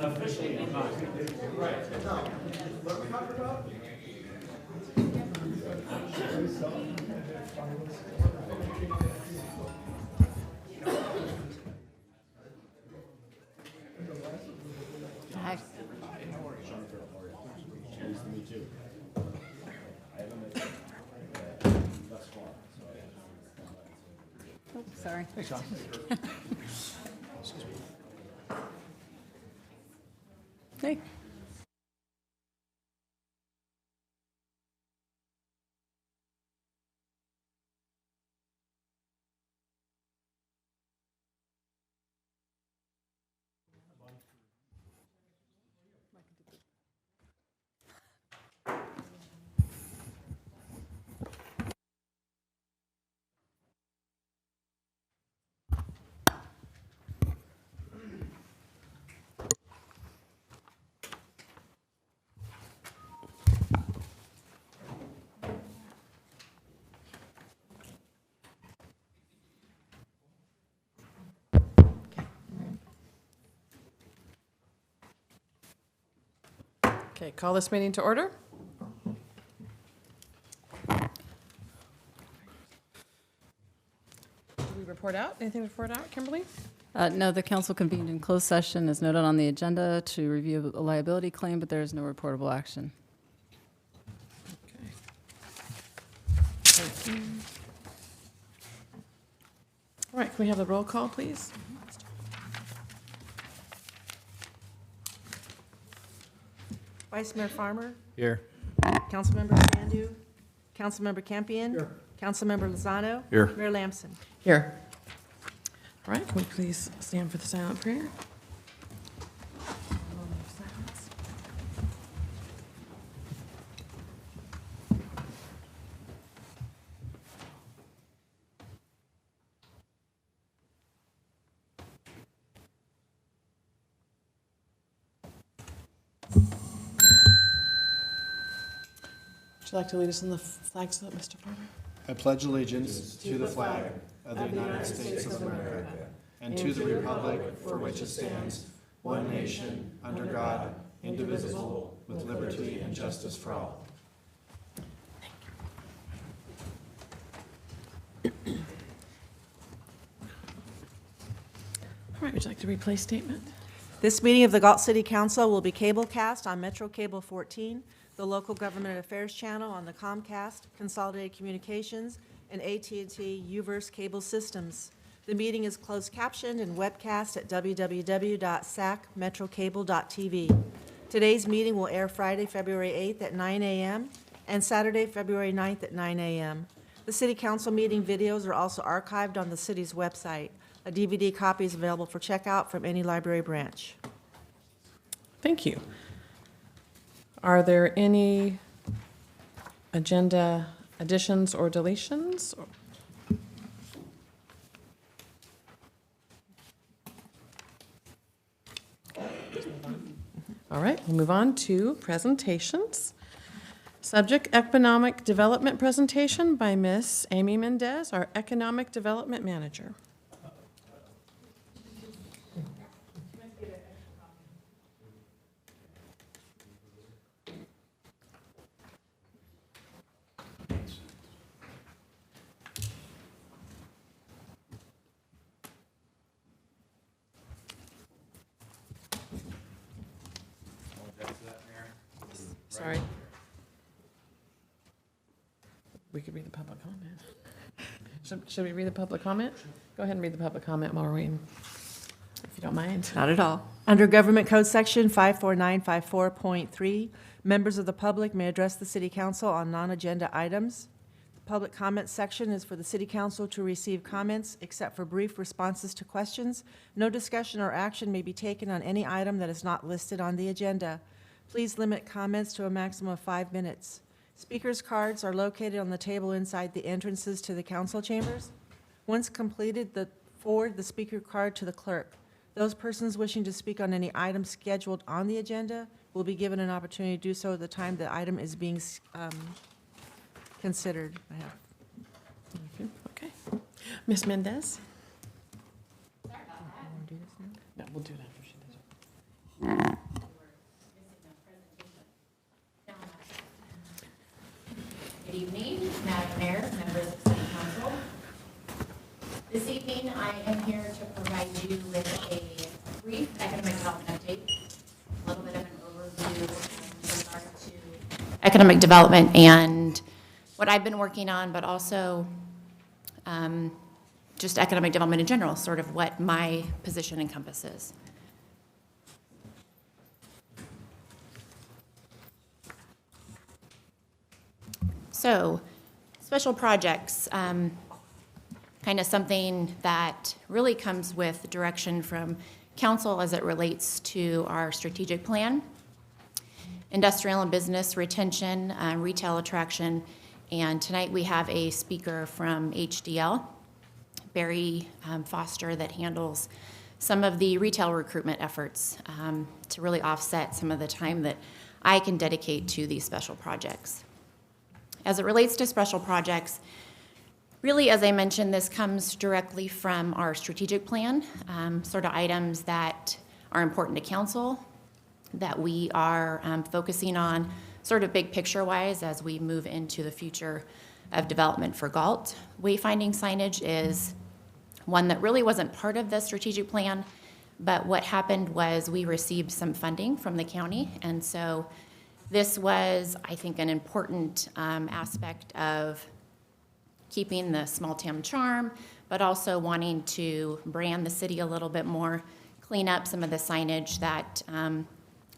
Officially, I'm not. Right. No. What are we talking about? Hi. Me too. I haven't met thus far, so Oh, sorry. Hey, Sean. Hey. Okay, call this meeting to order. Do we report out? Anything to report out, Kimberly? No, the council convened in closed session as noted on the agenda to review a liability claim, but there is no reportable action. Okay. All right, can we have the roll call, please? Vice Mayor Farmer, Here. Councilmember Sandu, Councilmember Campion. Here. Councilmember Lozano. Here. Mayor Lamson. Here. All right, can we please stand for the silent prayer? Would you like to lead us in the flag salute, Mr. Farmer? I pledge allegiance to the flag of the United States of America and to the republic for which it stands, one nation, under God, indivisible, with liberty and justice for all. All right, would you like to replay statement? This meeting of the Galt City Council will be cablecast on Metro Cable 14, the local government affairs channel on the Comcast, Consolidated Communications, and AT&T UVerse cable systems. The meeting is closed captioned and webcast at www.sacmetrocable.tv. Today's meeting will air Friday, February 8th at 9 a.m. and Saturday, February 9th at 9 a.m. The City Council meeting videos are also archived on the city's website. A DVD copy is available for checkout from any library branch. Thank you. Are there any agenda additions or deletions? All right, we'll move on to presentations. Subject, Economic Development presentation by Miss Amy Mendez, our Economic Development Manager. Sorry. We could read the public comment. Should we read the public comment? Go ahead and read the public comment while we're waiting, if you don't mind. Not at all. Under Government Code Section 54954.3, members of the public may address the City Council on non-agenda items. The public comment section is for the City Council to receive comments, except for brief responses to questions. No discussion or action may be taken on any item that is not listed on the agenda. Please limit comments to a maximum of 5 minutes. Speakers' cards are located on the table inside the entrances to the council chambers. Once completed, forward the speaker card to the clerk. Those persons wishing to speak on any item scheduled on the agenda will be given an opportunity to do so at the time the item is being considered. Okay. Ms. Mendez? Sorry about that. No, we'll do it after she does it. Good evening, Madam Mayor, members of City Council. This evening, I am here to provide you with a brief economic development update, a little bit of an overview with regard to economic development and what I've been working on, but also just economic development in general, sort of what my position encompasses. So, special projects, kind of something that really comes with direction from council as it relates to our strategic plan, industrial and business retention, retail attraction, and tonight we have a speaker from HDL, Barry Foster, that handles some of the retail recruitment efforts to really offset some of the time that I can dedicate to these special projects. As it relates to special projects, really, as I mentioned, this comes directly from our strategic plan, sort of items that are important to council, that we are focusing on sort of big picture-wise as we move into the future of development for Galt. Wayfinding signage is one that really wasn't part of the strategic plan, but what happened was we received some funding from the county, and so this was, I think, an important aspect of keeping the small town charm, but also wanting to brand the city a little bit more, clean up some of the signage that,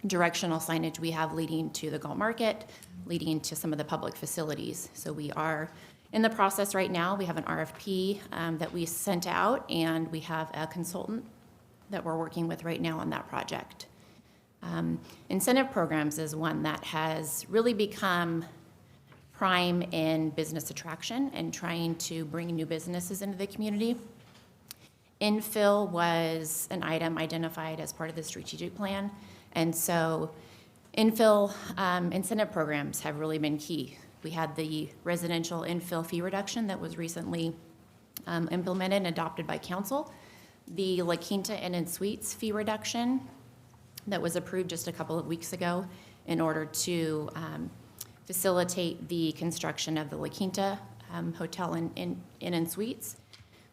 directional signage we have leading to the Galt Market, leading to some of the public facilities. So we are in the process right now. We have an RFP that we sent out, and we have a consultant that we're working with right now on that project. Incentive programs is one that has really become prime in business attraction and trying to bring new businesses into the community. Infill was an item identified as part of the strategic plan, and so infill incentive programs have really been key. We had the residential infill fee reduction that was recently implemented and adopted by council, the La Quinta Inn and Suites fee reduction that was approved just a couple of weeks ago in order to facilitate the construction of the La Quinta Hotel and Inn and Suites.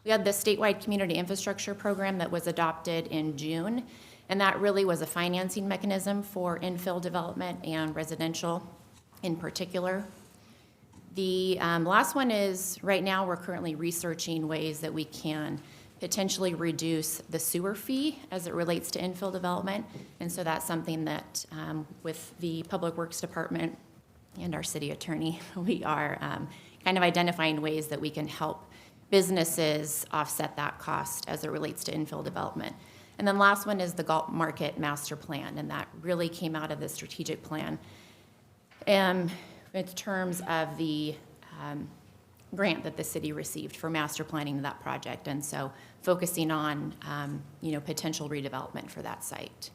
We had the statewide community infrastructure program that was adopted in June, and that really was a financing mechanism for infill development and residential in particular. The last one is, right now we're currently researching ways that we can potentially reduce the sewer fee as it relates to infill development. And so that's something that with the Public Works Department and our city attorney, we are kind of identifying ways that we can help businesses offset that cost as it relates to infill development. And then last one is the Galt Market Master Plan, and that really came out of the strategic plan in terms of the grant that the city received for master planning that project, and so focusing on potential redevelopment for that site.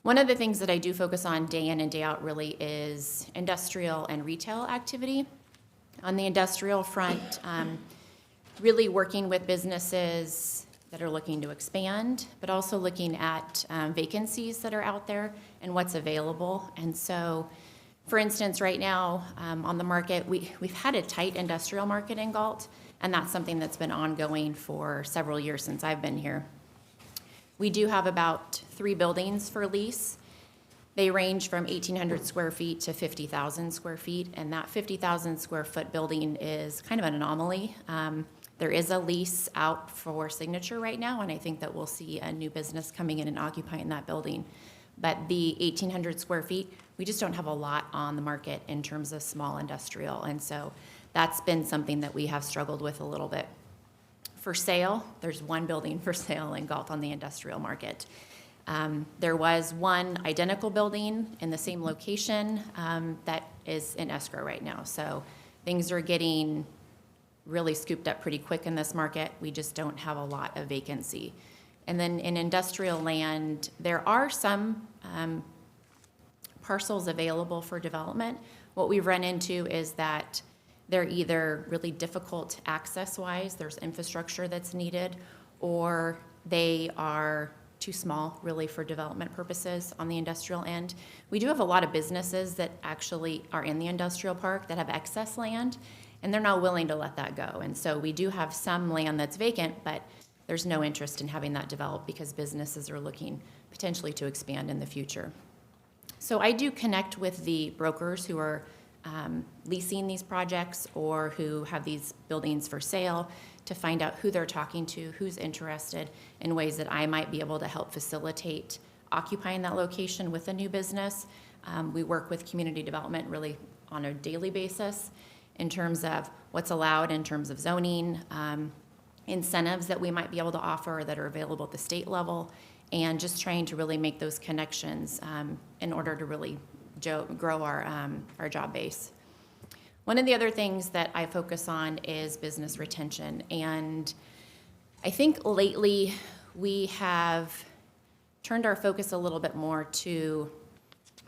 One of the things that I do focus on day in and day out really is industrial and retail activity. On the industrial front, really working with businesses that are looking to expand, but also looking at vacancies that are out there and what's available. And so, for instance, right now on the market, we've had a tight industrial market in Galt, and that's something that's been ongoing for several years since I've been here. We do have about 3 buildings for lease. They range from 1,800 square feet to 50,000 square feet, and that 50,000 square foot building is kind of an anomaly. There is a lease out for signature right now, and I think that we'll see a new business coming in and occupying that building. But the 1,800 square feet, we just don't have a lot on the market in terms of small industrial, and so that's been something that we have struggled with a little bit. For sale, there's 1 building for sale in Galt on the industrial market. There was one identical building in the same location that is in escrow right now, so things are getting really scooped up pretty quick in this market. We just don't have a lot of vacancy. And then in industrial land, there are some parcels available for development. What we've run into is that they're either really difficult access-wise, there's infrastructure that's needed, or they are too small, really, for development purposes on the industrial end. We do have a lot of businesses that actually are in the industrial park that have excess land, and they're not willing to let that go. And so we do have some land that's vacant, but there's no interest in having that developed because businesses are looking potentially to expand in the future. So I do connect with the brokers who are leasing these projects or who have these buildings for sale to find out who they're talking to, who's interested, in ways that I might be able to help facilitate occupying that location with a new business. We work with community development really on a daily basis in terms of what's allowed in terms of zoning, incentives that we might be able to offer that are available at the state level, and just trying to really make those connections in order to really grow our job base. One of the other things that I focus on is business retention, and I think lately we have turned our focus a little bit more to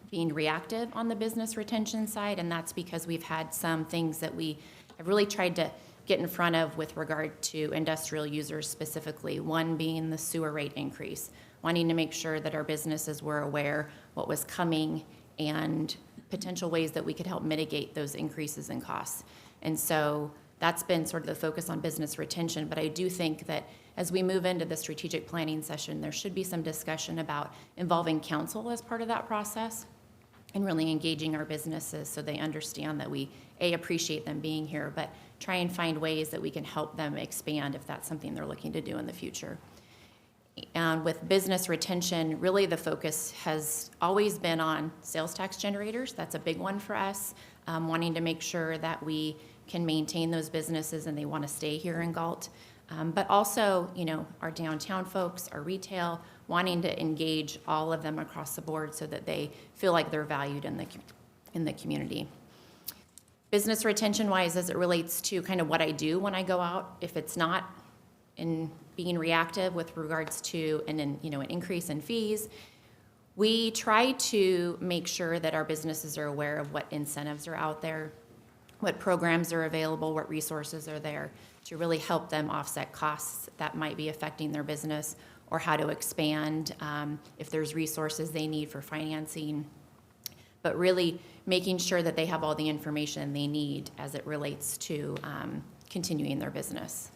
being reactive on the business retention side, and that's because we've had some things that we have really tried to get in front of with regard to industrial users specifically, one being the sewer rate increase, wanting to make sure that our businesses were aware what was coming and potential ways that we could help mitigate those increases in costs. And so that's been sort of the focus on business retention, but I do think that as we move into the strategic planning session, there should be some discussion about involving council as part of that process and really engaging our businesses so they understand that we, A, appreciate them being here, but try and find ways that we can help them expand if that's something they're looking to do in the future. And with business retention, really the focus has always been on sales tax generators. That's a big one for us, wanting to make sure that we can maintain those businesses and they want to stay here in Galt. But also, our downtown folks, our retail, wanting to engage all of them across the board so that they feel like they're valued in the community. Business retention-wise, as it relates to kind of what I do when I go out, if it's not in being reactive with regards to an increase in fees, we try to make sure that our businesses are aware of what incentives are out there, what programs are available, what resources are there to really help them offset costs that might be affecting their business, or how to expand if there's resources they need for financing, but really making sure that they have all the information they need as it relates to continuing their business.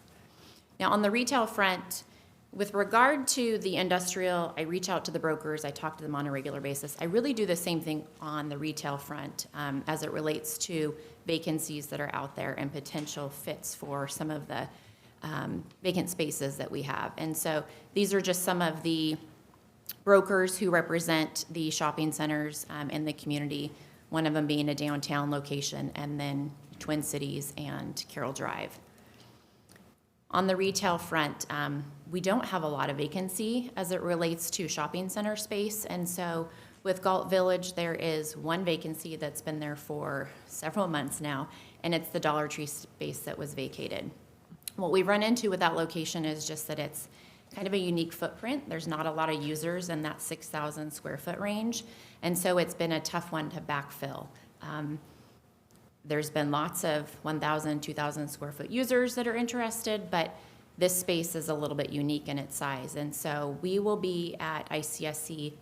Now, on the retail front, with regard to the industrial, I reach out to the brokers, I talk to them on a regular basis. I really do the same thing on the retail front as it relates to vacancies that are out there and potential fits for some of the vacant spaces that we have. And so these are just some of the brokers who represent the shopping centers in the community, one of them being a downtown location, and then Twin Cities and Carroll Drive. On the retail front, we don't have a lot of vacancy as it relates to shopping center space, and so with Galt Village, there is one vacancy that's been there for several months now, and it's the Dollar Tree space that was vacated. What we run into with that location is just that it's kind of a unique footprint. There's not a lot of users in that 6,000 square foot range, and so it's been a tough one to backfill. There's been lots of 1,000, 2,000 square foot users that are interested, but this space is a little bit unique in its size. And so we will be at ICSC,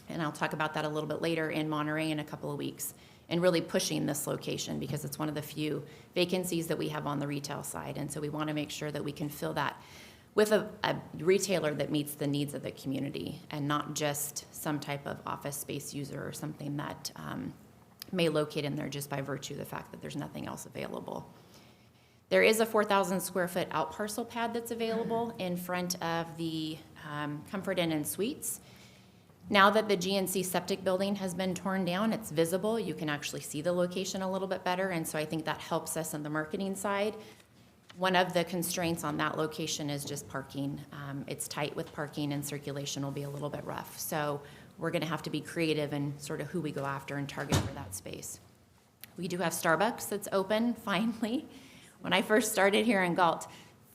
and I'll talk about that a little bit later, in Monterey in a couple of weeks, and really pushing this location because it's one of the few vacancies that we have on the retail side. And so we want to make sure that we can fill that with a retailer that meets the needs of the community and not just some type of office space user or something that may locate in there just by virtue of the fact that there's nothing else available. There is a 4,000 square foot out parcel pad that's available in front of the Comfort Inn and Suites. Now that the GNC septic building has been torn down, it's visible. You can actually see the location a little bit better, and so I think that helps us on the marketing side. One of the constraints on that location is just parking. It's tight with parking, and circulation will be a little bit rough. So we're going to have to be creative in sort of who we go after and target for that space. We do have Starbucks that's open, finally. When I first started here in Galt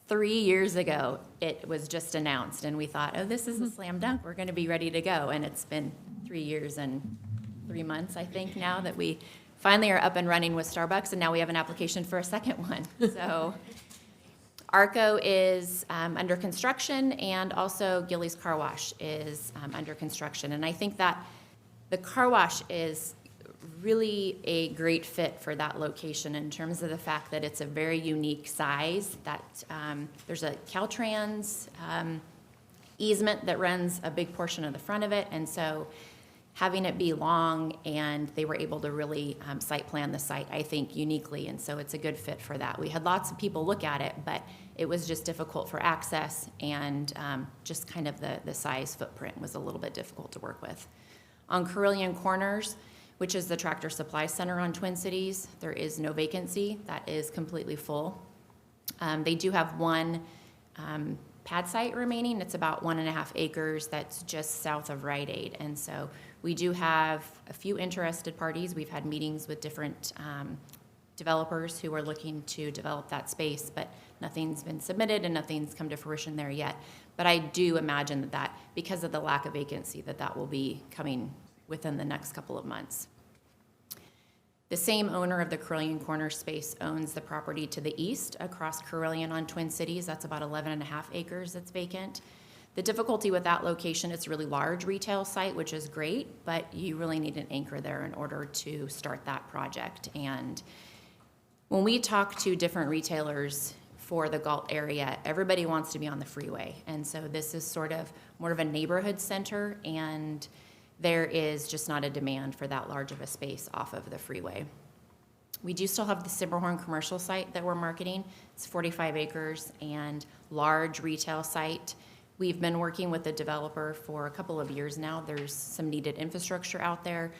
3 years ago, it was just announced, and we thought, oh, this is a slam dunk. We're going to be ready to go, and it's been 3 years and 3 months, I think, now that we finally are up and running with Starbucks, and now we have an application for a second one. So Arco is under construction, and also Gillies Car Wash is under construction. And I think that the car wash is really a great fit for that location in terms of the fact that it's a very unique size, that there's a Caltrans easement that runs a big portion of the front of it, and so having it be long, and they were able to really site plan the site, I think, uniquely, and so it's a good fit for that. We had lots of people look at it, but it was just difficult for access, and just kind of the size footprint was a little bit difficult to work with. On Carillion Corners, which is the Tractor Supply Center on Twin Cities, there is no vacancy. That is completely full. They do have one pad site remaining. It's about 1.5 acres that's just south of Rite Aid. And so we do have a few interested parties. We've had meetings with different developers who are looking to develop that space, but nothing's been submitted and nothing's come to fruition there yet. But I do imagine that because of the lack of vacancy, that will be coming within the next couple of months. The same owner of the Carillion Corner space owns the property to the east across Carillion on Twin Cities. That's about 11.5 acres that's vacant. The difficulty with that location, it's a really large retail site, which is great, but you really need an anchor there in order to start that project. And when we talk to different retailers for the Galt area, everybody wants to be on the freeway. And so this is sort of more of a neighborhood center, and there is just not a demand for that large of a space off of the freeway. We do still have the Silverhorn commercial site that we're marketing. It's 45 acres and large retail site. We've been working with the developer for a couple of years now. There's some needed infrastructure out there.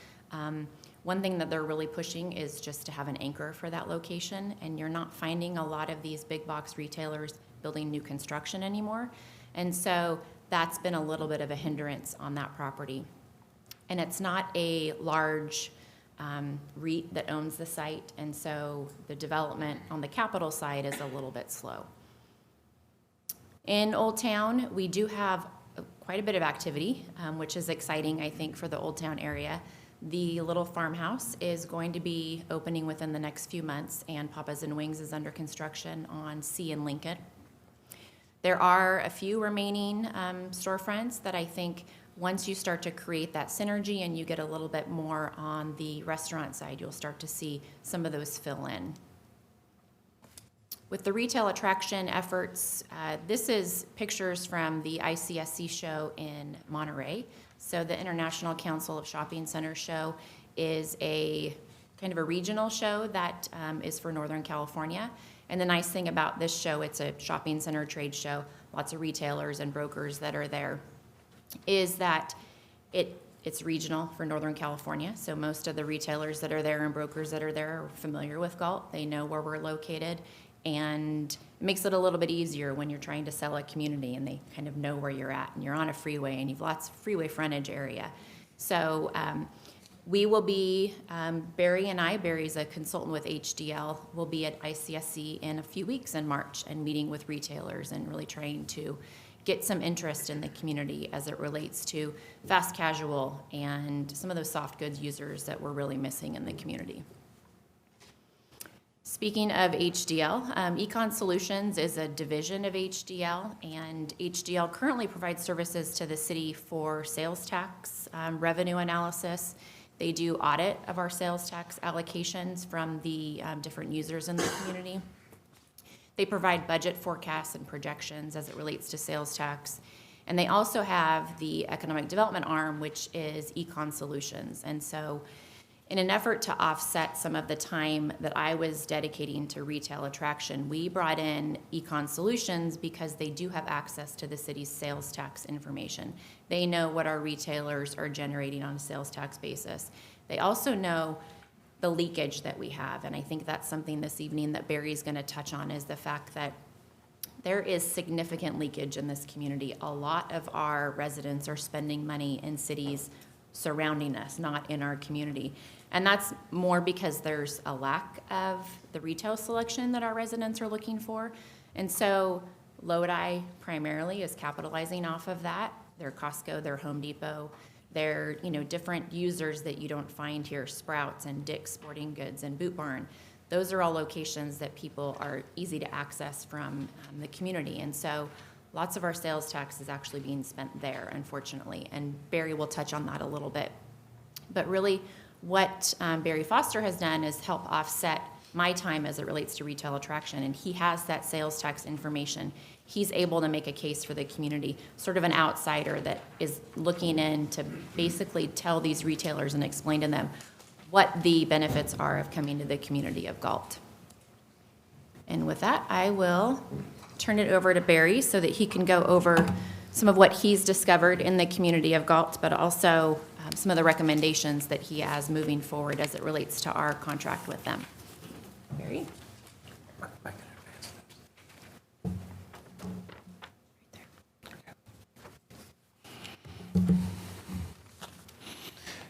One thing that they're really pushing is just to have an anchor for that location, and you're not finding a lot of these big box retailers building new construction anymore. And so that's been a little bit of a hindrance on that property. And it's not a large REIT that owns the site, and so the development on the capital side is a little bit slow. In Old Town, we do have quite a bit of activity, which is exciting, I think, for the Old Town area. The little farmhouse is going to be opening within the next few months, and Papa's and Wings is under construction on C and Lincoln. There are a few remaining storefronts that I think once you start to create that synergy and you get a little bit more on the restaurant side, you'll start to see some of those fill in. With the retail attraction efforts, this is pictures from the ICSC show in Monterey. So the International Council of Shopping Centers show is a kind of a regional show that is for Northern California. And the nice thing about this show, it's a shopping center trade show, lots of retailers and brokers that are there, is that it's regional for Northern California. So most of the retailers that are there and brokers that are there are familiar with Galt. They know where we're located, and it makes it a little bit easier when you're trying to sell a community and they kind of know where you're at, and you're on a freeway and you've lots of freeway frontage area. So we will be, Barry's a consultant with HDL, will be at ICSC in a few weeks in March and meeting with retailers and really trying to get some interest in the community as it relates to fast casual and some of those soft goods users that we're really missing in the community. Speaking of HDL, Econ Solutions is a division of HDL, and HDL currently provides services to the city for sales tax revenue analysis. They do audit of our sales tax allocations from the different users in the community. They provide budget forecasts and projections as it relates to sales tax. And they also have the economic development arm, which is Econ Solutions. And so in an effort to offset some of the time that I was dedicating to retail attraction, we brought in Econ Solutions because they do have access to the city's sales tax information. They know what our retailers are generating on a sales tax basis. They also know the leakage that we have, and I think that's something this evening that Barry's going to touch on, is the fact that there is significant leakage in this community. A lot of our residents are spending money in cities surrounding us, not in our community. And that's more because there's a lack of the retail selection that our residents are looking for. And so Lodi primarily is capitalizing off of that. They're Costco, they're Home Depot, they're different users that you don't find here, Sprouts and Dick's Sporting Goods and Boot Barn. those are all locations that people are easy to access from the community. And so lots of our sales tax is actually being spent there, unfortunately. And Barry will touch on that a little bit. But really, what Barry Foster has done is help offset my time as it relates to retail attraction. And he has that sales tax information. He's able to make a case for the community, sort of an outsider that is looking in to basically tell these retailers and explain to them what the benefits are of coming to the community of Galt. And with that, I will turn it over to Barry so that he can go over some of what he's discovered in the community of Galt, but also some of the recommendations that he has moving forward as it relates to our contract with them. Barry?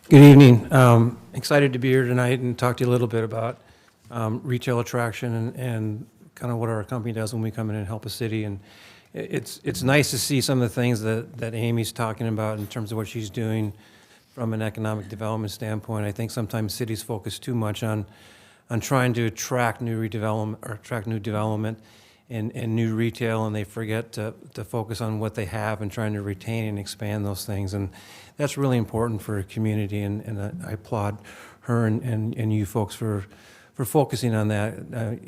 Good evening. Excited to be here tonight and talk to you a little bit about retail attraction and kind of what our company does when we come in and help a city. And it's nice to see some of the things that Amy's talking about in terms of what she's doing from an economic development standpoint. I think sometimes cities focus too much on trying to attract new redevelopment or attract new development and new retail, and they forget to focus on what they have and trying to retain and expand those things. And that's really important for a community, and I applaud her and you folks for focusing on that.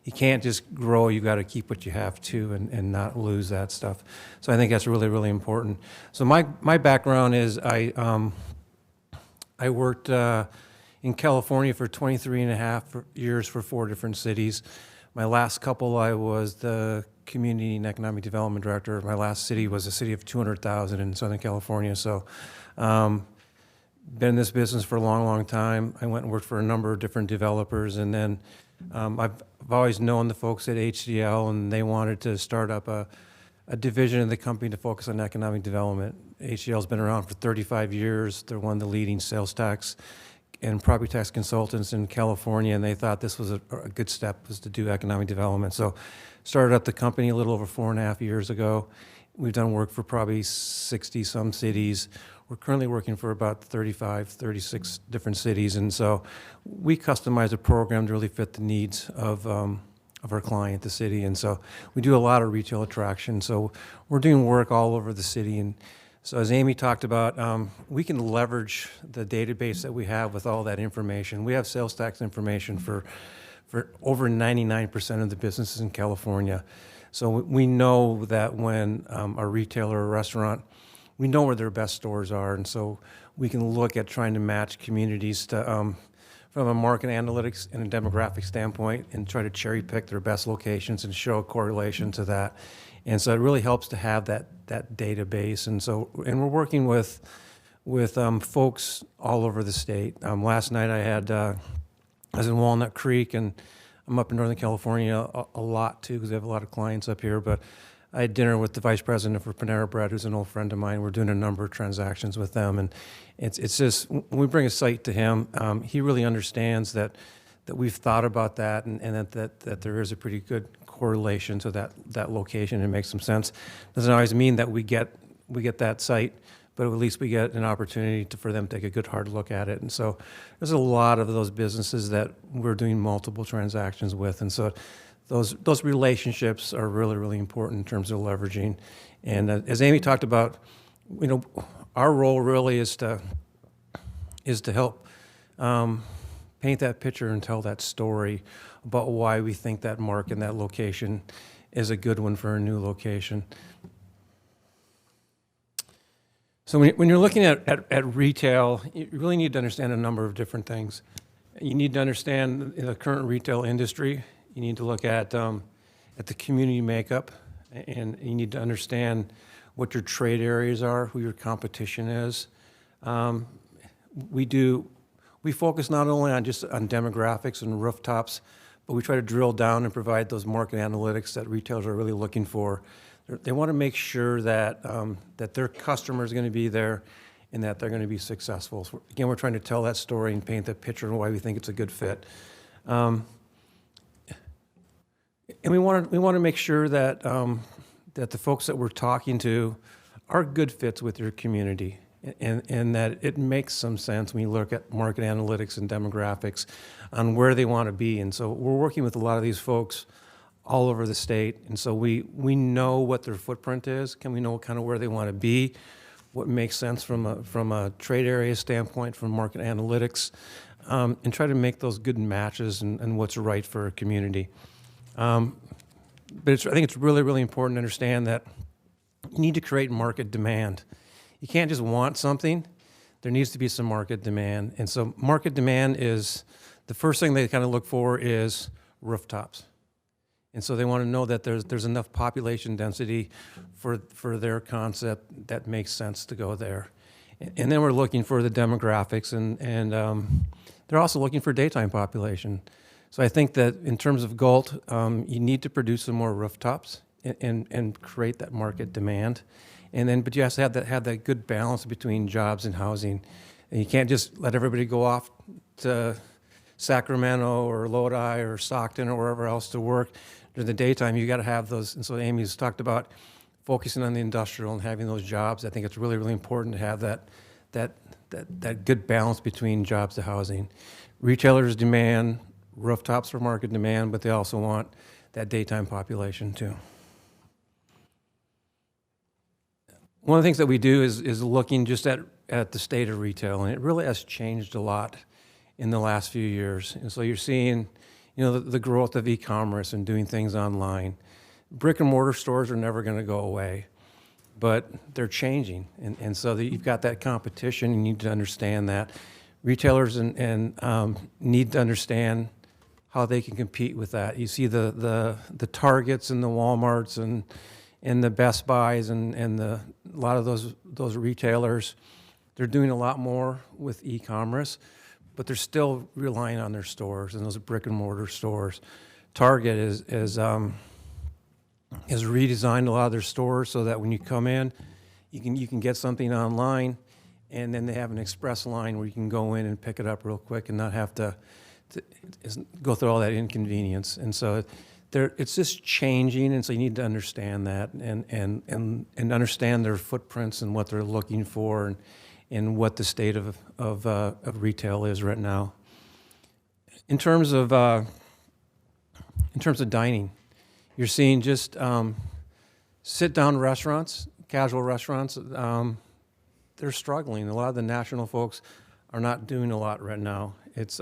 You can't just grow, you got to keep what you have too and not lose that stuff. So I think that's really, really important. So my background is I worked in California for 23 and a half years for 4 different cities. My last couple, I was the Community and Economic Development Director. My last city was a city of 200,000 in Southern California. So been in this business for a long, long time. I went and worked for a number of different developers, and then I've always known the folks at HDL, and they wanted to start up a division of the company to focus on economic development. HDL's been around for 35 years. They're one of the leading sales tax and property tax consultants in California, and they thought this was a good step, was to do economic development. So started up the company a little over 4.5 years ago. We've done work for probably 60 some cities. We're currently working for about 35, 36 different cities, and so we customize a program to really fit the needs of our client, the city. And so we do a lot of retail attraction. So we're doing work all over the city. And so as Amy talked about, we can leverage the database that we have with all that information. We have sales tax information for over 99% of the businesses in California. So we know that when a retailer or a restaurant, we know where their best stores are. And so we can look at trying to match communities to, from a market analytics and a demographic standpoint, and try to cherry pick their best locations and show a correlation to that. And so it really helps to have that database. And so, and we're working with folks all over the state. Last night I was in Walnut Creek, and I'm up in Northern California a lot too, because we have a lot of clients up here. But I had dinner with the vice president for Panera Bread, who's an old friend of mine. We're doing a number of transactions with them, and it's just, when we bring a site to him, he really understands that we've thought about that, and that there is a pretty good correlation to that location. It makes some sense. Doesn't always mean that we get that site, but at least we get an opportunity for them to take a good hard look at it. And so there's a lot of those businesses that we're doing multiple transactions with, and so those relationships are really, really important in terms of leveraging. And as Amy talked about, our role really is to help paint that picture and tell that story about why we think that market and that location is a good one for a new location. So when you're looking at retail, you really need to understand a number of different things. You need to understand the current retail industry. You need to look at the community makeup, and you need to understand what your trade areas are, who your competition is. We focus not only on demographics and rooftops, but we try to drill down and provide those market analytics that retailers are really looking for. They want to make sure that their customer is going to be there and that they're going to be successful. So again, we're trying to tell that story and paint that picture and why we think it's a good fit. And we want to make sure that that the folks that we're talking to are good fits with your community. and that it makes some sense when you look at market analytics and demographics on where they want to be. And so we're working with a lot of these folks all over the state, and so we know what their footprint is. Can we know kind of where they want to be, what makes sense from a trade area standpoint, from market analytics, and try to make those good matches and what's right for a community. But I think it's really, really important to understand that you need to create market demand. You can't just want something. There needs to be some market demand. And so market demand is, the first thing they kind of look for is rooftops. And so they want to know that there's enough population density for their concept that makes sense to go there. And then we're looking for the demographics, and they're also looking for daytime population. So I think that in terms of Galt, you need to produce some more rooftops and create that market demand. And then, but you have to have that good balance between jobs and housing. And you can't just let everybody go off to Sacramento or Lodi or Stockton or wherever else to work during the daytime. You got to have those. And so Amy's talked about focusing on the industrial and having those jobs. I think it's really, really important to have that good balance between jobs to housing. Retailers demand rooftops for market demand, but they also want that daytime population too. One of the things that we do is looking just at the state of retail, and it really has changed a lot in the last few years. And so you're seeing, the growth of e-commerce and doing things online. Brick and mortar stores are never going to go away, but they're changing. And so you've got that competition. You need to understand that. Retailers and need to understand how they can compete with that. You see the Targets and the Walmarts and the Best Buys and a lot of those retailers, they're doing a lot more with e-commerce, but they're still relying on their stores and those brick and mortar stores. Target has redesigned a lot of their stores so that when you come in, you can get something online, and then they have an express line where you can go in and pick it up real quick and not have to go through all that inconvenience. And so it's just changing, and so you need to understand that and understand their footprints and what they're looking for and what the state of retail is right now. In terms of dining, you're seeing just sit-down restaurants, casual restaurants. They're struggling. A lot of the national folks are not doing a lot right now. It's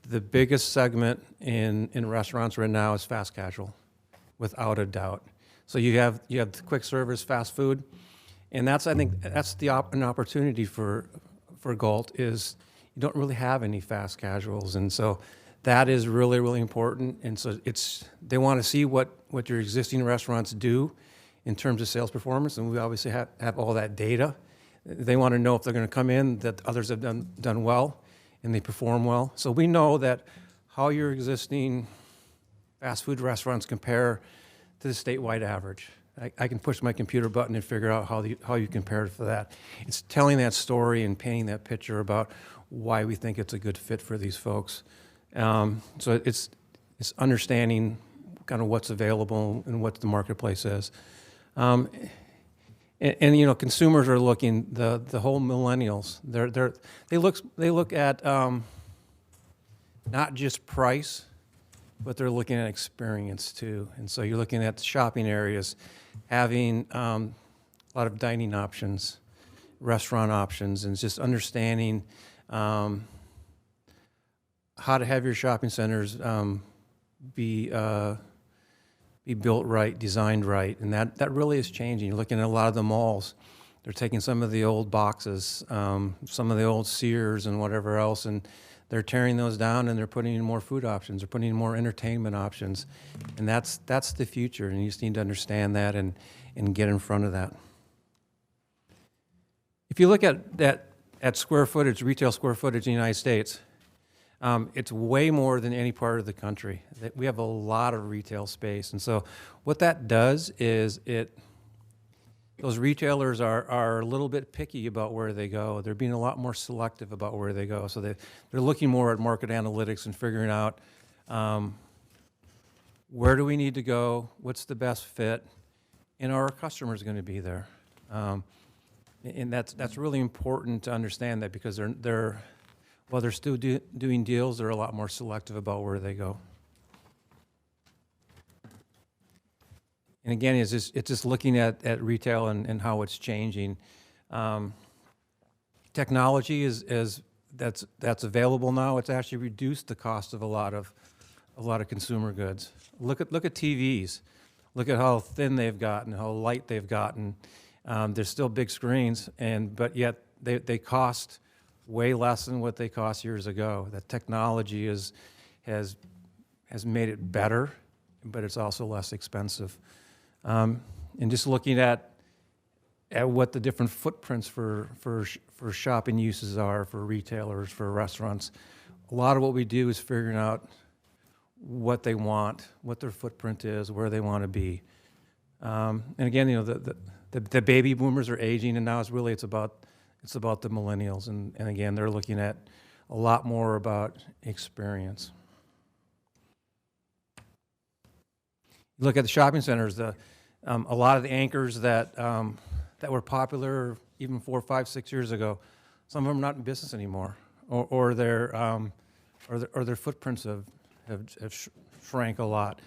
the biggest segment in restaurants right now is fast casual, without a doubt. So you have the quick service fast food, and I think that's an opportunity for Galt, is you don't really have any fast casuals, and so that is really, really important. And so they want to see what your existing restaurants do in terms of sales performance, and we obviously have all that data. They want to know if they're going to come in that others have done well and they perform well. So we know that how your existing fast food restaurants compare to the statewide average. I can push my computer button and figure out how you compare to that. It's telling that story and painting that picture about why we think it's a good fit for these folks. So it's understanding kind of what's available and what the marketplace is. And consumers are looking, the whole millennials, they look at not just price, but they're looking at experience too. And so you're looking at shopping areas, having a lot of dining options, restaurant options, and just understanding how to have your shopping centers be built right, designed right, and that really is changing. You're looking at a lot of the malls. They're taking some of the old boxes, some of the old Sears and whatever else, and they're tearing those down and they're putting in more food options. They're putting in more entertainment options, and that's the future. And you just need to understand that and get in front of that. If you look at square footage, retail square footage in the United States, it's way more than any part of the country. We have a lot of retail space. And so what that does is those retailers are a little bit picky about where they go. They're being a lot more selective about where they go. So they're looking more at market analytics and figuring out where do we need to go, what's the best fit, and are our customers going to be there? And that's really important to understand that, because while they're still doing deals, they're a lot more selective about where they go. And again, it's just looking at retail and how it's changing. Technology that's available now. It's actually reduced the cost of a lot of consumer goods. Look at TVs. Look at how thin they've gotten, how light they've gotten. They're still big screens, but yet they cost way less than what they cost years ago. That technology has made it better, but it's also less expensive. And just looking at what the different footprints for shopping uses are, for retailers, for restaurants, a lot of what we do is figuring out what they want, what their footprint is, where they want to be. And again, the baby boomers are aging, and now it's about the millennials, and again, they're looking at a lot more about experience. You look at the shopping centers, a lot of the anchors that were popular even 4, 5, 6 years ago, some of them are not in business anymore, or their footprints have shrank a lot.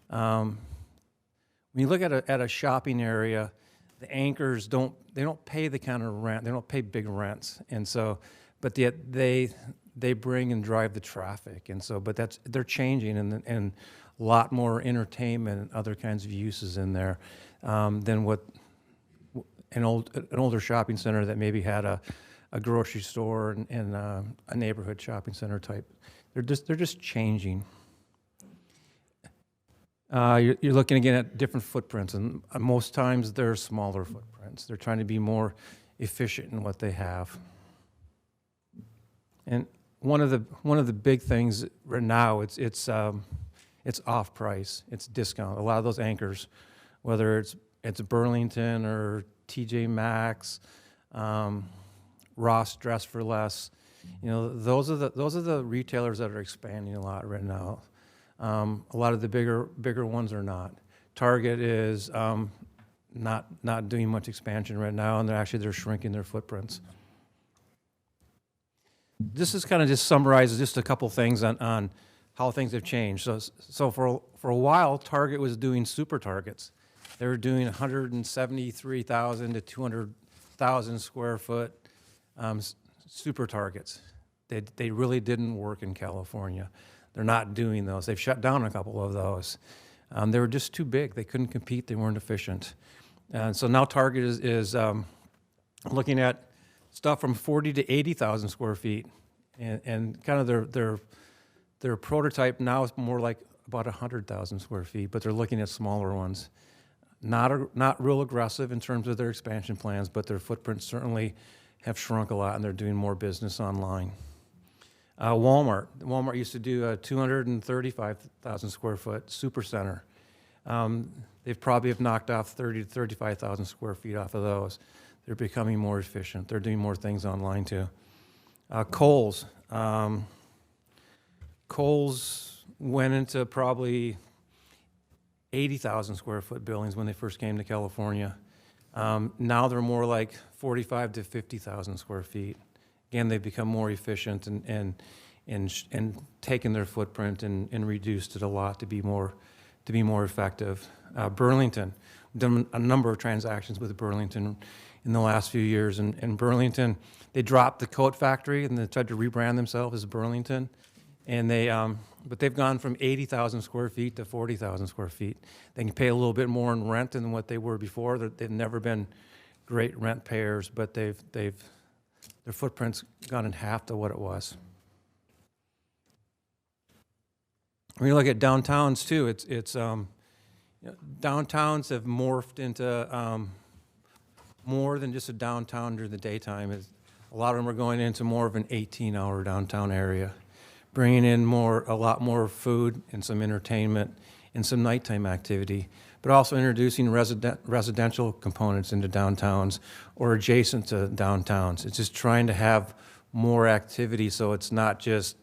When you look at a shopping area, the anchors don't pay the kind of rent. They don't pay big rents, and so, but yet they bring and drive the traffic, and so, but they're changing, and a lot more entertainment and other kinds of uses in there than what an older shopping center that maybe had a grocery store and a neighborhood shopping center type. They're just changing. You're looking again at different footprints, and most times they're smaller footprints. They're trying to be more efficient in what they have. And one of the big things right now, it's off price, it's discount. A lot of those anchors, whether it's Burlington or TJ Maxx, Ross Dress for Less, those are the retailers that are expanding a lot right now. A lot of the bigger ones are not. Target is not doing much expansion right now, and they're shrinking their footprints. This is kind of just summarizes just a couple things on how things have changed. So for a while, Target was doing super Targets. They were doing 173,000 to 200,000 square foot super Targets. They really didn't work in California. They're not doing those. They've shut down a couple of those. They were just too big. They couldn't compete. They weren't efficient. And so now Target is looking at stuff from 40 to 80,000 square feet, and kind of their prototype now is more like about 100,000 square feet, but they're looking at smaller ones. Not real aggressive in terms of their expansion plans, but their footprints certainly have shrunk a lot, and they're doing more business online. Walmart used to do a 235,000 square foot super center. They probably have knocked off 30 to 35,000 square feet off of those. They're becoming more efficient. They're doing more things online too. Kohl's went into probably 80,000 square foot buildings when they first came to California. Now they're more like 45 to 50,000 square feet. Again, they've become more efficient and taken their footprint and reduced it a lot to be more effective. Burlington, we've done a number of transactions with Burlington in the last few years. And Burlington, they dropped the coat factory and they tried to rebrand themselves as Burlington. And but they've gone from 80,000 square feet to 40,000 square feet. They can pay a little bit more in rent than what they were before. They've never been great rent payers, but their footprint's gone in half to what it was. When you look at downtowns too, downtowns have morphed into more than just a downtown during the daytime. A lot of them are going into more of an 18-hour downtown area, bringing in a lot more food and some entertainment and some nighttime activity, but also introducing residential components into downtowns or adjacent to downtowns. It's just trying to have more activity so it's not just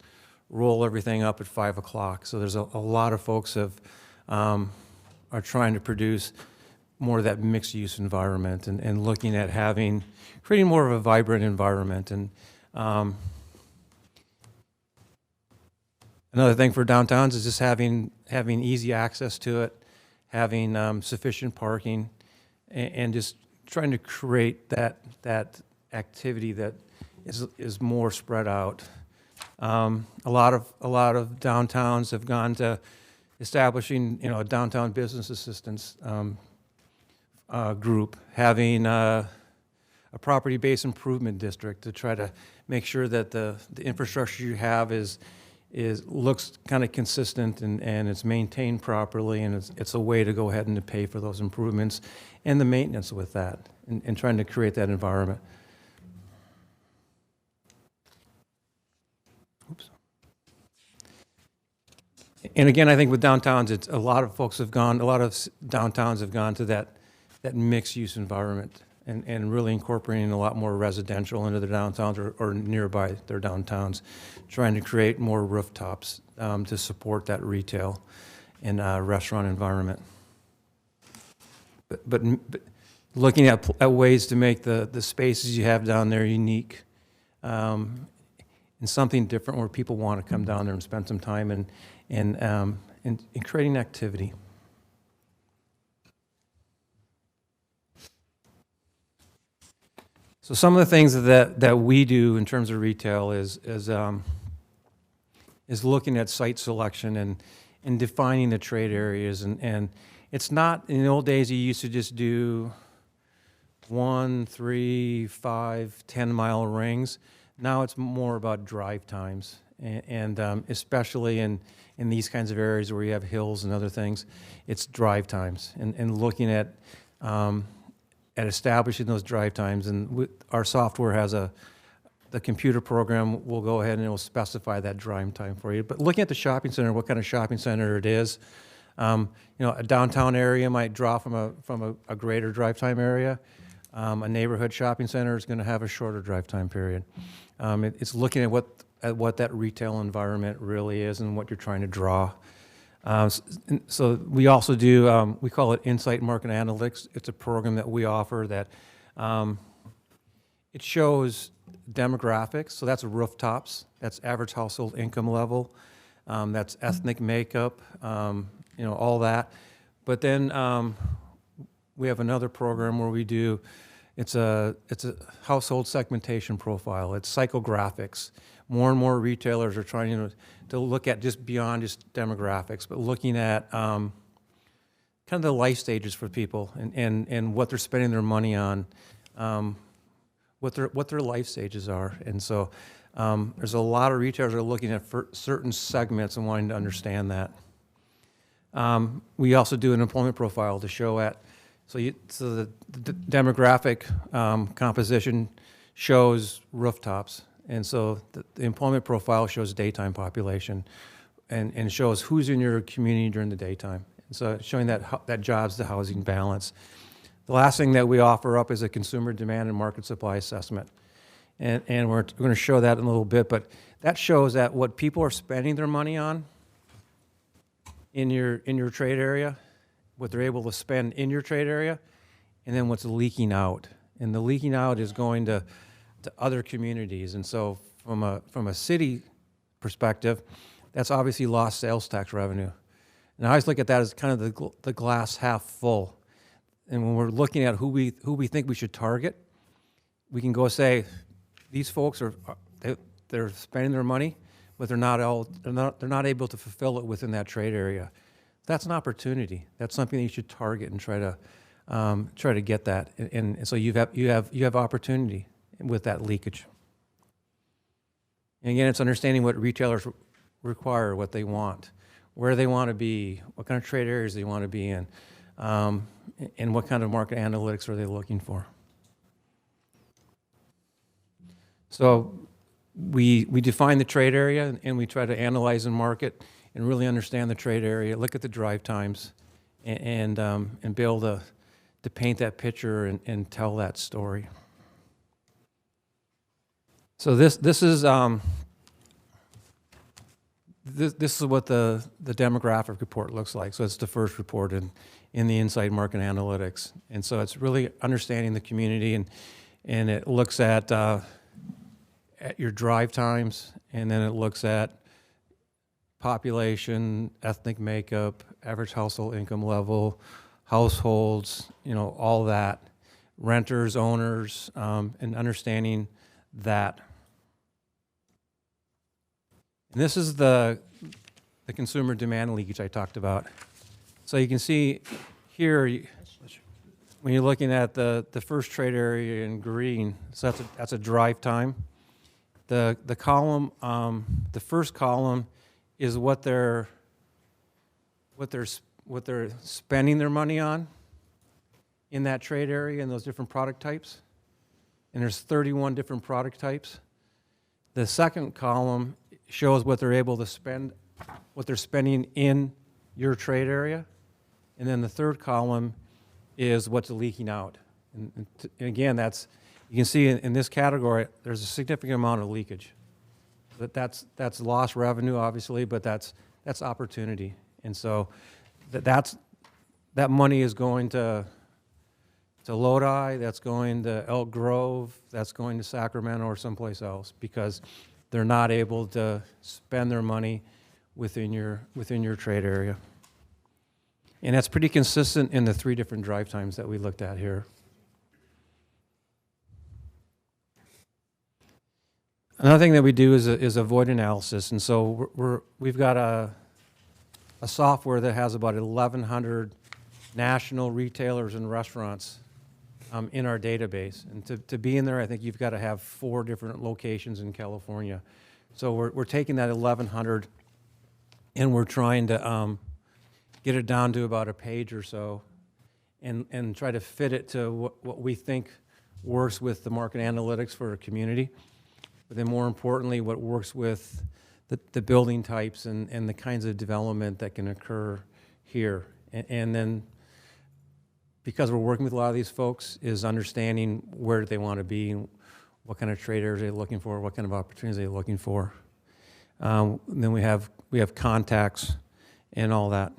roll everything up at 5 o'clock. So there's a lot of folks are trying to produce more of that mixed-use environment and looking at creating more of a vibrant environment. And another thing for downtowns is just having easy access to it, having sufficient parking, and just trying to create that activity that is more spread out. A lot of downtowns have gone to establishing, a downtown business assistance group, having a property-based improvement district to try to make sure that the infrastructure you have looks kind of consistent and it's maintained properly, and it's a way to go ahead and to pay for those improvements and the maintenance with that, and trying to create that environment. Oops. And again, I think with downtowns, a lot of downtowns have gone to that mixed-use environment and really incorporating a lot more residential into their downtowns or nearby their downtowns, trying to create more rooftops to support that retail and restaurant environment. But looking at ways to make the spaces you have down there unique and something different where people want to come down there and spend some time and creating activity. So some of the things that we do in terms of retail is looking at site selection and defining the trade areas. And it's not, in the old days, you used to just do 1, 3, 5, 10-mile rings. Now it's more about drive times. And especially in these kinds of areas where you have hills and other things, it's drive times and looking at establishing those drive times. And our software has the computer program will go ahead and it will specify that drive time for you. But looking at the shopping center, what kind of shopping center it is, a downtown area might draw from a greater drive time area. A neighborhood shopping center is going to have a shorter drive time period. It's looking at what that retail environment really is and what you're trying to draw. So we also do, we call it Insight Market Analytics. It's a program that we offer that it shows demographics. So that's rooftops, that's average household income level, that's ethnic makeup, all that. But then we have another program where we do, it's a household segmentation profile. It's psychographics. More and more retailers are trying to look at just beyond just demographics, but looking at kind of the life stages for people and what they're spending their money on, what their life stages are. And so there's a lot of retailers that are looking at certain segments and wanting to understand that. We also do an employment profile to show so the demographic composition shows rooftops. And so the employment profile shows daytime population and shows who's in your community during the daytime. And so showing that jobs to housing balance. The last thing that we offer up is a consumer demand and market supply assessment. And we're going to show that in a little bit, but that shows that what people are spending their money on in your trade area, what they're able to spend in your trade area, and then what's leaking out. And the leaking out is going to other communities. And so from a city perspective, that's obviously lost sales tax revenue. And I always look at that as kind of the glass half full. And when we're looking at who we think we should target, we can go say, these folks they're spending their money, but they're not able to fulfill it within that trade area. That's an opportunity. That's something that you should target and try to get that. And so you have opportunity with that leakage. And again, it's understanding what retailers require, what they want, where they want to be, what kind of trade areas they want to be in, and what kind of market analytics are they looking for. So we define the trade area and we try to analyze the market and really understand the trade area, look at the drive times, and be able to paint that picture and tell that story. So this is this is what the demographic report looks like. So it's the first report in the Insight Market Analytics. And so it's really understanding the community, and it looks at your drive times, and then it looks at population, ethnic makeup, average household income level, households, all that, renters, owners, and understanding that. And this is the consumer demand leakage I talked about. So you can see here, when you're looking at the first trade area in green, so that's a drive time. The column, the first column is what they're spending their money on in that trade area in those different product types. And there's 31 different product types. The second column shows what they're able to spend, what they're spending in your trade area. And then the third column is what's leaking out. And again, you can see in this category, there's a significant amount of leakage. That's lost revenue, obviously, but that's opportunity. And so that money is going to Lodi, that's going to Elk Grove, that's going to Sacramento or someplace else, because they're not able to spend their money within your trade area. And that's pretty consistent in the 3 different drive times that we looked at here. Another thing that we do is a void analysis, and so we've got a software that has about 1,100 national retailers and restaurants in our database. And to be in there, I think you've got to have 4 different locations in California. So we're taking that 1,100 and we're trying to get it down to about a page or so and try to fit it to what we think works with the market analytics for a community. But then more importantly, what works with the building types and the kinds of development that can occur here. And then because we're working with a lot of these folks, is understanding where they want to be, what kind of trade areas they're looking for, what kind of opportunities they're looking for. Then we have contacts and all that.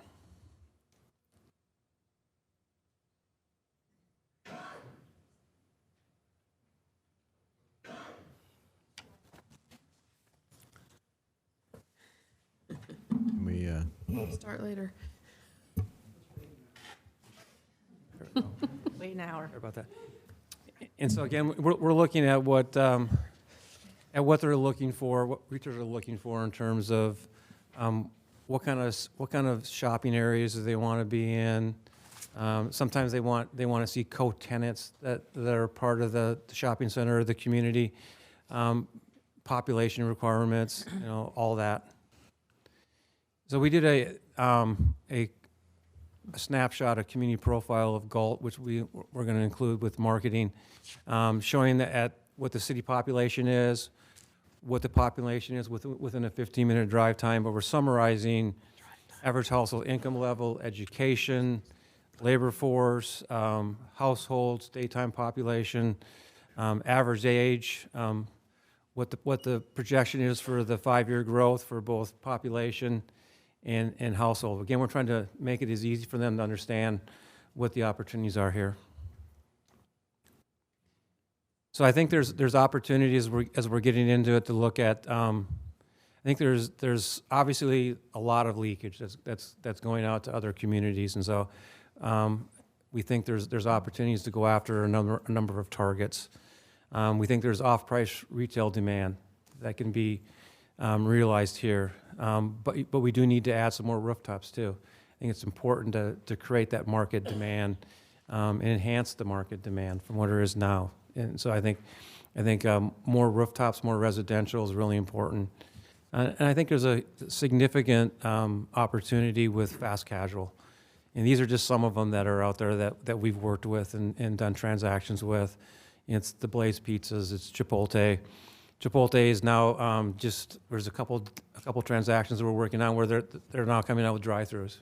We'll start later. Wait an hour. Sorry about that. And so again, we're looking at what they're looking for, what retailers are looking for in terms of what kind of shopping areas do they want to be in. Sometimes they want to see co-tenants that are part of the shopping center or the community, population requirements, all that. So we did a snapshot, a community profile of Galt, which we're going to include with marketing, showing what the city population is, what the population is within a 15-minute drive time, but we're summarizing average household income level, education, labor force, households, daytime population, average age, what the projection is for the 5-year growth for both population and household. Again, we're trying to make it as easy for them to understand what the opportunities are here. So I think there's opportunities as we're getting into it to look at. I think there's obviously a lot of leakage that's going out to other communities, and so we think there's opportunities to go after a number of targets. We think there's off-price retail demand that can be realized here. But we do need to add some more rooftops too. I think it's important to create that market demand and enhance the market demand from what there is now. And so I think more rooftops, more residential is really important. And I think there's a significant opportunity with fast casual. And these are just some of them that are out there that we've worked with and done transactions with. It's the Blaze Pizzas, it's Chipotle. Chipotle is now there's a couple transactions we're working on where they're now coming out with drive-throughs.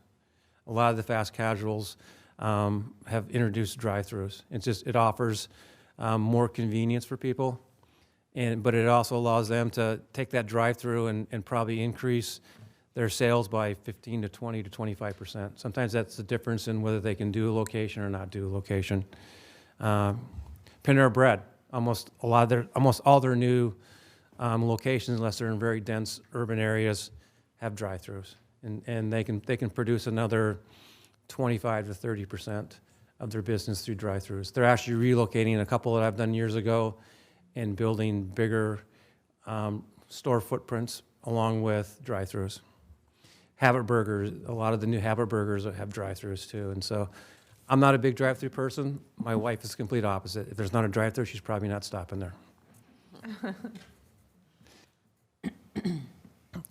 A lot of the fast casuals have introduced drive-throughs. It offers more convenience for people, but it also allows them to take that drive-through and probably increase their sales by 15 to 20 to 25%. Sometimes that's the difference in whether they can do a location or not do a location. Panera Bread, almost all their new locations, unless they're in very dense urban areas, have drive-throughs, and they can produce another 25 to 30% of their business through drive-throughs. They're actually relocating a couple that I've done years ago and building bigger store footprints along with drive-throughs. Habit Burgers, a lot of the new Habit Burgers have drive-throughs too, and so I'm not a big drive-through person. My wife is the complete opposite. If there's not a drive-through, she's probably not stopping there.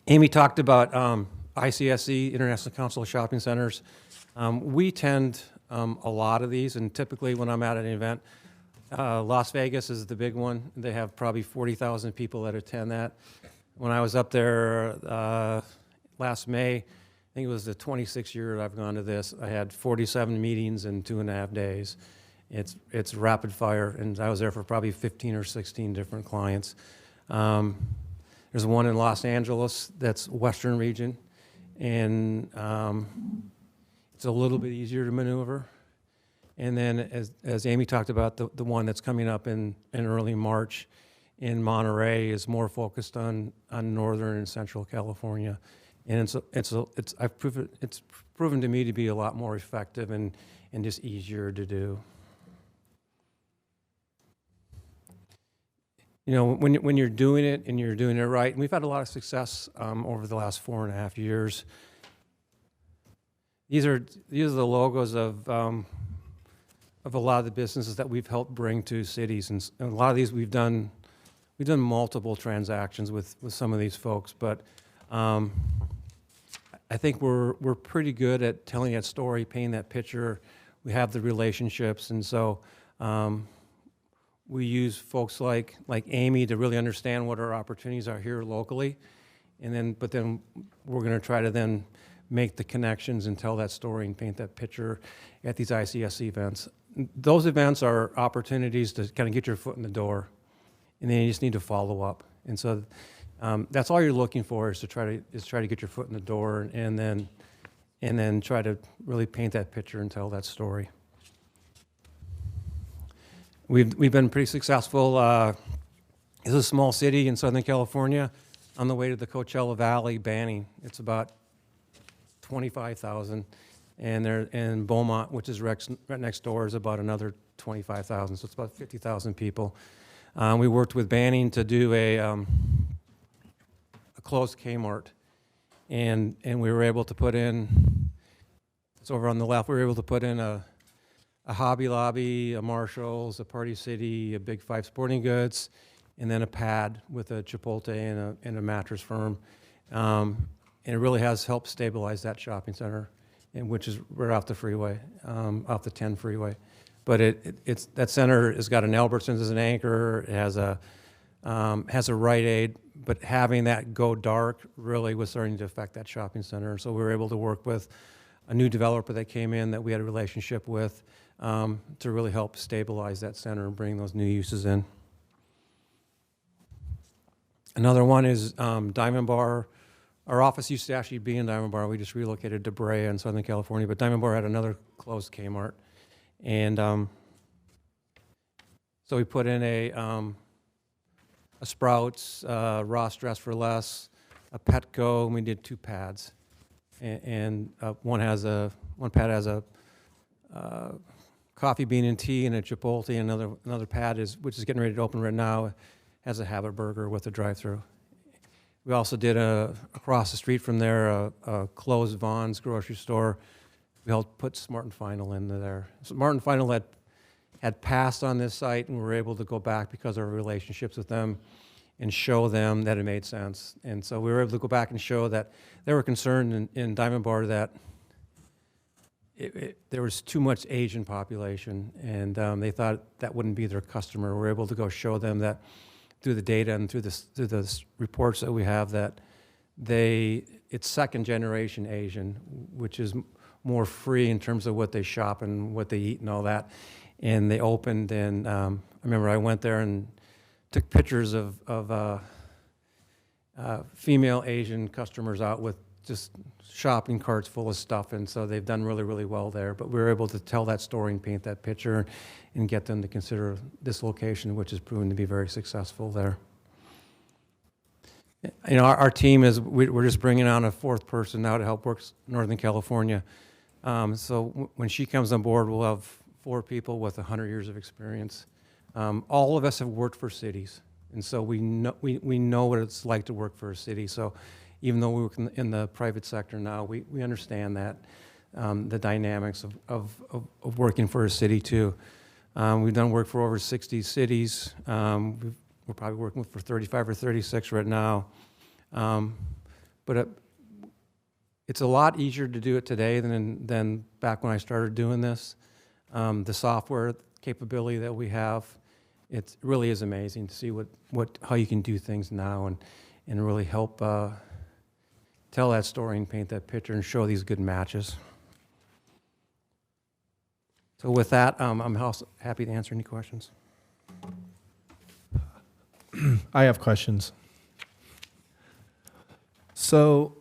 Amy talked about ICSC, International Council of Shopping Centers. We attend a lot of these, and typically when I'm at an event, Las Vegas is the big one. They have probably 40,000 people that attend that. When I was up there last May, I think it was the 26th year I've gone to this, I had 47 meetings in 2.5 days. It's rapid fire, and I was there for probably 15 or 16 different clients. There's one in Los Angeles that's Western region, and it's a little bit easier to maneuver. And then, as Amy talked about, the one that's coming up in early March in Monterey is more focused on northern and central California, and it's proven to me to be a lot more effective and just easier to do. You know, when you're doing it and you're doing it right, and we've had a lot of success over the last 4.5 years. These are the logos of a lot of the businesses that we've helped bring to cities, and a lot of these we've done multiple transactions with some of these folks, but I think we're pretty good at telling that story, painting that picture. We have the relationships, and so we use folks like Amy to really understand what our opportunities are here locally, but then we're going to try to then make the connections and tell that story and paint that picture at these ICSC events. Those events are opportunities to kind of get your foot in the door, and then you just need to follow up. And so that's all you're looking for is to try to get your foot in the door, and then try to really paint that picture and tell that story. We've been pretty successful. It's a small city in Southern California on the way to the Coachella Valley, Banning. It's about 25,000, and they're in Beaumont, which is right next door, is about another 25,000. So it's about 50,000 people. We worked with Banning to do a closed Kmart, and we were able to put in. It's over on the left. We were able to put in a Hobby Lobby, a Marshalls, a Party City, a Big Five Sporting Goods, and then a pad with a Chipotle and a mattress firm. And it really has helped stabilize that shopping center, which is right off the freeway, off the 10 freeway. But it's that center has got an Albertsons as an anchor. It has a Rite Aid, but having that go dark really was starting to affect that shopping center. So we were able to work with a new developer that came in that we had a relationship with to really help stabilize that center and bring those new uses in. Another one is Diamond Bar. Our office used to actually be in Diamond Bar. We just relocated to Brea in Southern California, but Diamond Bar had another closed Kmart. And so we put in a Sprouts, Ross Dress for Less, a Petco, and we did 2 pads. And one pad has a coffee bean and tea and a Chipotle, and another pad which is getting ready to open right now, has a Habit Burger with a drive-through. We also did across the street from there a closed Vaughn's grocery store. We helped put Smart & Final into there. Smart & Final had passed on this site, and we were able to go back because of our relationships with them and show them that it made sense. And so we were able to go back and show that they were concerned in Diamond Bar that there was too much Asian population, and they thought that wouldn't be their customer. We were able to go show them that through the data and through the reports that we have that it's second generation Asian, which is more free in terms of what they shop and what they eat and all that. And they opened, and I remember I went there and took pictures of female Asian customers out with just shopping carts full of stuff, and so they've done really, really well there. But we were able to tell that story and paint that picture and get them to consider this location, which has proven to be very successful there. You know, our team is, we're just bringing on a fourth person now to help work Northern California. So when she comes on board, we'll have 4 people with 100 years of experience. All of us have worked for cities, and so we know what it's like to work for a city. So even though we work in the private sector now, we understand that, the dynamics of working for a city too. We've done work for over 60 cities. We're probably working for 35 or 36 right now. But it's a lot easier to do it today than back when I started doing this. The software capability that we have, it really is amazing to see how you can do things now and really help tell that story and paint that picture and show these good matches. So with that, I'm also happy to answer any questions. I have questions. So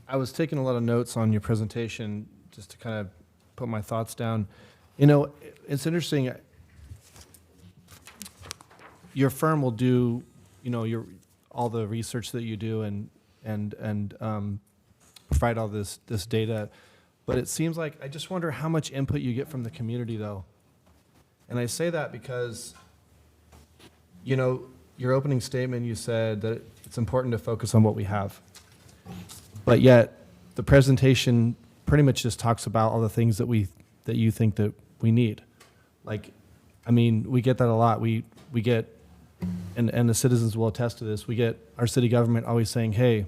I was taking a lot of notes on your presentation just to kind of put my thoughts down. You know, it's interesting. Your firm will do, you know, all the research that you do and provide all this data, but it seems like I just wonder how much input you get from the community, though. And I say that because, you know, your opening statement, you said that it's important to focus on what we have. But yet, the presentation pretty much just talks about all the things that you think that we need. Like, I mean, we get that a lot. We get, and the citizens will attest to this, we get our city government always saying, hey,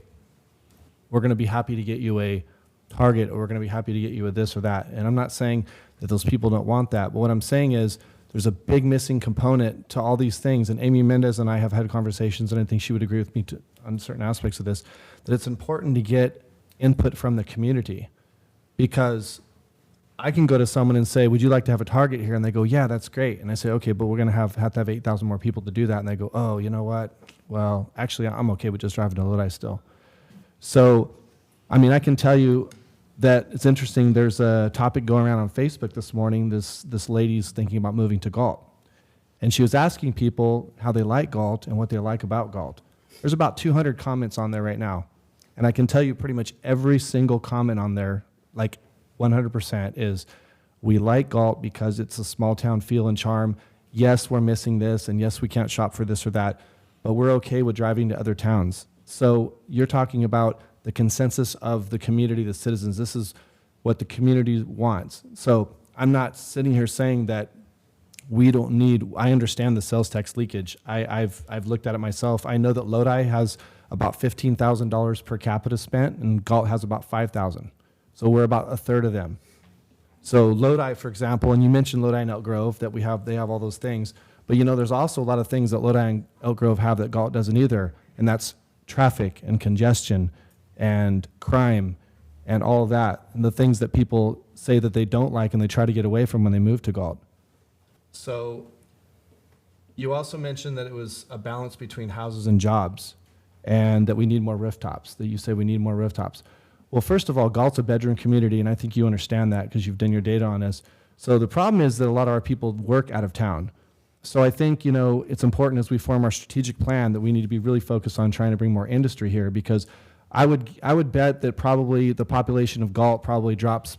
we're going to be happy to get you a Target, or we're going to be happy to get you a this or that. And I'm not saying that those people don't want that, but what I'm saying is there's a big missing component to all these things. And Amy Mendez and I have had conversations, and I think she would agree with me on certain aspects of this, that it's important to get input from the community. Because I can go to someone and say, would you like to have a Target here? And they go, yeah, that's great. And I say, okay, but we're going to have to have 8,000 more people to do that. And they go, oh, you know what? Well, actually, I'm okay with just driving to Lodi still. So, I mean, I can tell you that it's interesting. There's a topic going around on Facebook this morning. This lady's thinking about moving to Galt. And she was asking people how they like Galt and what they like about Galt. There's about 200 comments on there right now. And I can tell you pretty much every single comment on there, like 100%, is we like Galt because it's a small town feel and charm. Yes, we're missing this, and yes, we can't shop for this or that, but we're okay with driving to other towns. So you're talking about the consensus of the community, the citizens. This is what the community wants. So I'm not sitting here saying that we don't need, I understand the sales tax leakage. I've looked at it myself. I know that Lodi has about $15,000 per capita spent, and Galt has about $5,000. So we're about a third of them. So Lodi, for example, and you mentioned Lodi and Elk Grove, that they have all those things. But you know, there's also a lot of things that Lodi and Elk Grove have that Galt doesn't either, and that's traffic and congestion and crime and all of that, and the things that people say that they don't like and they try to get away from when they move to Galt. So you also mentioned that it was a balance between houses and jobs, and that we need more rooftops, that you say we need more rooftops. Well, first of all, Galt's a bedroom community, and I think you understand that because you've done your data on this. So the problem is that a lot of our people work out of town. So I think, you know, it's important as we form our strategic plan that we need to be really focused on trying to bring more industry here, because I would bet that probably the population of Galt probably drops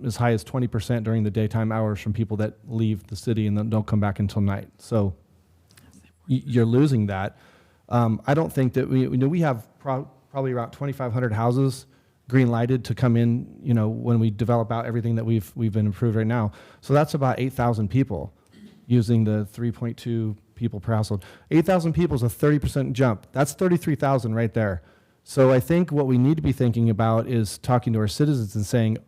as high as 20% during the daytime hours from people that leave the city and then don't come back until night. So you're losing that. I don't think that we have probably around 2,500 houses green lighted to come in, you know, when we develop out everything that we've been improved right now. So that's about 8,000 people using the 3.2 people per household. 8,000 people is a 30% jump. That's 33,000 right there. So I think what we need to be thinking about is talking to our citizens and saying,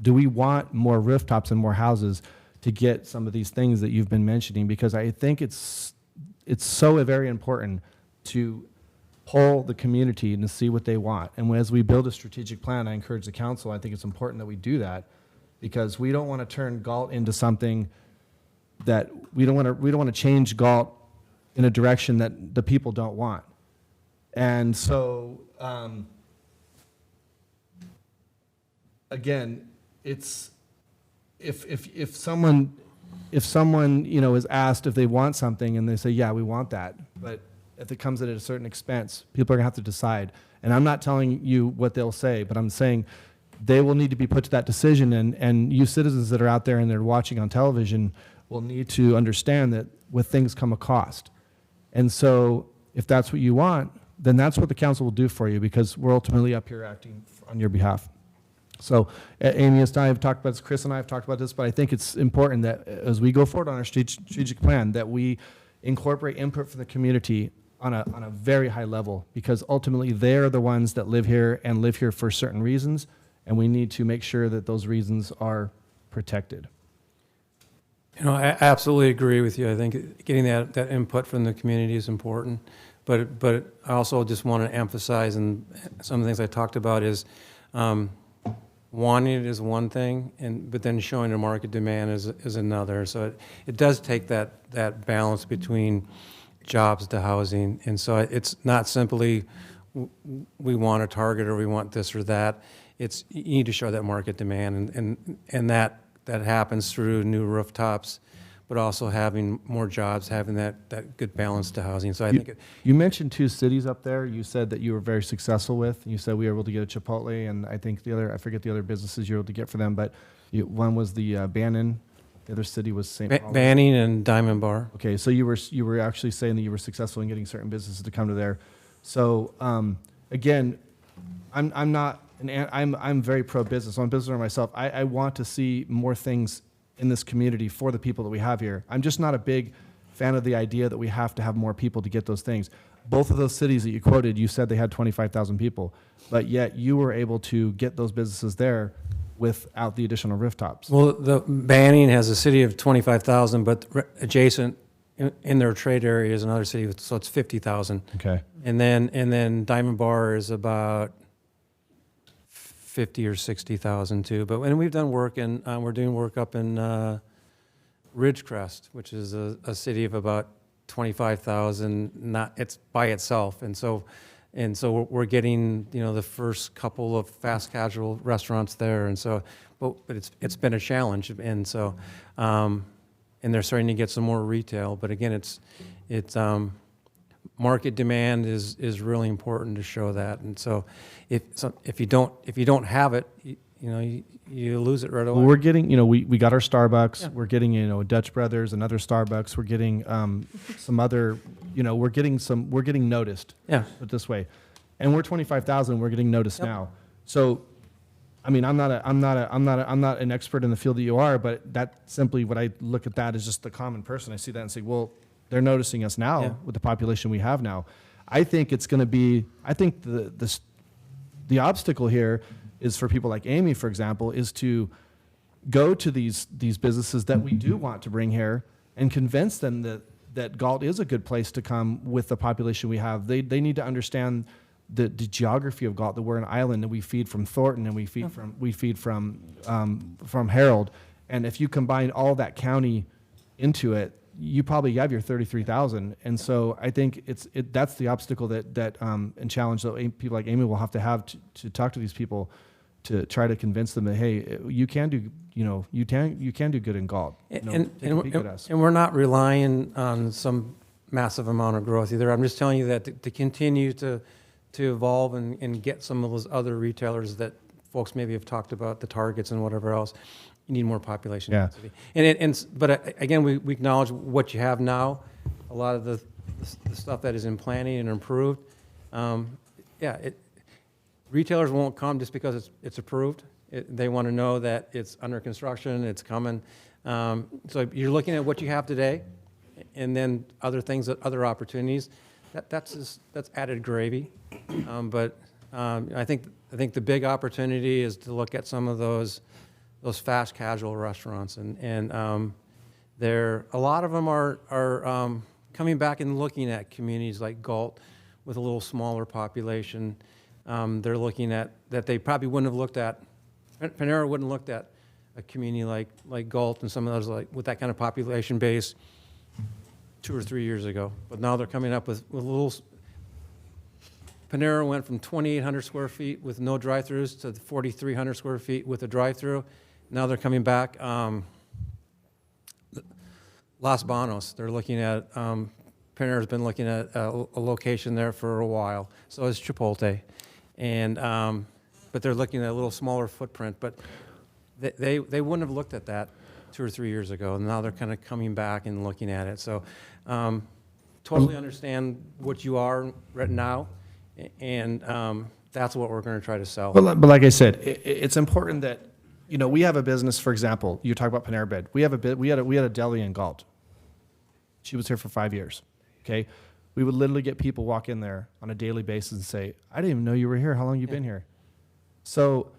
do we want more rooftops and more houses to get some of these things that you've been mentioning? Because I think it's so very important to poll the community and to see what they want. And as we build a strategic plan, I encourage the council, I think it's important that we do that, because we don't want to turn Galt into something that we don't want to change Galt in a direction that the people don't want. And so, again, it's, if someone, you know, is asked if they want something and they say, yeah, we want that, but if it comes at a certain expense, people are gonna have to decide. And I'm not telling you what they'll say, but I'm saying they will need to be put to that decision, and you citizens that are out there and they're watching on television will need to understand that with things come a cost. And so if that's what you want, then that's what the council will do for you, because we're ultimately up here acting on your behalf. So Amy and I have talked about this, Chris and I have talked about this, but I think it's important that as we go forward on our strategic plan, that we incorporate input from the community on a very high level, because ultimately they're the ones that live here and live here for certain reasons, and we need to make sure that those reasons are protected. You know, I absolutely agree with you. I think getting that input from the community is important. But I also just want to emphasize, and some of the things I talked about is wanting it is one thing, but then showing a market demand is another. So it does take that balance between jobs to housing. And so it's not simply we want a target or we want this or that. It's you need to show that market demand, and that happens through new rooftops, but also having more jobs, having that good balance to housing. So I think you mentioned 2 cities up there. You said that you were very successful with. You said we were able to get a Chipotle, and I think I forget the other businesses you were able to get for them, but one was the Bannon. The other city was St. Paul. Banning and Diamond Bar. Okay, so you were actually saying that you were successful in getting certain businesses to come to there. So again, I'm very pro-business. I'm a business owner myself. I want to see more things in this community for the people that we have here. I'm just not a big fan of the idea that we have to have more people to get those things. Both of those cities that you quoted, you said they had 25,000 people, but yet you were able to get those businesses there without the additional rooftops. Well, the Banning has a city of 25,000, but adjacent in their trade area is another city, so it's 50,000. Okay. And then Diamond Bar is about 50 or 60,000 too. But when we've done work we're doing work up in Ridgecrest, which is a city of about 25,000. It's by itself, and so we're getting the first couple of fast casual restaurants there, and so but it's been a challenge, and so and they're starting to get some more retail. But again, it's market demand is really important to show that, and so if you don't have it, you lose it right away. Well, we're getting, we got our Starbucks. Yeah. We're getting, Dutch Brothers, another Starbucks. We're getting some other, we're getting noticed. Yeah. Put it this way, and we're 25,000. We're getting noticed now. So, I mean, I'm not an expert in the field that you are, but that simply what I look at that is just the common person. I see that and say, well, they're noticing us now with the population we have now. I think it's going to be. I think the obstacle here is for people like Amy, for example, is to go to these businesses that we do want to bring here and convince them that Galt is a good place to come with the population we have. They need to understand the geography of Galt, that we're an island and we feed from Thornton and we feed from Harold. And if you combine all that county into it, you probably have your 33,000. And so I think that's the obstacle that and challenge that people like Amy will have to talk to these people, to try to convince them that, hey, you can do good in Galt. And we're not relying on some massive amount of growth either. I'm just telling you that to continue to evolve and get some of those other retailers that folks maybe have talked about, the Targets and whatever else, you need more population density. But again, we acknowledge what you have now, a lot of the stuff that is in planning and improved. Retailers won't come just because it's approved. They want to know that it's under construction, it's coming. So you're looking at what you have today, and then other things, other opportunities. That's added gravy. I think the big opportunity is to look at some of those fast casual restaurants, and a lot of them are coming back and looking at communities like Galt with a little smaller population. They're looking at that they probably wouldn't have looked at. Panera wouldn't have looked at a community like Galt and some of those with that kind of population base 2 or 3 years ago. But now they're coming up with little Panera went from 2,800 square feet with no drive-throughs to 4,300 square feet with a drive-through. Now they're coming back. Los Banos, they're looking at, Panera's been looking at a location there for a while. So is Chipotle. And, but they're looking at a little smaller footprint. But they wouldn't have looked at that 2 or 3 years ago. And now they're kind of coming back and looking at it. So totally understand what you are right now. And that's what we're going to try to sell. But like I said, it's important that, you know, we have a business, for example, you talk about Panera Bread. We had a deli in Galt. She was here for 5 years, okay? We would literally get people walk in there on a daily basis and say, I didn't even know you were here. How long you been here? So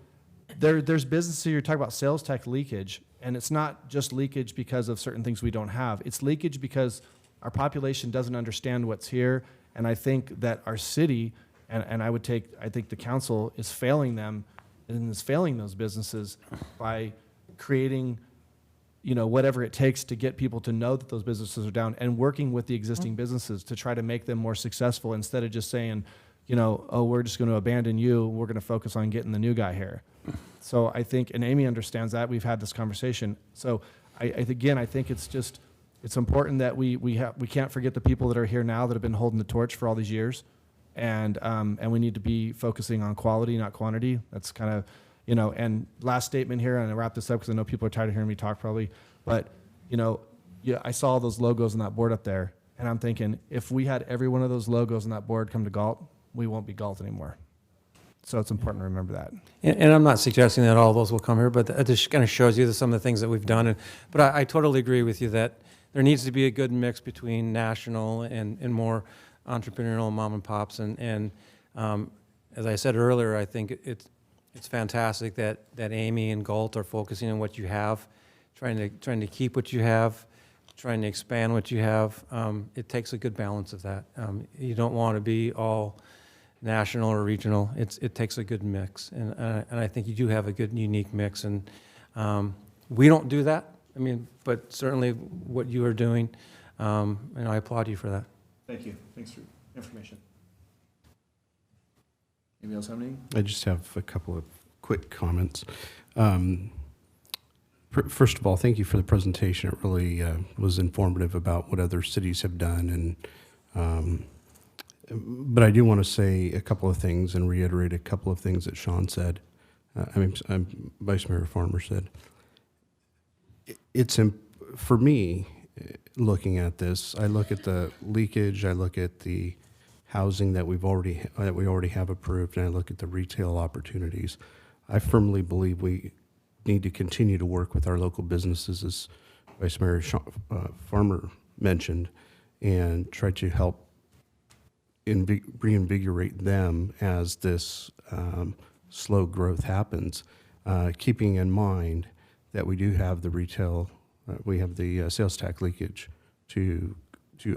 there's businesses, you're talking about sales tax leakage, and it's not just leakage because of certain things we don't have. It's leakage because our population doesn't understand what's here, and I think that our city, and I think the council is failing them and is failing those businesses by creating, you know, whatever it takes to get people to know that those businesses are down and working with the existing businesses to try to make them more successful instead of just saying, you know, oh, we're just going to abandon you. We're going to focus on getting the new guy here. So I think, and Amy understands that. We've had this conversation. So I think it's important that we can't forget the people that are here now that have been holding the torch for all these years. And we need to be focusing on quality, not quantity. That's kind of, you know, and last statement here, and I'll wrap this up because I know people are tired of hearing me talk probably, but, you know, yeah, I saw those logos on that board up there, and I'm thinking, if we had every one of those logos on that board come to Galt, we won't be Galt anymore. So it's important to remember that. And I'm not suggesting that all those will come here, but it just kind of shows you some of the things that we've done. But I totally agree with you that there needs to be a good mix between national and more entrepreneurial mom and pops. And as I said earlier, I think it's fantastic that Amy and Galt are focusing on what you have, trying to keep what you have, trying to expand what you have. It takes a good balance of that. You don't want to be all national or regional. It takes a good mix, and I think you do have a good, unique mix. And we don't do that. I mean, but certainly what you are doing, and I applaud you for that. Thank you. Thanks for information. Anybody else have anything? I just have a couple of quick comments. First of all, thank you for the presentation. It really was informative about what other cities have done. But I do want to say a couple of things and reiterate a couple of things that Sean said. Vice Mayor Farmer said. For me, looking at this, I look at the leakage, I look at the housing that we already have approved, and I look at the retail opportunities. I firmly believe we need to continue to work with our local businesses, as Vice Mayor Farmer mentioned, and try to help reinvigorate them as this slow growth happens, keeping in mind that we do have the retail, we have the sales tax leakage to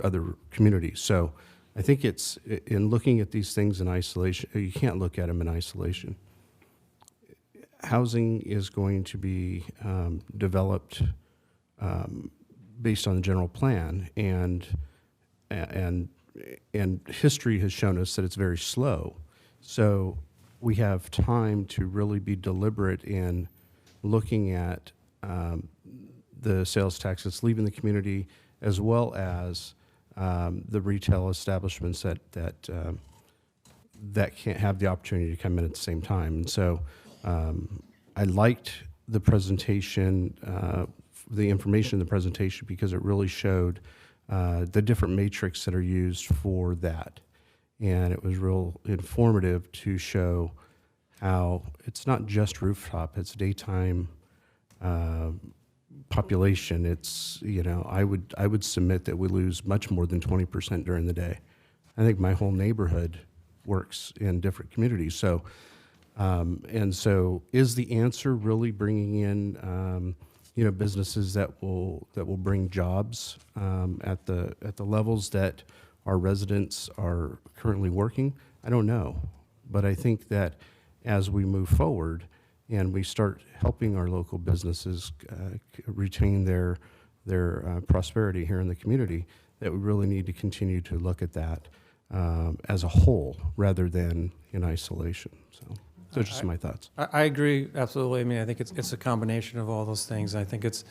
other communities. So I think it's, in looking at these things in isolation, you can't look at them in isolation. Housing is going to be developed based on the general plan, and history has shown us that it's very slow. So we have time to really be deliberate in looking at the sales tax that's leaving the community, as well as the retail establishments that can't have the opportunity to come in at the same time. And so I liked the presentation, the information in the presentation, because it really showed the different matrix that are used for that. And it was real informative to show how it's not just rooftop, it's daytime population. It's, you know, I would submit that we lose much more than 20% during the day. I think my whole neighborhood works in different communities. So, and so is the answer really bringing in, you know, businesses that will bring jobs at the levels that our residents are currently working? I don't know, but I think that as we move forward and we start helping our local businesses retain their prosperity here in the community, that we really need to continue to look at that. as a whole rather than in isolation. So those are just my thoughts. I agree absolutely. I mean, I think it's a combination of all those things. I think it's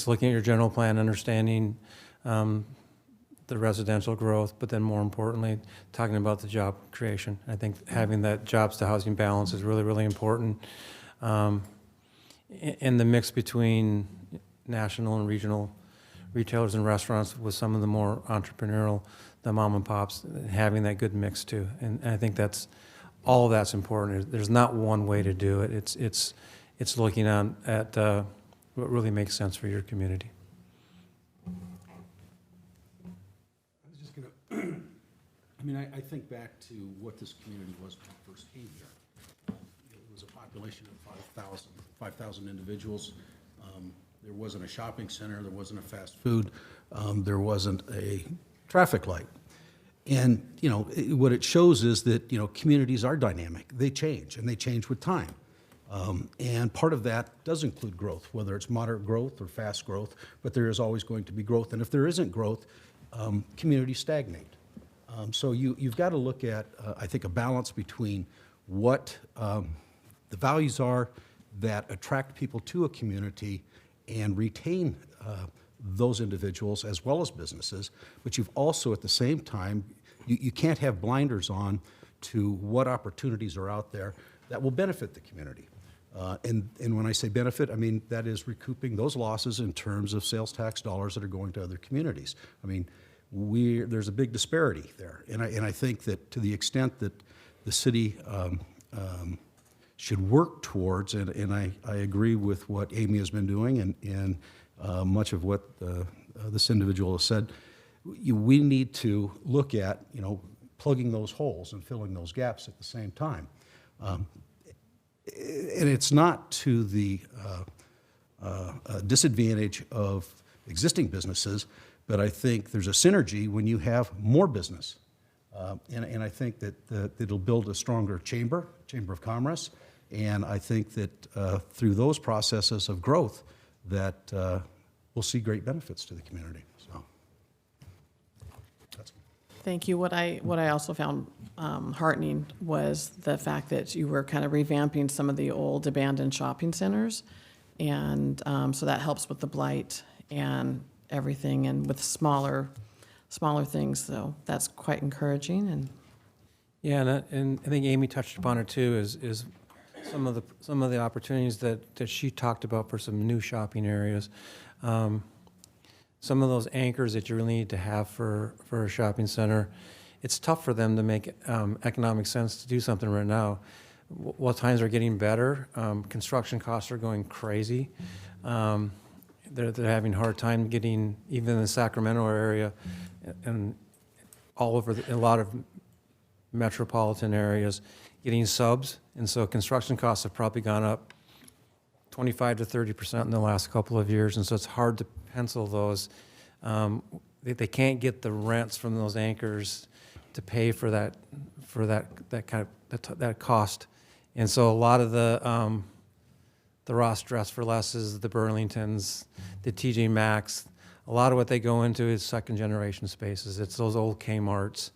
looking at your general plan, understanding the residential growth, but then more importantly, talking about the job creation. I think having that jobs to housing balance is really, really important. In the mix between national and regional retailers and restaurants with some of the more entrepreneurial, the mom and pops, having that good mix too. And I think all of that's important. There's not one way to do it. It's looking at what really makes sense for your community. I was just going to, I mean, I think back to what this community was when I first came here. It was a population of 5,000 individuals. There wasn't a shopping center, there wasn't a fast food, there wasn't a traffic light. And, you know, what it shows is that, you know, communities are dynamic. They change, and they change with time. And part of that does include growth, whether it's moderate growth or fast growth, but there is always going to be growth. And if there isn't growth, communities stagnate. So you've got to look at, I think, a balance between what the values are that attract people to a community and retain those individuals as well as businesses, but you've also at the same time, you can't have blinders on to what opportunities are out there that will benefit the community. And when I say benefit, I mean that is recouping those losses in terms of sales tax dollars that are going to other communities. I mean, there's a big disparity there, and I think that to the extent that the city should work towards, and I agree with what Amy has been doing and much of what this individual has said, we need to look at, you know, plugging those holes and filling those gaps at the same time. And it's not to the disadvantage of existing businesses, but I think there's a synergy when you have more business. And I think that it'll build a stronger chamber of commerce. And I think that through those processes of growth that we'll see great benefits to the community. So that's Thank you. What I also found heartening was the fact that you were kind of revamping some of the old abandoned shopping centers. And so that helps with the blight and everything and with smaller things. So that's quite encouraging. And Yeah, and I think Amy touched upon it too, is some of the opportunities that she talked about for some new shopping areas. Some of those anchors that you really need to have for a shopping center, it's tough for them to make economic sense to do something right now. While times are getting better, construction costs are going crazy. They're having a hard time getting, even in the Sacramento area and all over a lot of metropolitan areas, getting subs. And so construction costs have probably gone up 25 to 30% in the last couple of years. And so it's hard to pencil those. They can't get the rents from those anchors to pay for that kind of that cost. And so a lot of the Ross Dress for Lesses, the Burlingtons, the TJ Maxx, a lot of what they go into is second generation spaces. It's those old Kmart's.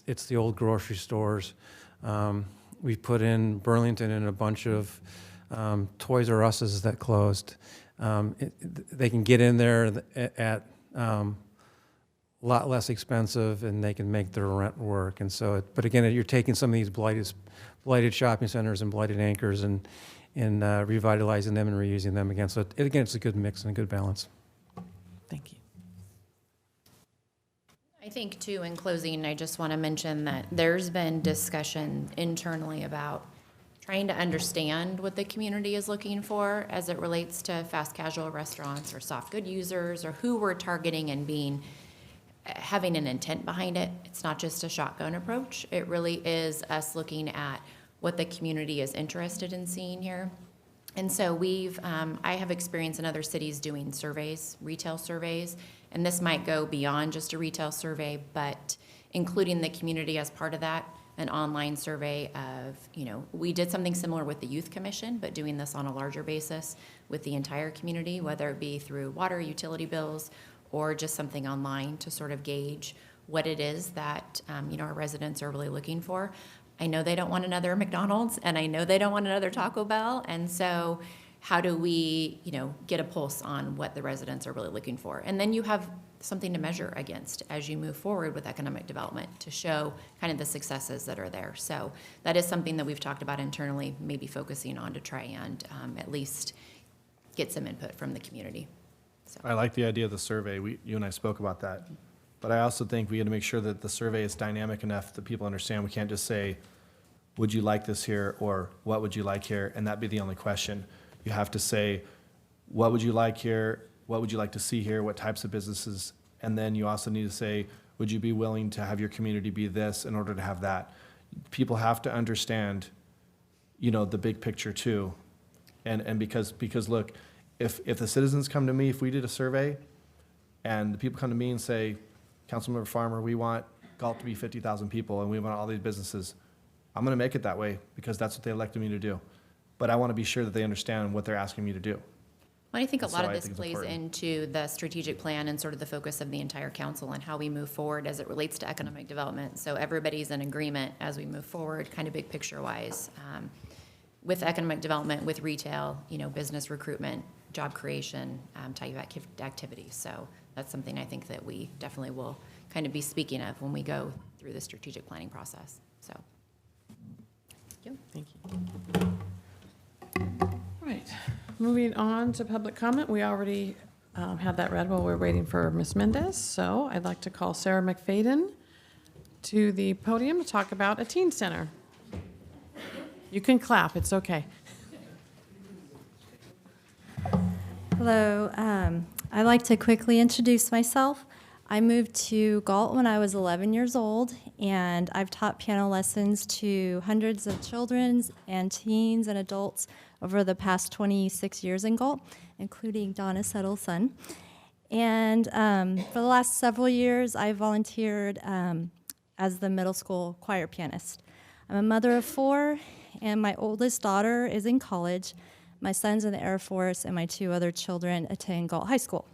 It's the old grocery stores. We put in Burlington in a bunch of Toys R Us's that closed. They can get in there at a lot less expensive, and they can make their rent work. And so, but again, you're taking some of these blighted shopping centers and blighted anchors and revitalizing them and reusing them again. So again, it's a good mix and a good balance. thank you. I think, too, in closing, I just want to mention that there's been discussion internally about trying to understand what the community is looking for as it relates to fast casual restaurants or soft good users or who we're targeting and having an intent behind it. It's not just a shotgun approach. It really is us looking at what the community is interested in seeing here. And so I have experience in other cities doing surveys, retail surveys, and this might go beyond just a retail survey, but including the community as part of that, an online survey of, we did something similar with the Youth Commission, but doing this on a larger basis with the entire community, whether it be through water, utility bills, or just something online to sort of gauge what it is that, our residents are really looking for. I know they don't want another McDonald's, and I know they don't want another Taco Bell, and so how do we, get a pulse on what the residents are really looking for? And then you have something to measure against as you move forward with economic development to show kind of the successes that are there. So that is something that we've talked about internally, maybe focusing on to try and at least get some input from the community. So. I like the idea of the survey. You and I spoke about that. But I also think we got to make sure that the survey is dynamic enough that people understand. We can't just say, would you like this here, or what would you like here, and that be the only question. You have to say, what would you like here? What would you like to see here? What types of businesses? And then you also need to say, would you be willing to have your community be this in order to have that? People have to understand, the big picture too. And because look, if the citizens come to me, if we did a survey and the people come to me and say, Councilmember Farmer, we want Galt to be 50,000 people and we want all these businesses, I'm going to make it that way because that's what they elected me to do. But I want to be sure that they understand what they're asking me to do. Well, I think a And lot so of I this think it's plays important. into the strategic plan and sort of the focus of the entire council and how we move forward as it relates to economic development. So everybody's in agreement as we move forward, kind of big picture wise, with economic development, with retail, business recruitment, job creation, type of activities. So that's something I think that we definitely will kind of be speaking of when we go through the strategic planning process. So. Thank you. All right, moving on to public comment. We already had that read while we're waiting for Ms. Mendez. So I'd like to call Sarah McFadden to the podium to talk about a teen center. You can clap, it's okay. Hello, I'd like to quickly introduce myself. I moved to Galt when I was 11 years old, and I've taught piano lessons to hundreds of children and teens and adults over the past 26 years in Galt, including Donna Settle's son. And for the last several years, I volunteered as the middle school choir pianist. I'm a mother of 4, and my oldest daughter is in college. My son's in the Air Force, and my 2 other children attend Galt High School.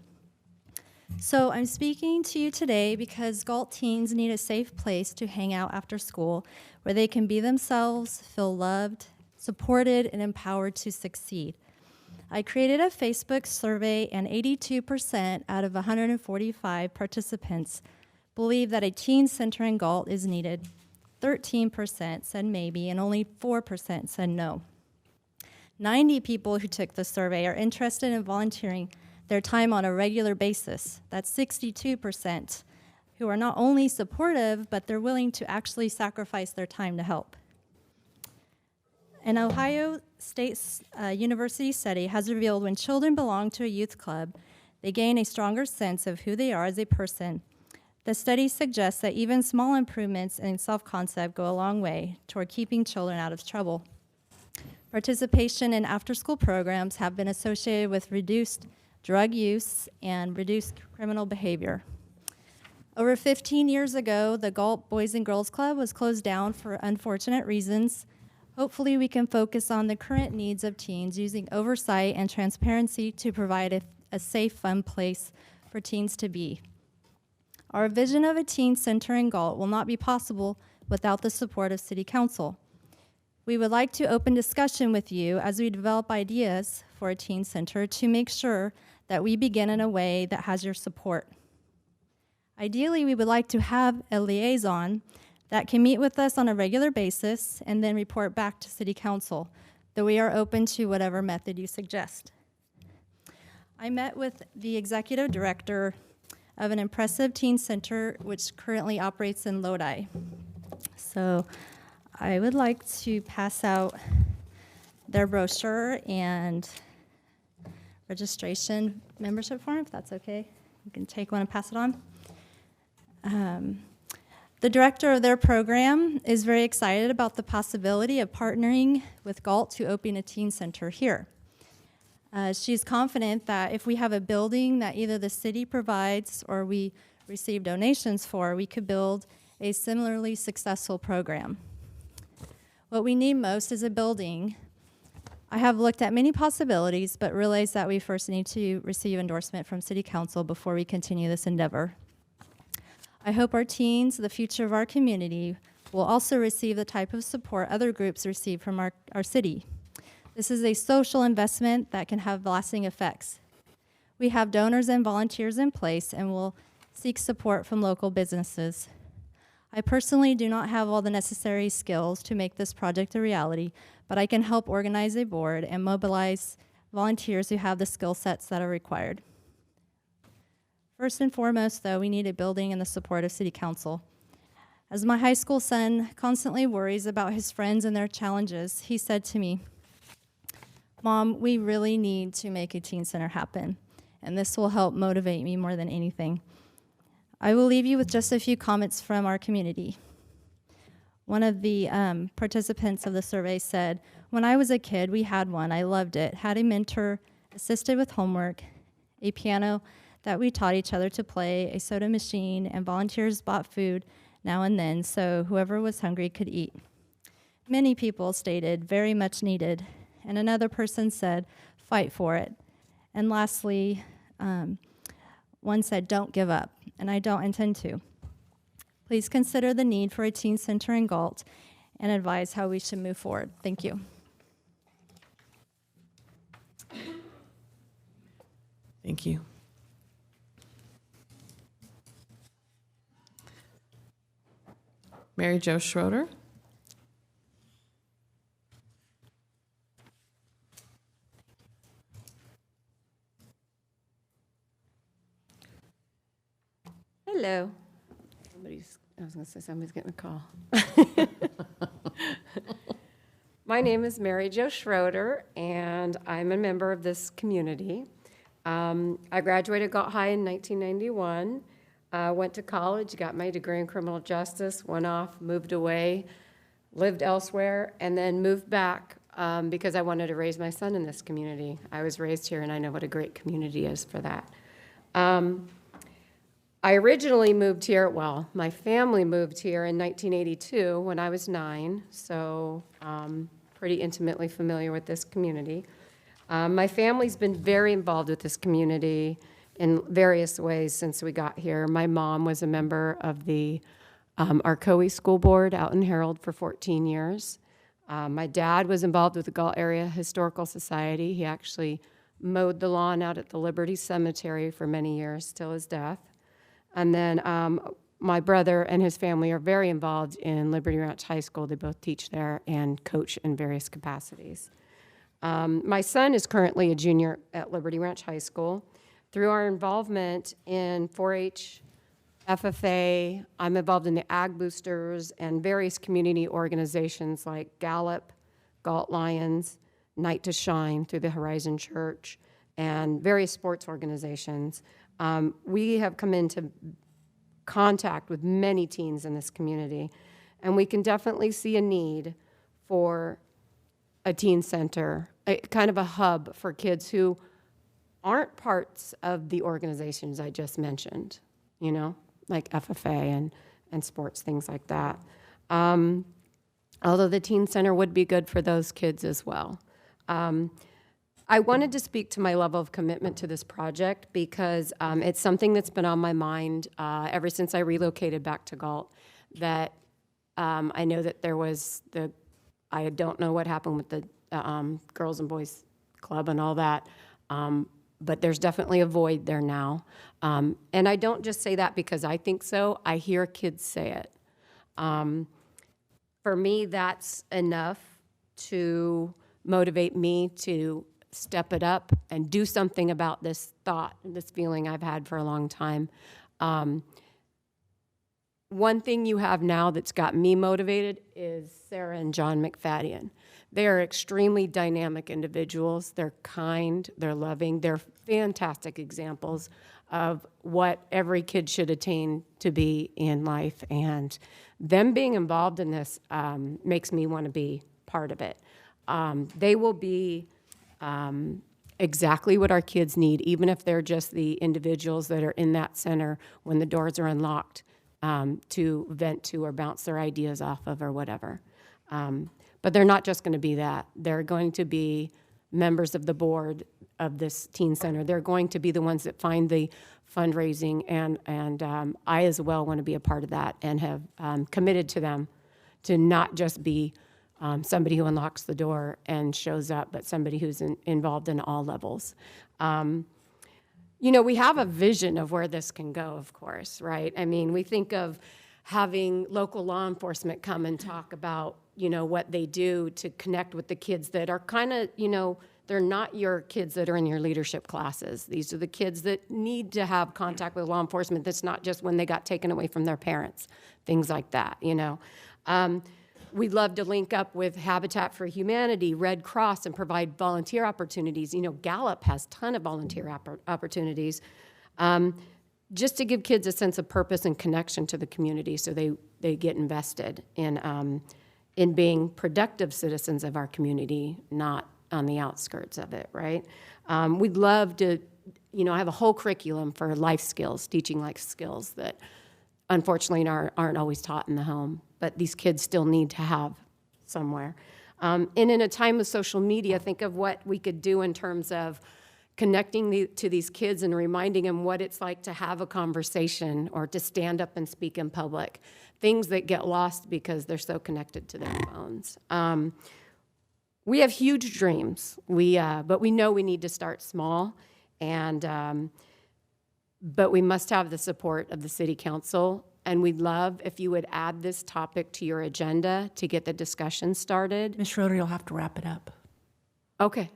So I'm speaking to you today because Galt teens need a safe place to hang out after school where they can be themselves, feel loved, supported, and empowered to succeed. I created a Facebook survey, and 82% out of 145 participants believe that a teen center in Galt is needed. 13% said maybe, and only 4% said no. 90 people who took the survey are interested in volunteering their time on a regular basis. That's 62% who are not only supportive, but they're willing to actually sacrifice their time to help. An Ohio State University study has revealed when children belong to a youth club, they gain a stronger sense of who they are as a person. The study suggests that even small improvements in self-concept go a long way toward keeping children out of trouble. Participation in after-school programs have been associated with reduced drug use and reduced criminal behavior. Over 15 years ago, the Galt Boys and Girls Club was closed down for unfortunate reasons. Hopefully, we can focus on the current needs of teens using oversight and transparency to provide a safe, fun place for teens to be. Our vision of a teen center in Galt will not be possible without the support of City Council. We would like to open discussion with you as we develop ideas for a teen center to make sure that we begin in a way that has your support. Ideally, we would like to have a liaison that can meet with us on a regular basis and then report back to City Council, though we are open to whatever method you suggest. I met with the executive director of an impressive teen center which currently operates in Lodi. So I would like to pass out their brochure and registration membership form, if that's okay. You can take one and pass it on. The director of their program is very excited about the possibility of partnering with Galt to open a teen center here. She's confident that if we have a building that either the city provides or we receive donations for, we could build a similarly successful program. What we need most is a building. I have looked at many possibilities, but realized that we first need to receive endorsement from City Council before we continue this endeavor. I hope our teens, the future of our community, will also receive the type of support other groups receive from our city. This is a social investment that can have lasting effects. We have donors and volunteers in place and will seek support from local businesses. I personally do not have all the necessary skills to make this project a reality, but I can help organize a board and mobilize volunteers who have the skill sets that are required. First and foremost, though, we need a building and the support of City Council. As my high school son constantly worries about his friends and their challenges, he said to me, "Mom, we really need to make a teen center happen, and this will help motivate me more than anything." I will leave you with just a few comments from our community. One of the participants of the survey said, "When I was a kid, we had one. I loved it. Had a mentor, assisted with homework, a piano that we taught each other to play, a soda machine, and volunteers bought food now and then so whoever was hungry could eat." Many people stated, "Very much needed." And another person said, "Fight for it." And lastly, one said, "Don't give up," and I don't intend to. Please consider the need for a teen center in Galt and advise how we should move forward. Thank you. Thank you. Mary Jo Schroeder. Hello. I was going to say somebody's getting a call. My name is Mary Jo Schroeder, and I'm a member of this community. I graduated Galt High in 1991, went to college, got my degree in criminal justice, went off, moved away, lived elsewhere, and then moved back because I wanted to raise my son in this community. I was raised here, and I know what a great community is for that. I originally moved here, well, my family moved here in 1982 when I was 9, so pretty intimately familiar with this community. My family's been very involved with this community in various ways since we got here. My mom was a member of the Arcoe School Board out in Herald for 14 years. My dad was involved with the Galt Area Historical Society. He actually mowed the lawn out at the Liberty Cemetery for many years till his death. And then my brother and his family are very involved in Liberty Ranch High School. They both teach there and coach in various capacities. My son is currently a junior at Liberty Ranch High School. Through our involvement in 4-H, FFA, I'm involved in the Ag Boosters and various community organizations like Gallup, Galt Lions, Night to Shine through the Horizon Church, and various sports organizations. We have come into contact with many teens in this community, and we can definitely see a need for a teen center, kind of a hub for kids who aren't parts of the organizations I just mentioned, you know, like FFA and sports, things like that. Although the teen center would be good for those kids as well. I wanted to speak to my level of commitment to this project because it's something that's been on my mind ever since I relocated back to Galt, that I know that there was I don't know what happened with the Girls and Boys Club and all that, but there's definitely a void there now. And I don't just say that because I think so. I hear kids say it. For me, that's enough to motivate me to step it up and do something about this thought, this feeling I've had for a long time. One thing you have now that's got me motivated is Sarah and John McFadden. They are extremely dynamic individuals. They're kind, they're loving, they're fantastic examples of what every kid should attain to be in life. And them being involved in this makes me want to be part of it. They will be exactly what our kids need, even if they're just the individuals that are in that center when the doors are unlocked to vent to or bounce their ideas off of or whatever. But they're not just going to be that. They're going to be members of the board of this teen center. They're going to be the ones that find the fundraising, and I as well want to be a part of that and have committed to them to not just be somebody who unlocks the door and shows up, but somebody who's involved in all levels. You know, we have a vision of where this can go, of course, right? I mean, we think of having local law enforcement come and talk about, you know, what they do to connect with the kids that are kind of, you know, they're not your kids that are in your leadership classes. These are the kids that need to have contact with law enforcement. That's not just when they got taken away from their parents, things like that, you know. We'd love to link up with Habitat for Humanity, Red Cross, and provide volunteer opportunities. You know, Gallup has a ton of volunteer opportunities, just to give kids a sense of purpose and connection to the community so they get invested in being productive citizens of our community, not on the outskirts of it, right? We'd love to, you know, have a whole curriculum for life skills, teaching life skills that unfortunately aren't always taught in the home, but these kids still need to have somewhere. And in a time of social media, think of what we could do in terms of connecting to these kids and reminding them what it's like to have a conversation or to stand up and speak in public, things that get lost because they're so connected to their phones. We have huge dreams, but we know we need to start small, and but we must have the support of the City Council, and we'd love if you would add this topic to your agenda to get the discussion started. Ms. Schroeder, you'll have to wrap it up. Okay.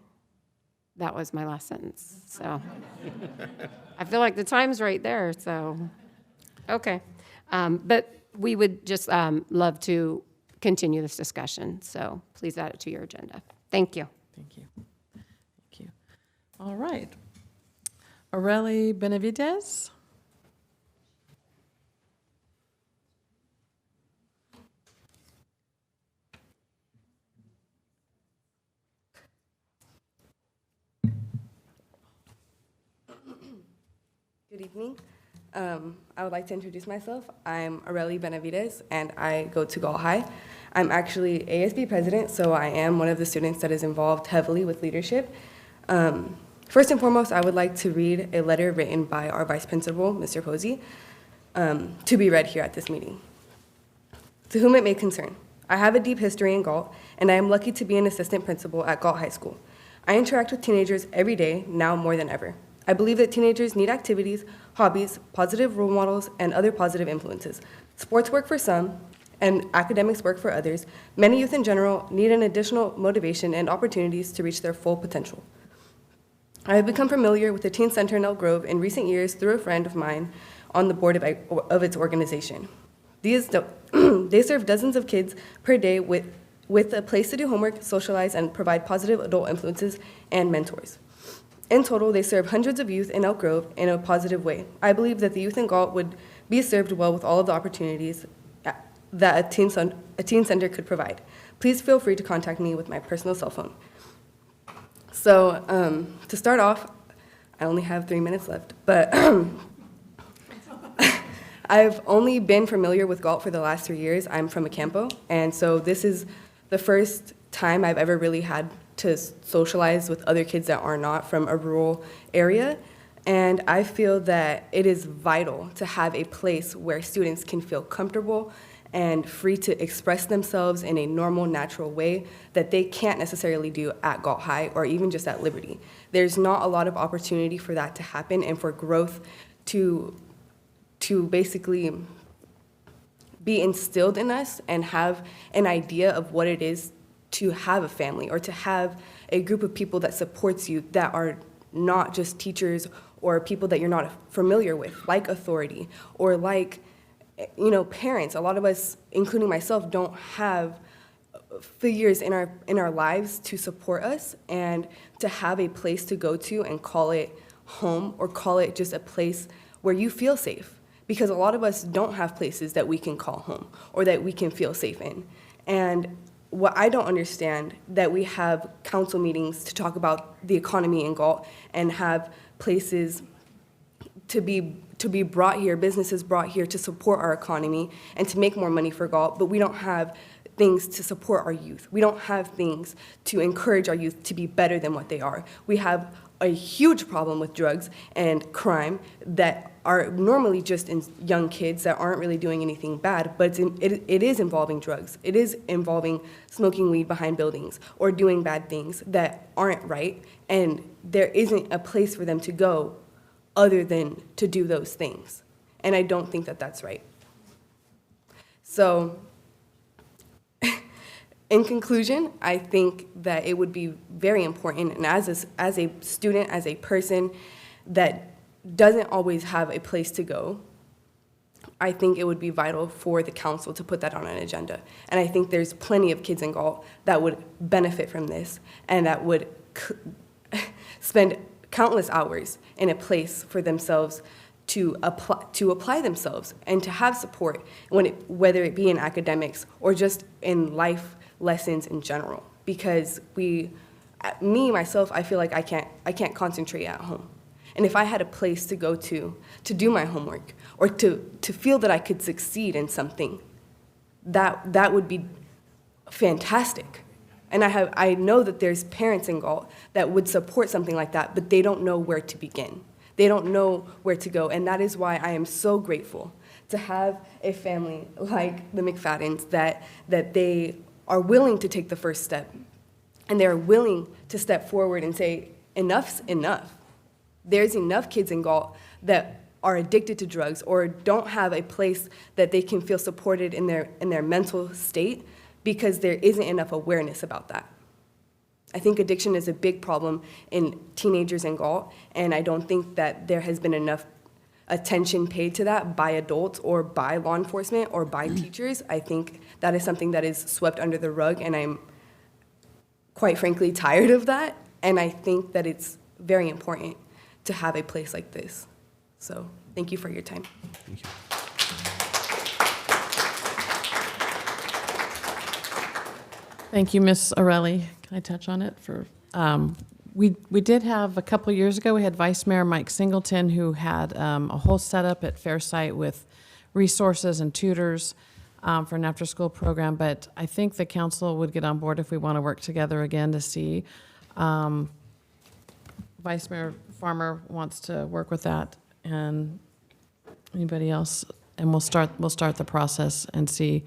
That was my last sentence, so. I feel like the time's right there, so, okay. But we would just love to continue this discussion, so please add it to your agenda. Thank you. Thank you. Thank you. All right. Aurelie Benavides. Good evening. I would like to introduce myself. I'm Aurelie Benavides, and I go to Galt High. I'm actually ASB president, so I am one of the students that is involved heavily with leadership. First and foremost, I would like to read a letter written by our vice principal, Mr. Posey, to be read here at this meeting. To whom it may concern, I have a deep history in Galt, and I am lucky to be an assistant principal at Galt High School. I interact with teenagers every day, now more than ever. I believe that teenagers need activities, hobbies, positive role models, and other positive influences. Sports work for some, and academics work for others. Many youth in general need an additional motivation and opportunities to reach their full potential. I have become familiar with the Teen Center in Elk Grove in recent years through a friend of mine on the board of its organization. They serve dozens of kids per day with a place to do homework, socialize, and provide positive adult influences and mentors. In total, they serve hundreds of youth in Elk Grove in a positive way. I believe that the youth in Galt would be served well with all of the opportunities that a teen center could provide. Please feel free to contact me with my personal cell phone. So to start off, I only have 3 minutes left, but I've only been familiar with Galt for the last 3 years. I'm from Acampo, and so this is the first time I've ever really had to socialize with other kids that are not from a rural area. And I feel that it is vital to have a place where students can feel comfortable and free to express themselves in a normal, natural way that they can't necessarily do at Galt High or even just at Liberty. There's not a lot of opportunity for that to happen and for growth to basically be instilled in us and have an idea of what it is to have a family or to have a group of people that supports you that are not just teachers or people that you're not familiar with, like authority or like, you know, parents. A lot of us, including myself, don't have figures in our lives to support us, and to have a place to go to and call it home or call it just a place where you feel safe. Because a lot of us don't have places that we can call home or that we can feel safe in. And what I don't understand, that we have council meetings to talk about the economy in Galt and have places to be brought here, businesses brought here to support our economy and to make more money for Galt, but we don't have things to support our youth. We don't have things to encourage our youth to be better than what they are. We have a huge problem with drugs and crime that are normally just in young kids that aren't really doing anything bad, but it is involving drugs. It is involving smoking weed behind buildings or doing bad things that aren't right, and there isn't a place for them to go other than to do those things. And I don't think that that's right. So, in conclusion, I think that it would be very important, and as a student, as a person that doesn't always have a place to go, I think it would be vital for the council to put that on an agenda. And I think there's plenty of kids in Galt that would benefit from this and that would spend countless hours in a place for themselves to apply themselves and to have support, whether it be in academics or just in life lessons in general. Because myself, I feel like I can't concentrate at home. And if I had a place to go to do my homework or to feel that I could succeed in something, that would be fantastic. And I know that there's parents in Galt that would support something like that, but they don't know where to begin. They don't know where to go, and that is why I am so grateful to have a family like the McFaddens that they are willing to take the first step, and they're willing to step forward and say, enough's enough. There's enough kids in Galt that are addicted to drugs or don't have a place that they can feel supported in their mental state because there isn't enough awareness about that. I think addiction is a big problem in teenagers in Galt, and I don't think that there has been enough attention paid to that by adults or by law enforcement or by teachers. I think that is something that is swept under the rug, and I'm quite frankly tired of that, and I think that it's very important to have a place like this. So thank you for your time. Thank you. Thank you, Ms. Arelli. Can I touch on it? We did have, a couple years ago, we had Vice Mayor Mike Singleton, who had a whole setup at Fairsite with resources and tutors for an after-school program, but I think the council would get on board if we want to work together again to see. Vice Mayor Farmer wants to work with that, and anybody else, and we'll start the process and see,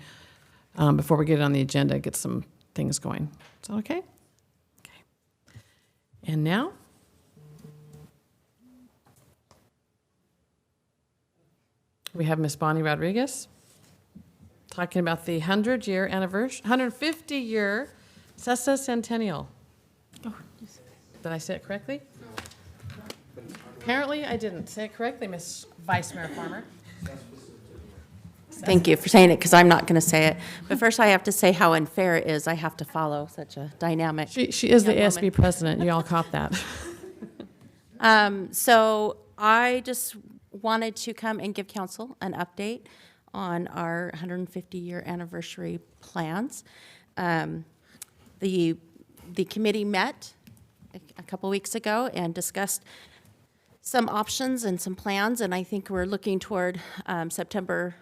before we get it on the agenda, get some things going. Is that okay? Okay. And now? We have Ms. Bonnie Rodriguez talking about the 150-year sesquicentennial. Did I say it correctly? Apparently, I didn't say it correctly, Ms. Vice Mayor Farmer. Thank you for saying it, because I'm not going to say it. But first, I have to say how unfair it is. I have to follow such a dynamic. She is the young ASB woman. president. You all caught that. So I just wanted to come and give council an update on our 150-year anniversary plans. The committee met a couple weeks ago and discussed some options and some plans, and I think we're looking toward September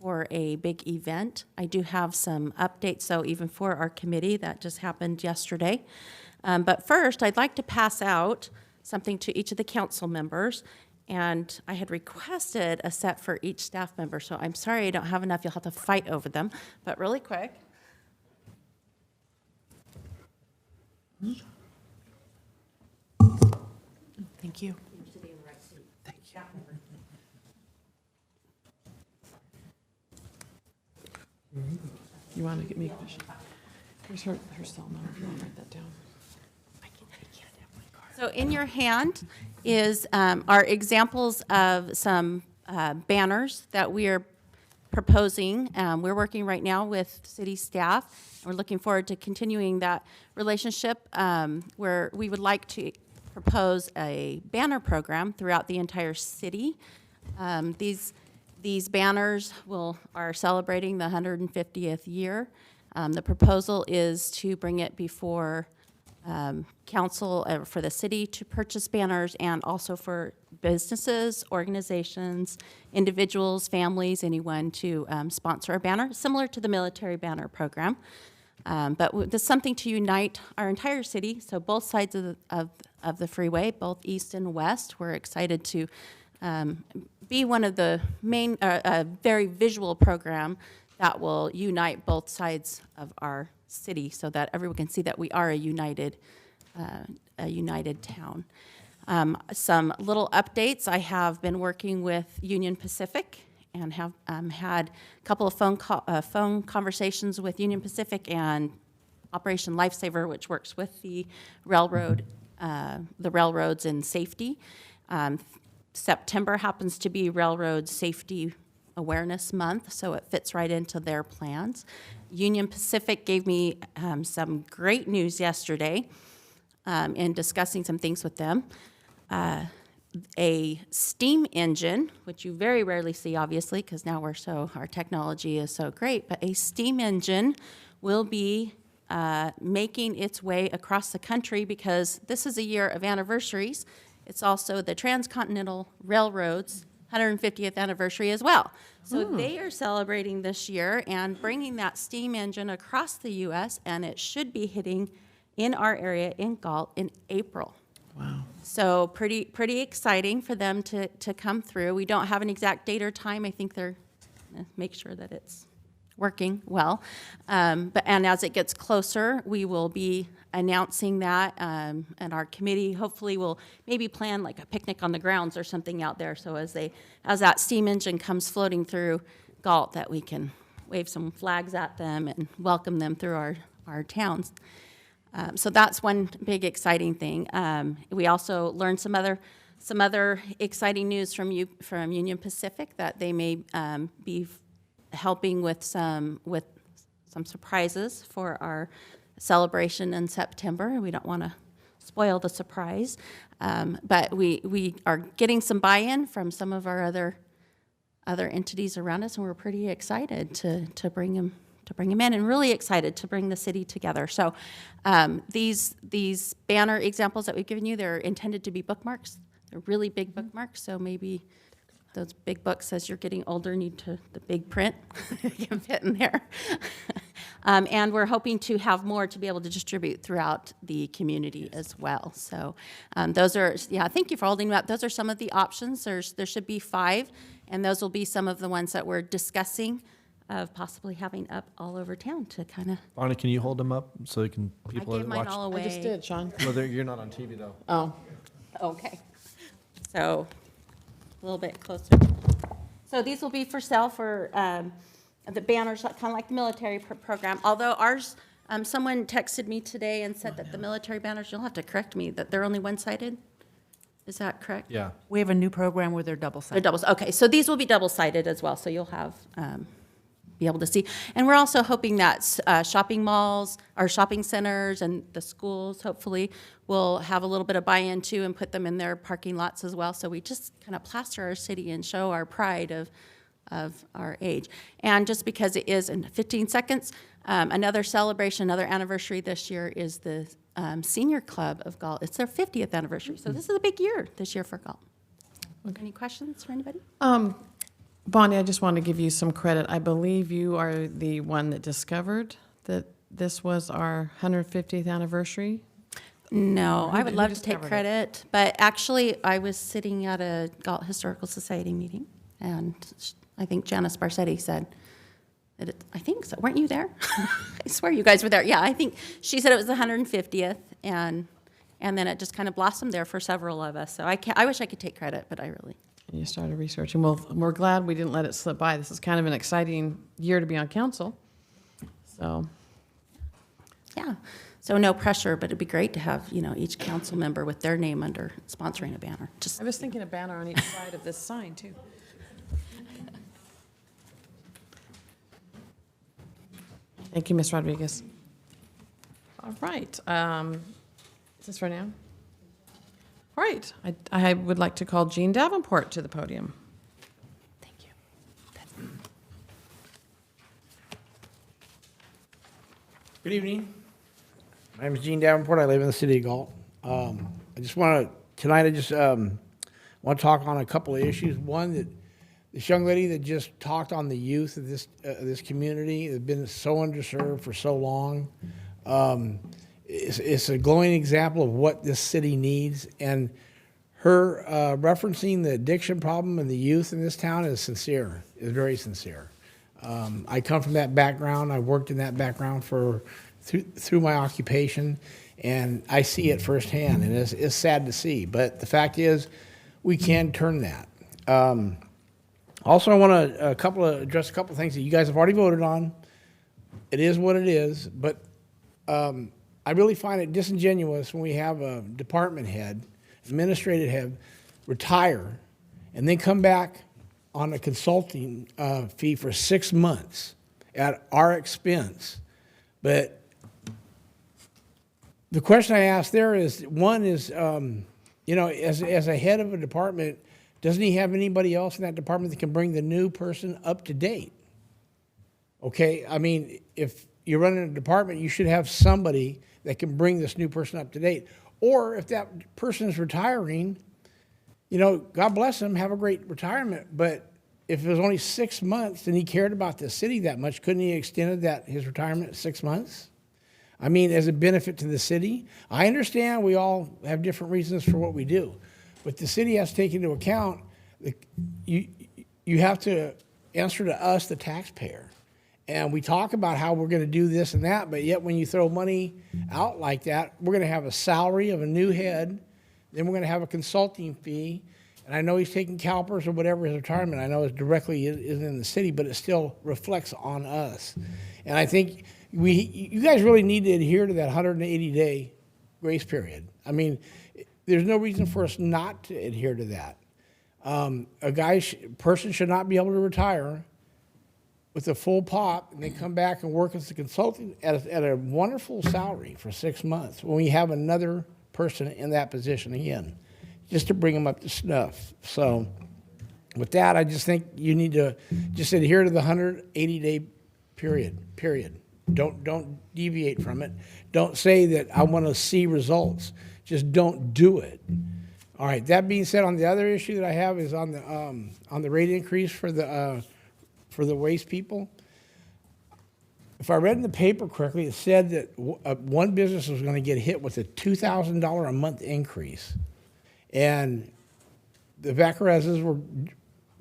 for a big event. I do have some updates, so even for our committee, that just happened yesterday. But first, I'd like to pass out something to each of the council members, and I had requested a set for each staff member, so I'm sorry I don't have enough. You'll have to fight over them, but really quick. Thank you. You want to get me? Here's her cell number. If you want to write that down. So in your hand is our examples of some banners that we are proposing. We're working right now with city staff. We're looking forward to continuing that relationship where we would like to propose a banner program throughout the entire city. These banners are celebrating the 150th year. The proposal is to bring it before council, for the city to purchase banners, and also for businesses, organizations, individuals, families, anyone to sponsor a banner, similar to the military banner program. But there's something to unite our entire city, so both sides of the freeway, both east and west. We're excited to be one of the main, a very visual program that will unite both sides of our city so that everyone can see that we are a united town. Some little updates. I have been working with Union Pacific and have had a couple of phone conversations with Union Pacific and Operation Lifesaver, which works with the railroads in safety. September happens to be Railroad Safety Awareness Month, so it fits right into their plans. Union Pacific gave me some great news yesterday in discussing some things with them. A steam engine, which you very rarely see, obviously, because now our technology is so great, but a steam engine will be making its way across the country because this is a year of anniversaries. It's also the Transcontinental Railroad's 150th anniversary as well. So they are celebrating this year and bringing that steam engine across the U.S., and it should be hitting in our area in Galt in April. Wow. So pretty exciting for them to come through. We don't have an exact date or time. I think they're make sure that it's working well. And as it gets closer, we will be announcing that, and our committee hopefully will maybe plan like a picnic on the grounds or something out there. So as that steam engine comes floating through Galt, that we can wave some flags at them and welcome them through our towns. So that's one big exciting thing. We also learned some other exciting news from Union Pacific that they may be helping with some surprises for our celebration in September. We don't want to spoil the surprise, but we are getting some buy-in from some of our other entities around us, and we're pretty excited to bring them in, and really excited to bring the city together. So these banner examples that we've given you, they're intended to be bookmarks. They're really big bookmarks, so maybe those big books, as you're getting older, need the big print can fit in there. And we're hoping to have more to be able to distribute throughout the community as well. So those are, thank you for holding them up. Those are some of the options. There should be 5, and those will be some of the ones that we're discussing of possibly having up all over town to kind of. Bonnie, can you hold them up so people I gave mine watch? all away. I just did, Sean. Well, you're not on TV though. Oh. Okay. So a little bit closer. So these will be for sale for the banners, kind of like the military program. Although ours, someone texted me today and said that the military banners, you'll have to correct me, that they're only one-sided. Is that correct? Yeah. We have a new program where they're They're double-sided. doubles. Okay, so these will be double-sided as well, so you'll have be able to see. And we're also hoping that shopping malls, our shopping centers, and the schools hopefully will have a little bit of buy-in too, and put them in their parking lots as well. So we just kind of plaster our city and show our pride of our age. And just because it is in 15 seconds, another celebration, another anniversary this year is the Senior Club of Galt. It's their 50th anniversary. So this is a big year this year for Galt. Okay. Any questions for anybody? Bonnie, I just want to give you some credit. I believe you are the one that discovered that this was our 150th anniversary. No, I would who love to discovered take it? credit, but actually I was sitting at a Galt Historical Society meeting, and I think Janice Barsetti said, I think so. Weren't you there? I swear you guys were there. Yeah, I think she said it was the 150th, and then it just kind of blossomed there for several of us. So I wish I could take credit, but I really. And you started researching. Well, we're glad we didn't let it slip by. This is kind of an exciting year to be on council. So, Yeah, so no pressure, but it'd be great to have, each council member with their name under sponsoring a banner. Just I was thinking a banner on each side of this sign, too. Thank you, Ms. Rodriguez. All right. Is this for now? All right. I would like to call Jean Davenport to the podium. Thank you. Good evening. My name is Gene Davenport. I live in the city of Galt. I just want to, tonight I just want to talk on a couple of issues. One, that this young lady that just talked on the youth of this community has been so underserved for so long. It's a glowing example of what this city needs. And her referencing the addiction problem and the youth in this town is sincere, is very sincere. I come from that background. I worked in that background through my occupation, and I see it firsthand, and it's sad to see. But the fact is, we can turn that. Also, I want to address a couple of things that you guys have already voted on. It is what it is, but I really find it disingenuous when we have a department head, administrative head, retire, and then come back on a consulting fee for 6 months at our expense. But the question I ask there is, one is, as a head of a department, doesn't he have anybody else in that department that can bring the new person up to date? Okay, I mean, if you're running a department, you should have somebody that can bring this new person up to date. Or if that person is retiring, God bless him, have a great retirement. But if it was only 6 months and he cared about the city that much, couldn't he have extended his retirement 6 months? I mean, as a benefit to the city. I understand we all have different reasons for what we do, but the city has to take into account you have to answer to us, the taxpayer. And we talk about how we're going to do this and that, but yet when you throw money out like that, we're going to have a salary of a new head, then we're going to have a consulting fee. And I know he's taking CalPERS or whatever his retirement, I know it directly isn't in the city, but it still reflects on us. And I think you guys really need to adhere to that 180-day grace period. I mean, there's no reason for us not to adhere to that. Person should not be able to retire with a full pop and then come back and work as a consultant at a wonderful salary for 6 months when we have another person in that position again, just to bring them up to snuff. So with that, I just think you need to just adhere to the 180-day period. Don't deviate from it. Don't say that I want to see results. Just don't do it. All right. That being said, on the other issue that I have is on the rate increase for the waste people. If I read in the paper correctly, it said that one business was going to get hit with a $2,000 a month increase, and the Vaccarezes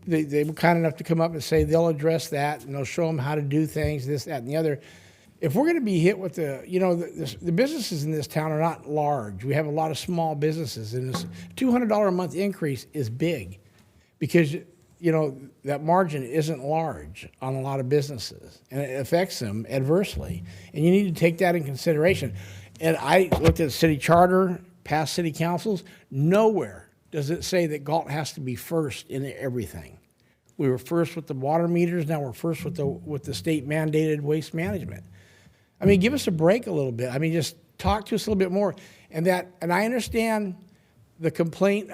they were kind enough to come up and say they'll address that and they'll show them how to do things, this, that, and the other. If we're going to be hit with the businesses in this town are not large. We have a lot of small businesses, and this $200 a month increase is big because, that margin isn't large on a lot of businesses, and it affects them adversely. And you need to take that in consideration. And I looked at the city charter, past city councils. Nowhere does it say that Galt has to be first in everything. We were first with the water meters. Now we're first with the state mandated waste management. I mean, give us a break a little bit. I mean, just talk to us a little bit more. And I understand the complaint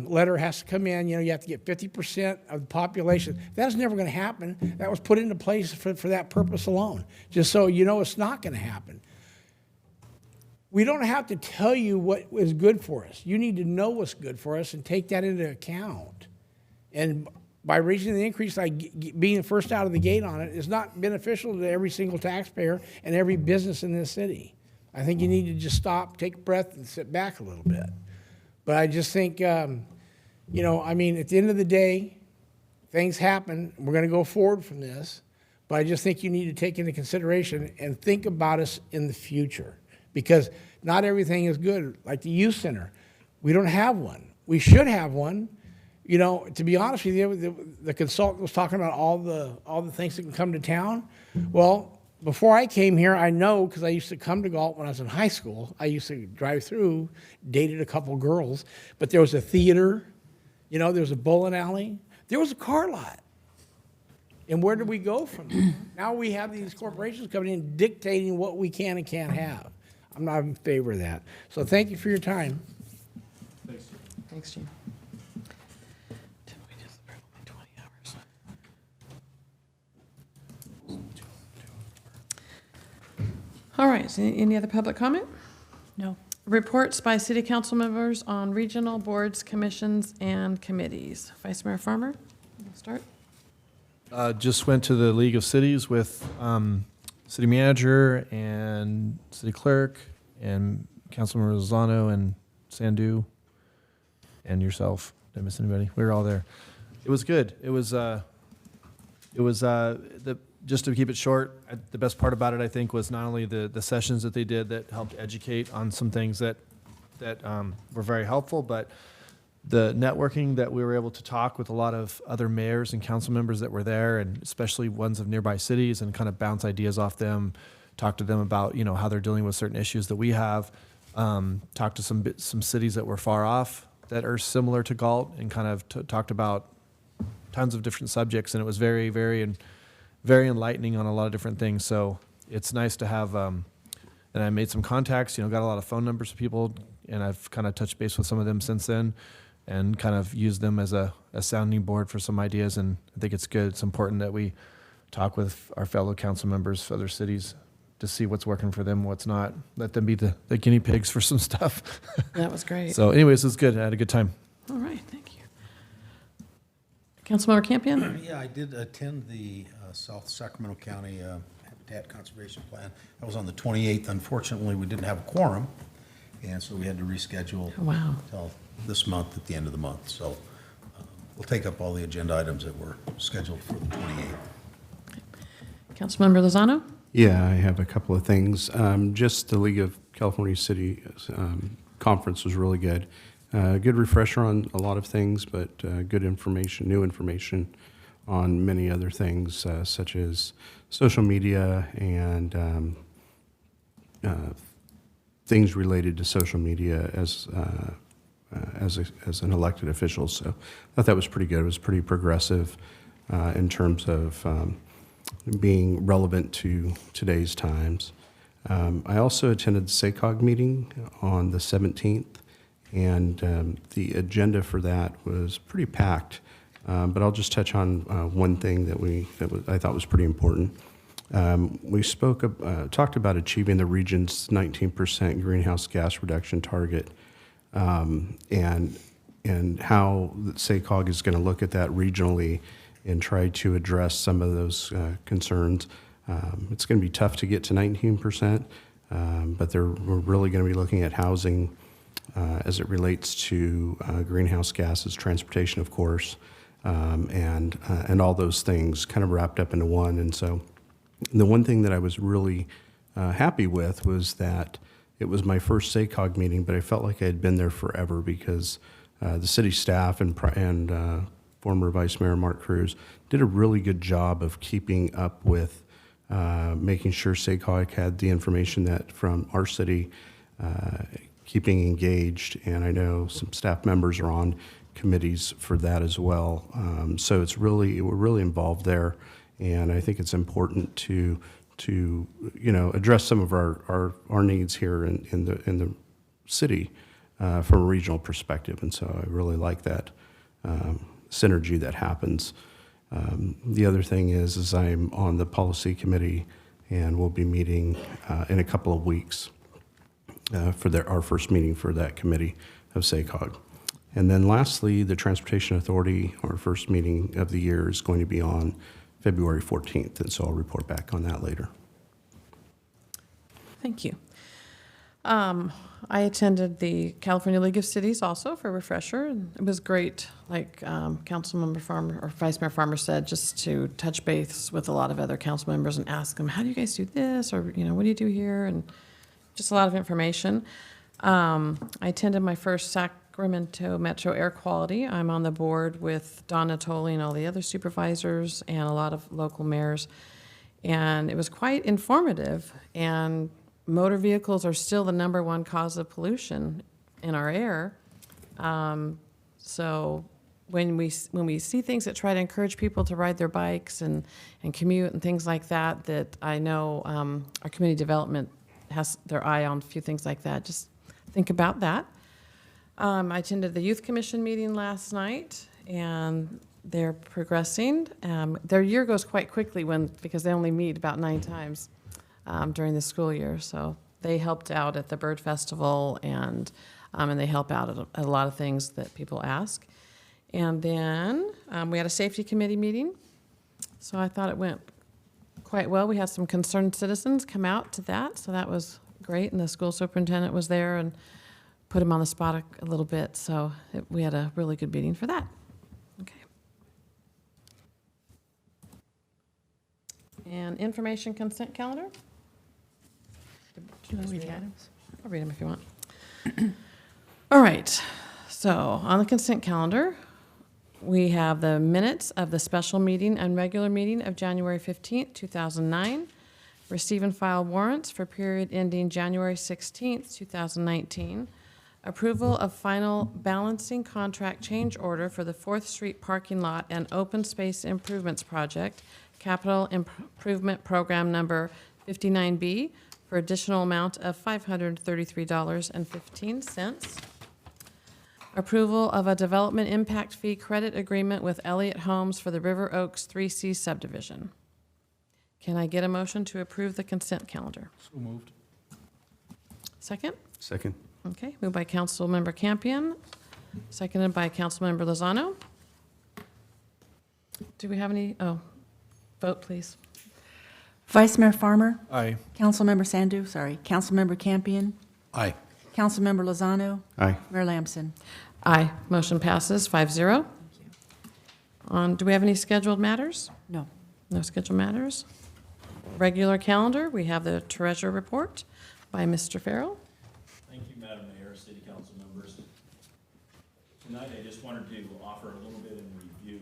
letter has to come in. You have to get 50% of the population. That's never going to happen. That was put into place for that purpose alone, just so you know it's not going to happen. We don't have to tell you what is good for us. You need to know what's good for us and take that into account. And by raising the increase, like being the first out of the gate on it, is not beneficial to every single taxpayer and every business in this city. I think you need to just stop, take a breath, and sit back a little bit. But I just think, at the end of the day, things happen. We're going to go forward from this. But I just think you need to take into consideration and think about us in the future. Because not everything is good. Like the youth center, we don't have one. We should have one. To be honest with you, the consultant was talking about all the things that can come to town. Well, before I came here, I know, because I used to come to Galt when I was in high school. I used to drive through, dated a couple girls, but there was a theater, there was a bowling alley, there was a car lot. And where did we go from there? Now we have these corporations coming in dictating what we can and can't have. I'm not in favor of that. So thank you for your time. Thanks, Gene. All right, so any other public comment? No. Reports by city council members on regional boards, commissions, and committees. Vice Mayor Farmer, we'll start. Just went to the League of Cities with city manager and city clerk and Councilmember Lozano and Sandu and yourself. Did I miss anybody? We were all there. It was good. It was just to keep it short, the best part about it, I think, was not only the sessions that they did that helped educate on some things that were very helpful, but the networking that we were able to talk with a lot of other mayors and council members that were there, and especially ones of nearby cities, and kind of bounce ideas off them, talk to them about, you know, how they're dealing with certain issues that we have, talk to some cities that were far off that are similar to Galt, and kind of talked about tons of different subjects, and it was very, very, very enlightening on a lot of different things. So it's nice to have, and I made some contacts, you know, got a lot of phone numbers of people, and I've kind of touched base with some of them since then, and kind of used them as a sounding board for some ideas. And I think it's good. It's important that we talk with our fellow council members, other cities, to see what's working for them, what's not. Let them be the guinea pigs for some stuff. That was great. So anyways, it was good. I had a good time. All right, thank you. Councilmember Campion? Yeah, I did attend the South Sacramento County Habitat Conservation Plan. That was on the 28th. Unfortunately, we didn't have a quorum, and so we had to reschedule Wow. until this month, at the end of the month. So we'll take up all the agenda items that were scheduled for the 28th. Councilmember Lozano? Yeah, I have a couple of things. Just the League of California City conference was really good. Good refresher on a lot of things, but good information, new information on many other things, such as social media and things related to social media as an elected official. So I thought that was pretty good. It was pretty progressive in terms of being relevant to today's times. I also attended the SACOG meeting on the 17th, and the agenda for that was pretty packed. But I'll just touch on one thing that I thought was pretty important. We talked about achieving the region's 19% greenhouse gas reduction target, and how SACOG is going to look at that regionally and try to address some of those concerns. It's going to be tough to get to 19%, but we're really going to be looking at housing as it relates to greenhouse gases, transportation, of course, and all those things kind of wrapped up into one. And so the one thing that I was really happy with was that it was my first SACOG meeting, but I felt like I had been there forever because the city staff and former Vice Mayor Mark Cruz did a really good job of keeping up with making sure SACOG had the information that from our city, keeping engaged, and I know some staff members are on committees for that as well. So we're really involved there, and I think it's important to address some of our needs here in the city from a regional perspective, and so I really like that synergy that happens. The other thing is I'm on the policy committee, and we'll be meeting in a couple of weeks for our first meeting for that committee of SACOG. And then lastly, the Transportation Authority, our first meeting of the year, is going to be on February 14th, and so I'll report back on that later. Thank you. I attended the California League of Cities also for a refresher, and it was great, like Councilmember Farmer or Vice Mayor Farmer said, just to touch base with a lot of other council members and ask them, how do you guys do this? Or, what do you do here? And just a lot of information. I attended my first Sacramento Metro Air Quality. I'm on the board with Don Natoli and all the other supervisors and a lot of local mayors. And it was quite informative, and motor vehicles are still the #1 cause of pollution in our air. So when we see things that try to encourage people to ride their bikes and commute and things like that, that I know our community development has their eye on a few things like that. Just think about that. I attended the Youth Commission meeting last night, and they're progressing. Their year goes quite quickly because they only meet about 9 times during the school year. So They helped out at the Bird Festival, and they help out at a lot of things that people ask. And then we had a safety committee meeting, so I thought it went quite well. We had some concerned citizens come out to that, so that was great, and the school superintendent was there and put him on the spot a little bit, so we had a really good meeting for that. Okay. And information consent calendar? Do you want to read the items? I'll read them if you want. All right, so on the consent calendar, we have the minutes of the special meeting and regular meeting of January 15th, 2009. Receive and file warrants for period ending January 16th, 2019. Approval of final balancing contract change order for the 4th Street parking lot and open space improvements project, capital improvement program number 59B, for additional amount of $533.15. Approval of a development impact fee credit agreement with Elliott Homes for the River Oaks 3C subdivision. Can I get a motion to approve the consent calendar? So moved. Second? Second. Okay, moved by Councilmember Campion, seconded by Councilmember Lozano. Do we have any, vote please. Vice Mayor Farmer, Aye. Councilmember Sandu, Councilmember Campion, Aye. Councilmember Lozano, Aye. Mayor Lamson. Aye, motion passes 5-0. Do we have any scheduled matters? No. No scheduled matters. Regular calendar, we have the treasurer report by Mr. Farrell. Thank you, Madam Mayor, City Council members. Tonight, I just wanted to offer a little bit in review.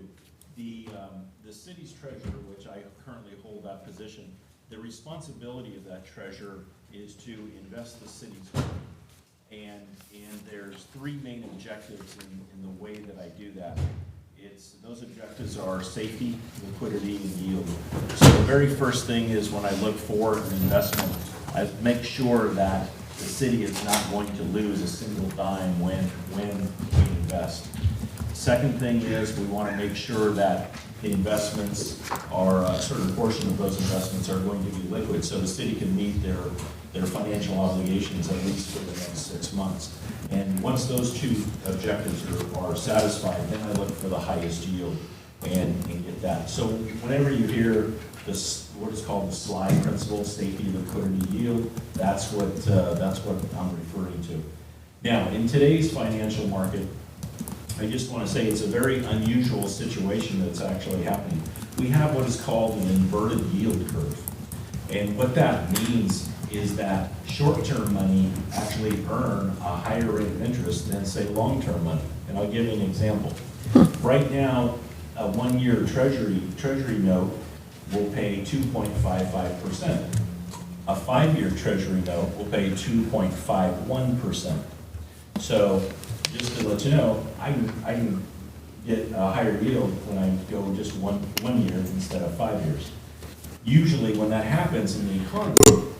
The city's treasurer, which I currently hold that position, the responsibility of that treasurer is to invest the city's money. And there's three main objectives in the way that I do that. Those objectives are safety, liquidity, and yield. So the very first thing is when I look for an investment, I make sure that the city is not going to lose a single dime when we invest. Second thing is we want to make sure that the investments are, a certain portion of those investments are going to be liquid, so the city can meet their financial obligations at least for the next 6 months. And once those two objectives are satisfied, then I look for the highest yield and get that. So whenever you hear this, what is called the slide principle, safety, liquidity, yield, that's what I'm referring to. Now, in today's financial market, I just want to say it's a very unusual situation that's actually happening. We have what is called an inverted yield curve. And what that means is that short-term money actually earn a higher rate of interest than, say, long-term money. And I'll give you an example. Right now, a one-year treasury note will pay 2.55%. A 5-year treasury note will pay 2.51%. So just to let you know, I can get a higher yield when I go just one year instead of 5 years. Usually when that happens in the economy,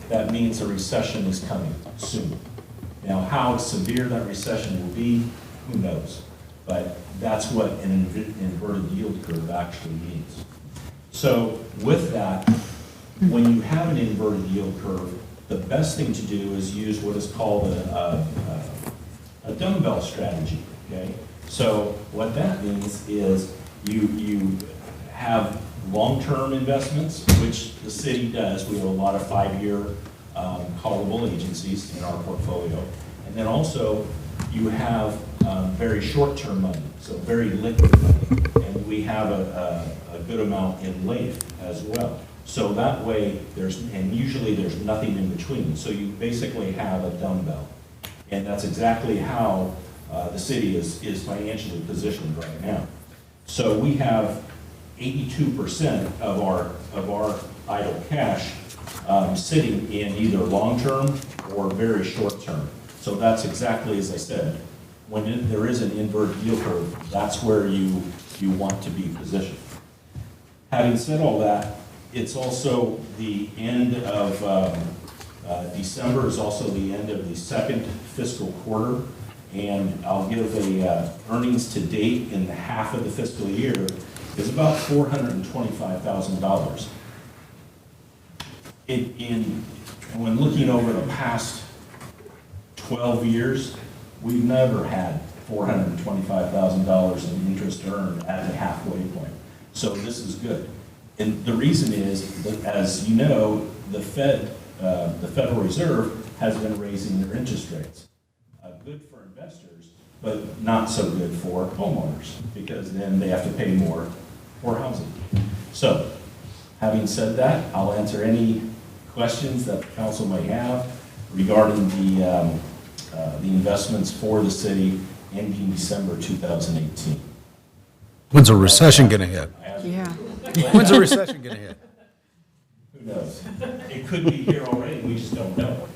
that means a recession is coming soon. Now, how severe that recession will be, who knows? But that's what an inverted yield curve actually means. So with that, when you have an inverted yield curve, the best thing to do is use what is called a dumbbell strategy, okay? So what that means is you have long-term investments, which the city does. We have a lot of 5-year callable agencies in our portfolio. And then also you have very short-term money, so very liquid money. And we have a good amount in LAIF as well. So that way, usually there's nothing in between. So you basically have a dumbbell. And that's exactly how the city is financially positioned right now. So we have 82% of our idle cash sitting in either long-term or very short-term. So that's exactly as I said. When there is an inverted yield curve, that's where you want to be positioned. Having said all that, it's also the end of December is also the end of the second fiscal quarter, and I'll give a earnings to date in the half of the fiscal year is about $425,000. And when looking over the past 12 years, we've never had $425,000 in interest earned at the halfway point. So this is good. And the reason is that, as you know, the Federal Reserve has been raising their interest rates. Good for investors, but not so good for homeowners, because then they have to pay more for housing. So, having said that, I'll answer any questions that the council may have regarding the investments for the city ending December 2018. When's a recession gonna hit? Yeah. When's a recession gonna hit? Who knows? It could be here already, we just don't know.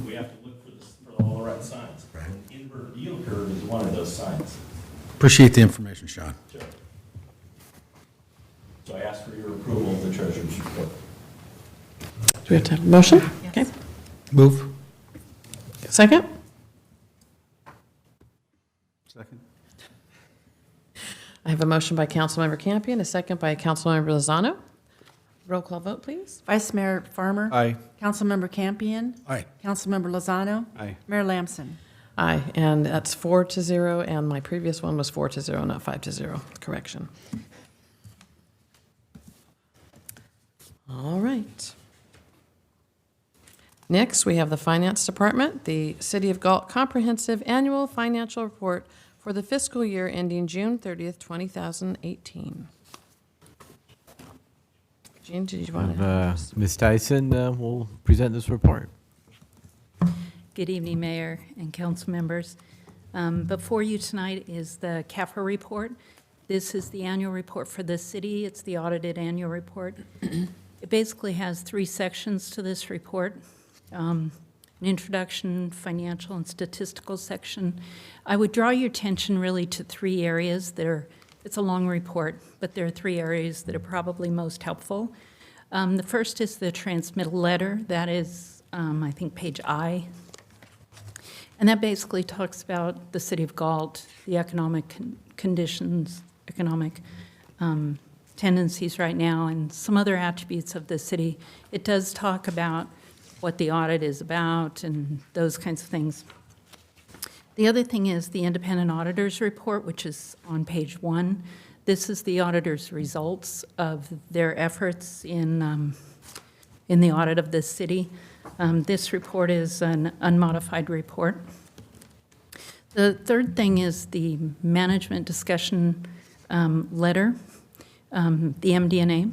We have to look for all the right signs. An inverted yield curve is one of those signs. Appreciate the information, Sean. Sure. So I ask for your approval of the treasurer's report. Do we have to have a motion? Okay. Move. Second? Second. I have a motion by Councilmember Campion, a second by Councilmember Lozano. Roll call vote, please. Vice Mayor Farmer. Aye. Councilmember Campion. Aye. Councilmember Lozano. Aye. Mayor Lamson. Aye, and that's 4-0, and my previous one was 4-0, not 5-0. Correction. All right. Next, we have the Finance Department, the City of Galt Comprehensive Annual Financial Report for the fiscal year ending June 30th, 2018. Jean, did you want to? Ms. Tyson will present this report. Good evening, Mayor and council members. Before you tonight is the CAFR report. This is the annual report for the city. It's the audited annual report. It basically has 3 sections to this report. An introduction, financial, and statistical section. I would draw your attention really to 3 areas that are, it's a long report, but there are 3 areas that are probably most helpful. The first is the transmittal letter. That is, I think, page I. And that basically talks about the city of Galt, the economic conditions, economic tendencies right now, and some other attributes of the city. It does talk about what the audit is about and those kinds of things. The other thing is the independent auditor's report, which is on page 1. This is the auditor's results of their efforts in the audit of this city. This report is an unmodified report. The third thing is the management discussion letter, the MD&A.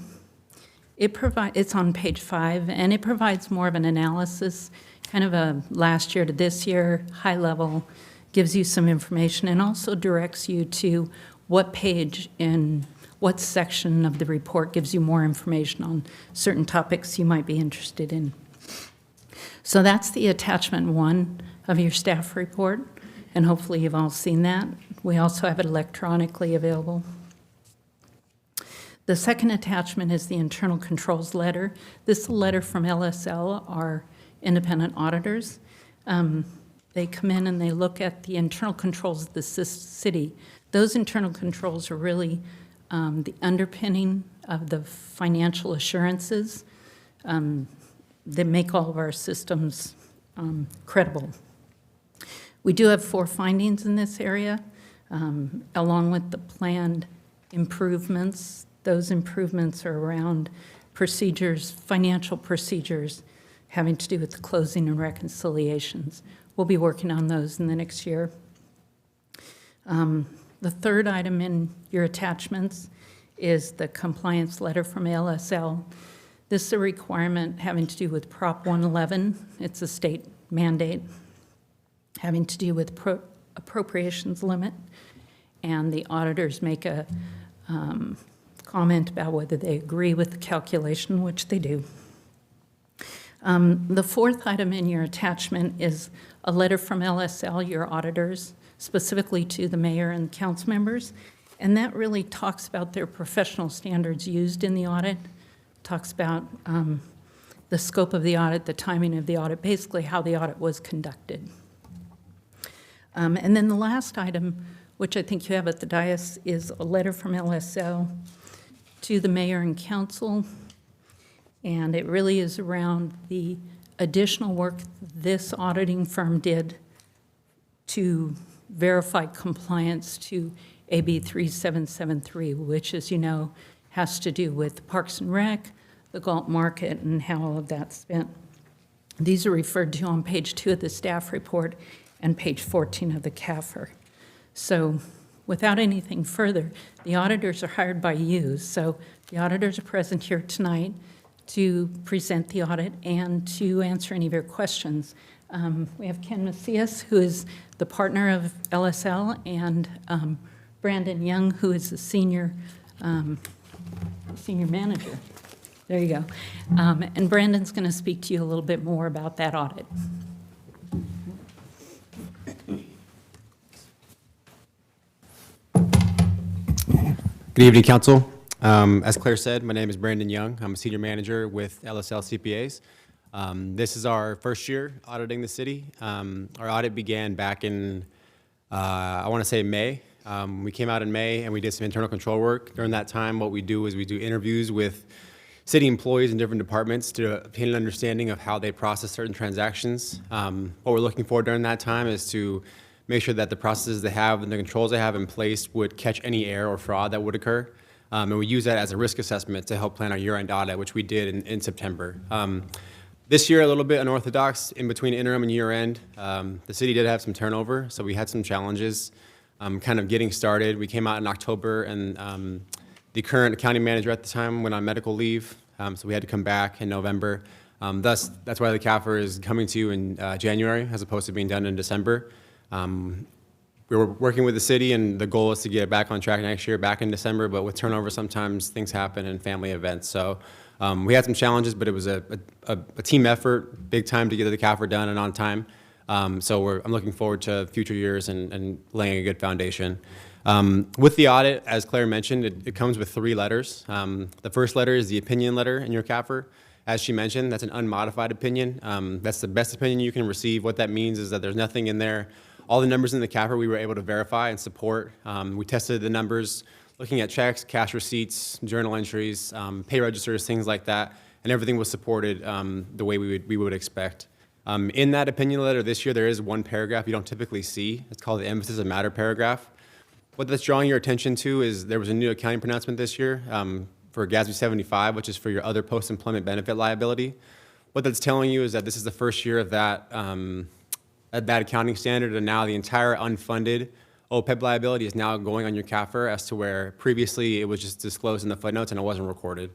It's on page 5, and it provides more of an analysis, kind of a last year to this year, high level, gives you some information, and also directs you to what page and what section of the report gives you more information on certain topics you might be interested in. So that's the attachment 1 of your staff report, and hopefully you've all seen that. We also have it electronically available. The second attachment is the internal controls letter. This is a letter from LSL, our independent auditors. They come in and they look at the internal controls of the city. Those internal controls are really the underpinning of the financial assurances that make all of our systems credible. We do have 4 findings in this area, along with the planned improvements. Those improvements are around procedures, financial procedures, having to do with the closing and reconciliations. We'll be working on those in the next year. The third item in your attachments is the compliance letter from ALSL. This is a requirement having to do with Prop 111. It's a state mandate having to do with appropriations limit, and the auditors make a comment about whether they agree with the calculation, which they do. The fourth item in your attachment is a letter from LSL, your auditors, specifically to the mayor and council members, and that really talks about their professional standards used in the audit, talks about the scope of the audit, the timing of the audit, basically how the audit was conducted. And then the last item, which I think you have at the dais, is a letter from LSL to the mayor and council, and it really is around the additional work this auditing firm did to verify compliance to AB 3773, which, as you know, has to do with Parks and Rec, the Galt market, and how all of that's spent. These are referred to on page 2 of the staff report and page 14 of the CAFR. So without anything further, the auditors are hired by you. So the auditors are present here tonight to present the audit and to answer any of your questions. We have Ken Macias, who is the partner of LSL, and Brandon Young, who is the senior manager. There you go. And Brandon's going to speak to you a little bit more about that audit. Good evening, Council. As Claire said, my name is Brandon Young. I'm a senior manager with LSL CPAs. This is our first year auditing the city. Our audit began back in, I want to say May. We came out in May and we did some internal control work. During that time, what we do is we do interviews with city employees in different departments to obtain an understanding of how they process certain transactions. What we're looking for during that time is to make sure that the processes they have and the controls they have in place would catch any error or fraud that would occur. And we use that as a risk assessment to help plan our year-end audit, which we did in September. This year, a little bit unorthodox in between interim and year-end. The city did have some turnover, so we had some challenges kind of getting started. We came out in October, and the current accounting manager at the time went on medical leave, so we had to come back in November. That's why the CAFR is coming to you in January, as opposed to being done in December. We were working with the city, and the goal is to get it back on track next year, back in December, but with turnover, sometimes things happen and family events. So we had some challenges, but it was a team effort, big time to get the CAFR done and on time. So I'm looking forward to future years and laying a good foundation. With the audit, as Claire mentioned, it comes with 3 letters. The first letter is the opinion letter in your CAFR. As she mentioned, that's an unmodified opinion. That's the best opinion you can receive. What that means is that there's nothing in there. All the numbers in the CAFR we were able to verify and support. We tested the numbers, looking at checks, cash receipts, journal entries, pay registers, things like that, and everything was supported the way we would expect. In that opinion letter this year, there is one paragraph you don't typically see. It's called the emphasis of matter paragraph. What that's drawing your attention to is there was a new accounting pronouncement this year for GASB 75, which is for your other post-employment benefit liability. What that's telling you is that this is the first year of that accounting standard, and now the entire unfunded OPEB liability is now going on your CAFR, as to where previously it was just disclosed in the footnotes and it wasn't recorded.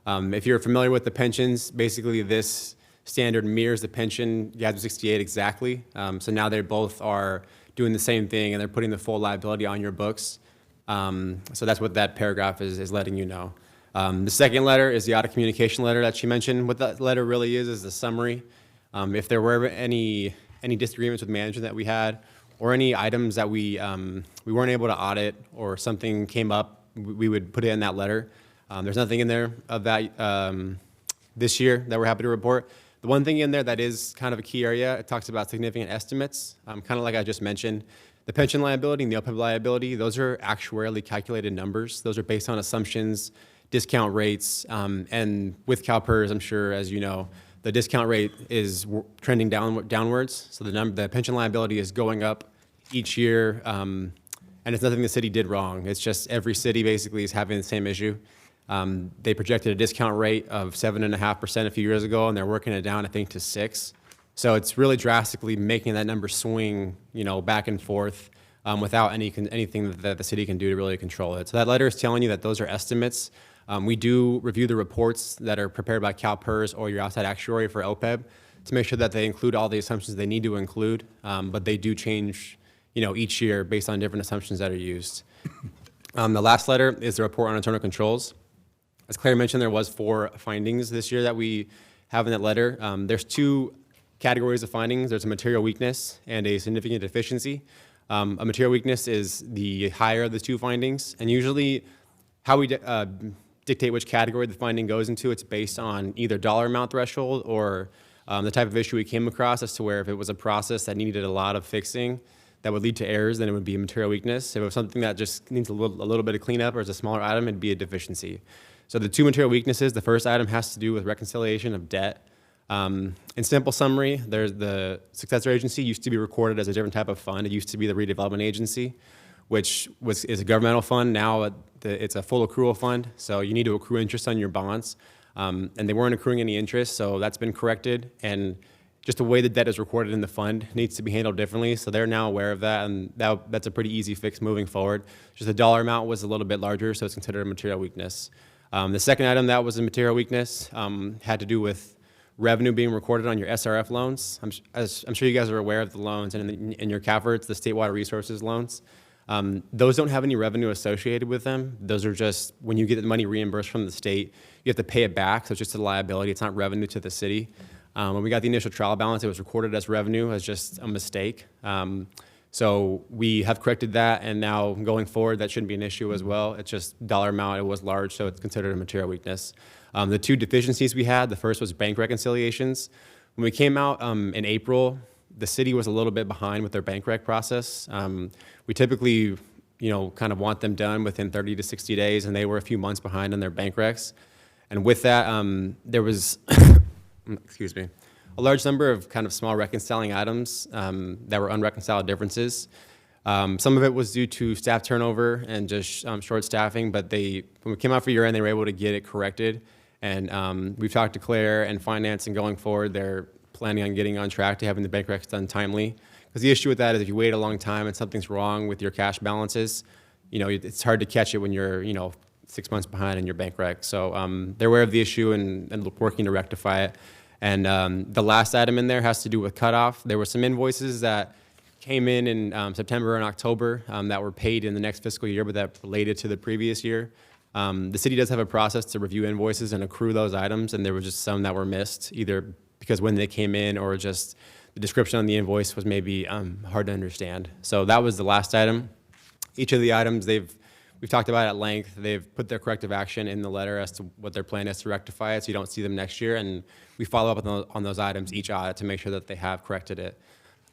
If you're familiar with the pensions, basically this standard mirrors the pension GASB 68 exactly. So now they both are doing the same thing, and they're putting the full liability on your books. So that's what that paragraph is letting you know. The second letter is the audit communication letter that she mentioned. What that letter really is a summary. If there were any disagreements with management that we had, or any items that we weren't able to audit, or something came up, we would put it in that letter. There's nothing in there of that this year that we're happy to report. The one thing in there that is kind of a key area, it talks about significant estimates, kind of like I just mentioned. The pension liability and the OPEB liability, those are actuarially calculated numbers. Those are based on assumptions, discount rates, and with CalPERS, I'm sure, as you know, the discount rate is trending downwards. So the pension liability is going up each year, and it's nothing the city did wrong. It's just every city basically is having the same issue. They projected a discount rate of 7.5% a few years ago, and they're working it down, I think, to 6%. So it's really drastically making that number swing, back and forth without anything that the city can do to really control it. So that letter is telling you that those are estimates. We do review the reports that are prepared by CalPERS or your outside actuary for OPEB to make sure that they include all the assumptions they need to include, but they do change, each year based on different assumptions that are used. The last letter is the report on internal controls. As Claire mentioned, there was 4 findings this year that we have in that letter. There's 2 categories of findings. There's a material weakness and a significant deficiency. A material weakness is the higher of the 2 findings, and usually how we dictate which category the finding goes into, it's based on either dollar amount threshold or the type of issue we came across, as to where if it was a process that needed a lot of fixing that would lead to errors, then it would be a material weakness. If it was something that just needs a little bit of cleanup or is a smaller item, it'd be a deficiency. So the 2 material weaknesses, the first item has to do with reconciliation of debt. In simple summary, there's the successor agency used to be recorded as a different type of fund. It used to be the redevelopment agency, which is a governmental fund. Now it's a full accrual fund, so you need to accrue interest on your bonds. And they weren't accruing any interest, so that's been corrected. And just the way the debt is recorded in the fund needs to be handled differently, so they're now aware of that, and that's a pretty easy fix moving forward. Just the dollar amount was a little bit larger, so it's considered a material weakness. The second item that was a material weakness had to do with revenue being recorded on your SRF loans. I'm sure you guys are aware of the loans, and in your CAFR, it's the State Water Resources loans. Those don't have any revenue associated with them. Those are just, when you get the money reimbursed from the state, you have to pay it back, so it's just a liability. It's not revenue to the city. When we got the initial trial balance, it was recorded as revenue, as just a mistake. So we have corrected that, and now going forward, that shouldn't be an issue as well. It's just dollar amount, it was large, so it's considered a material weakness. The two deficiencies we had, the first was bank reconciliations. When we came out in April, the city was a little bit behind with their bank rec process. We typically, kind of want them done within 30 to 60 days, and they were a few months behind on their bank recs. And with that, there was, excuse me, a large number of kind of small reconciling items that were unreconciled differences. Some of it was due to staff turnover and just short staffing, but when we came out for year-end, they were able to get it corrected. And we've talked to Claire and finance, and going forward, they're planning on getting on track to having the bank recs done timely. Because the issue with that is if you wait a long time and something's wrong with your cash balances, it's hard to catch it when you're, 6 months behind in your bank rec. So they're aware of the issue and working to rectify it. And the last item in there has to do with cutoff. There were some invoices that came in September and October that were paid in the next fiscal year, but that related to the previous year. The city does have a process to review invoices and accrue those items, and there were just some that were missed, either because when they came in or just the description on the invoice was maybe hard to understand. So that was the last item. Each of the items we've talked about at length. They've put their corrective action in the letter as to what their plan is to rectify it, so you don't see them next year. And we follow up on those items each audit to make sure that they have corrected it.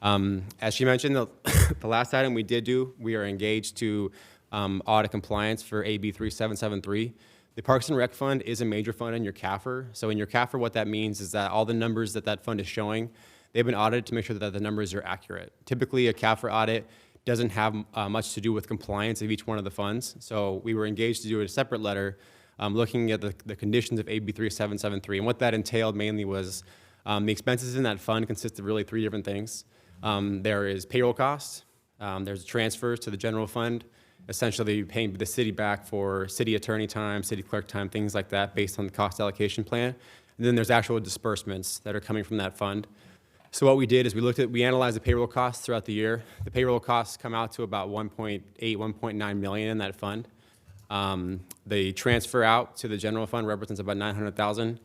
As she mentioned, the last item we did do, we are engaged to audit compliance for AB 3773. The Parks and Rec Fund is a major fund in your CAFR. So in your CAFR, what that means is that all the numbers that fund is showing, they've been audited to make sure that the numbers are accurate. Typically, a CAFR audit doesn't have much to do with compliance of each one of the funds. So we were engaged to do a separate letter looking at the conditions of AB 3773. And what that entailed mainly was the expenses in that fund consist of really three different things. There is payroll costs, there's transfers to the general fund, essentially paying the city back for city attorney time, city clerk time, things like that based on the cost allocation plan. And then there's actual disbursements that are coming from that fund. So what we did is we analyzed the payroll costs throughout the year. The payroll costs come out to about 1.9 million in that fund. The transfer out to the general fund represents about 900,000.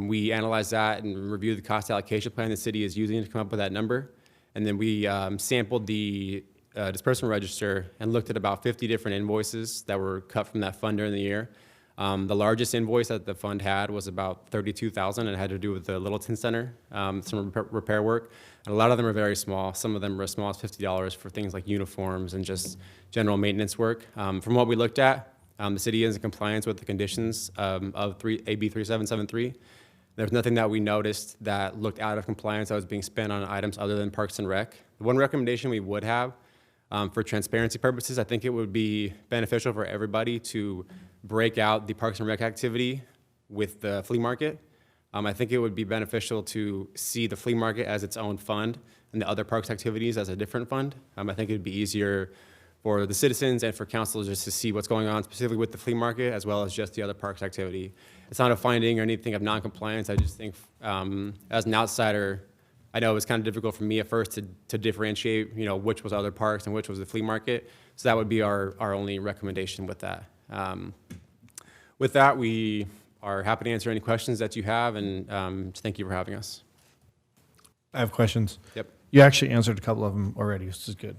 We analyzed that and reviewed the cost allocation plan the city is using to come up with that number. And then we sampled the disbursement register and looked at about 50 different invoices that were cut from that fund during the year. The largest invoice that the fund had was about $32,000, and it had to do with the Littleton Center, some repair work. And a lot of them are very small. Some of them are as small as $50 for things like uniforms and just general maintenance work. From what we looked at, the city is in compliance with the conditions of AB 3773. There's nothing that we noticed that looked out of compliance that was being spent on items other than Parks and Rec. The one recommendation we would have for transparency purposes, I think it would be beneficial for everybody to break out the Parks and Rec activity with the flea market. I think it would be beneficial to see the flea market as its own fund and the other parks activities as a different fund. I think it would be easier for the citizens and for council just to see what's going on specifically with the flea market as well as just the other parks activity. It's not a finding or anything of non-compliance. I just think as an outsider, I know it was kind of difficult for me at first to differentiate, which was other parks and which was the flea market. So that would be our only recommendation with that. With that, we are happy to answer any questions that you have, and thank you for having us. I have questions. Yep. You actually answered a couple of them already, which is good.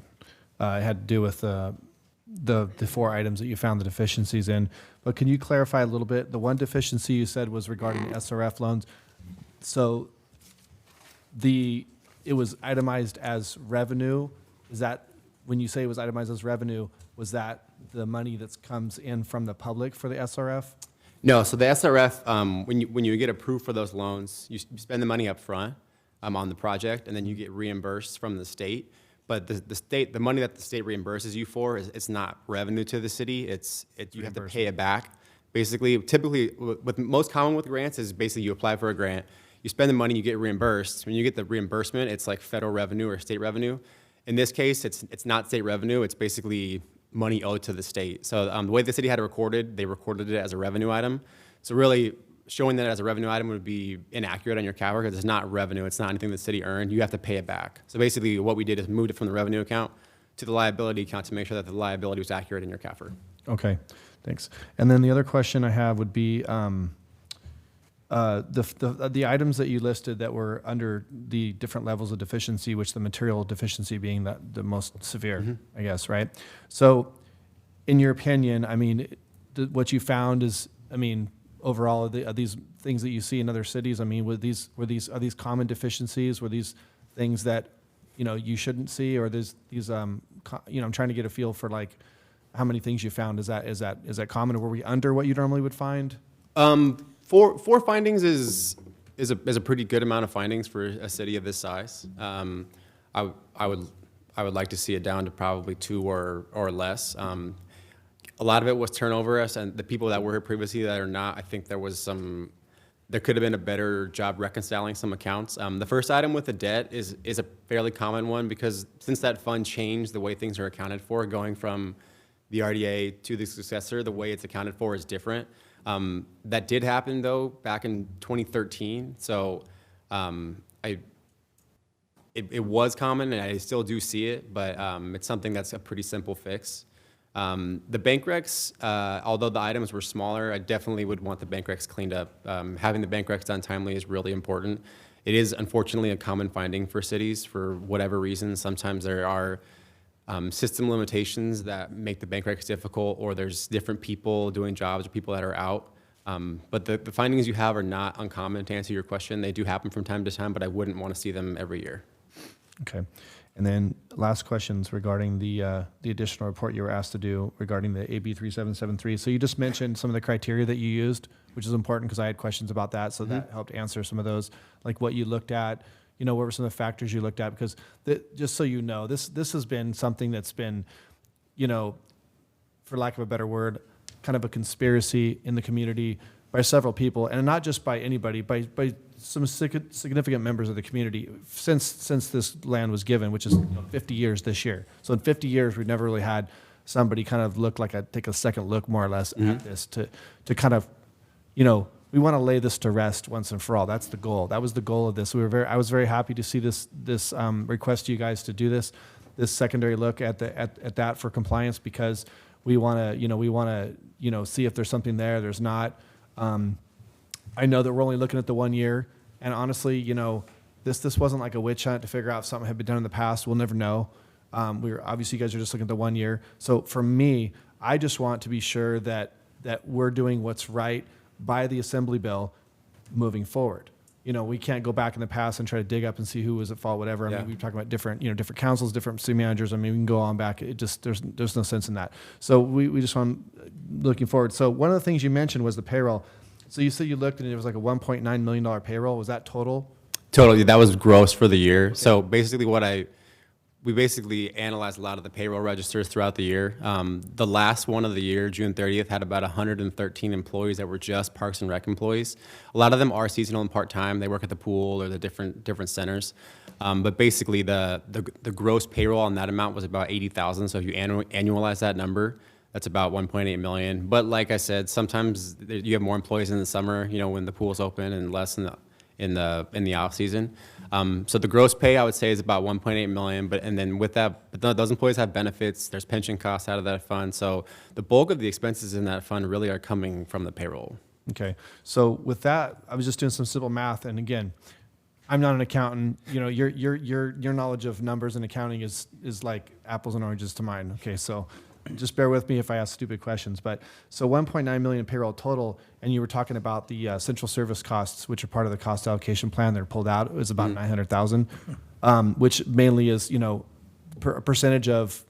It had to do with the four items that you found the deficiencies in. But can you clarify a little bit? The one deficiency you said was regarding the SRF loans. So it was itemized as revenue. Is that, when you say it was itemized as revenue, was that the money that comes in from the public for the SRF? No, so the SRF, when you get approved for those loans, you spend the money up front on the project, and then you get reimbursed from the state. But the money that the state reimburses you for it's not revenue to the city. You have to pay it back. Basically, typically, with most common with grants is basically you apply for a grant, you spend the money, you get reimbursed. When you get the reimbursement, it's like federal revenue or state revenue. In this case, it's not state revenue. It's basically money owed to the state. So the way the city had it recorded, they recorded it as a revenue item. So really, showing that as a revenue item would be inaccurate on your CAFR because it's not revenue. It's not anything the city earned. You have to pay it back. So basically, what we did is moved it from the revenue account to the liability account to make sure that the liability was accurate in your CAFR. Okay, thanks. And then the other question I have would be the items that you listed that were under the different levels of deficiency, which the material deficiency being the most severe, I guess, right? So in your opinion, I mean, what you found is, I mean, overall, are these things that you see in other cities? I mean, are these common deficiencies? Were these things that, you know, you shouldn't see, or these you know, I'm trying to get a feel for like how many things you found. Is that common, or were we under what you normally would find? Four findings is a pretty good amount of findings for a city of this size. I would like to see it down to probably 2 or less. A lot of it was turnover, and the people that were here previously that are not, I think there could have been a better job reconciling some accounts. The first item with the debt is a fairly common one because since that fund changed the way things are accounted for, going from the RDA to the successor, the way it's accounted for is different. That did happen though back in 2013. So it was common, and I still do see it, but it's something that's a pretty simple fix. The bank recs, although the items were smaller, I definitely would want the bank recs cleaned up. Having the bank recs done timely is really important. It is unfortunately a common finding for cities for whatever reason. Sometimes there are system limitations that make the bank recs difficult, or there's different people doing jobs or people that are out. But the findings you have are not uncommon, to answer your question. They do happen from time to time, but I wouldn't want to see them every year. Okay. And then last questions regarding the additional report you were asked to do regarding the AB 3773. So you just mentioned some of the criteria that you used, which is important because I had questions about that. So that helped answer some of those, like what you looked at, you know, what were some of the factors you looked at? Because just so you know, this has been something that's been, you know, for lack of a better word, kind of a conspiracy in the community by several people, and not just by anybody, by some significant members of the community since this land was given, which is 50 years this year. So in 50 years, we've never really had somebody kind of take a second look, more or less, at this to kind of, you know, we want to lay this to rest once and for all. That's the goal. That was the goal of this. I was very happy to see this request to you guys to do this secondary look at that for compliance, because we want to see if there's something there. There's not. I know that we're only looking at the 1 year, and honestly, you know, this wasn't like a witch hunt to figure out if something had been done in the past. We'll never know. Obviously, you guys are just looking at the 1 year. So for me, I just want to be sure that we're doing what's right by the Assembly bill moving forward. You know, we can't go back in the past and try to dig up and see who was at fault, whatever. I mean, we're talking about different councils, different city managers. I mean, we can go on back. It just, there's no sense in that. So we just want, looking forward. So one of the things you mentioned was the payroll. So you said you looked and it was like a $1.9 million payroll. Was that total? Totally, that was gross for the year. Okay. So basically we basically analyzed a lot of the payroll registers throughout the year. The last one of the year, June 30th, had about 113 employees that were just Parks and Rec employees. A lot of them are seasonal and part-time. They work at the pool or the different centers. But basically the gross payroll on that amount was about $80,000. So if you annualize that number, that's about $1.8 million. But like I said, sometimes you have more employees in the summer, you know, when the pool's open, and less in the off season. So the gross pay, I would say, is about $1.8 million. And then with that, but those employees have benefits. There's pension costs out of that fund. So the bulk of the expenses in that fund really are coming from the payroll. Okay. So with that, I was just doing some simple math, and again, I'm not an accountant. You know, your knowledge of numbers and accounting is like apples and oranges to mine. Okay, so just bear with me if I ask stupid questions. But so 1.9 million payroll total, and you were talking about the central service costs, which are part of the cost allocation plan. They're pulled out. It was about 900,000, which mainly is, you know, a percentage of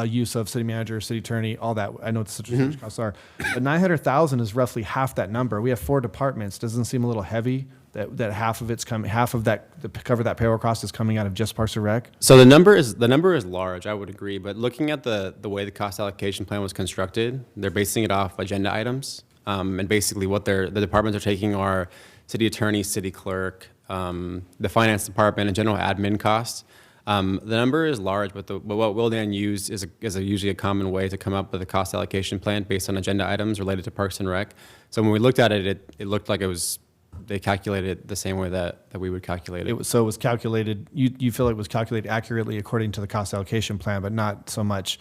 use of city manager, city attorney, all that. I know what the such costs are, but 900,000 is roughly half that number. We have 4 departments. Doesn't it seem a little heavy that half of that to cover that payroll cost is coming out of just Parks and Rec? So the number is large, I would agree, but looking at the way the cost allocation plan was constructed, they're basing it off agenda items. And basically what the departments are taking are city attorney, city clerk, the finance department, and general admin costs. The number is large, but what Wildan used is usually a common way to come up with a cost allocation plan based on agenda items related to Parks and Rec. So when we looked at it, it looked like they calculated it the same way that we would calculate it. So it was calculated, you feel it was calculated accurately according to the cost allocation plan, but not so much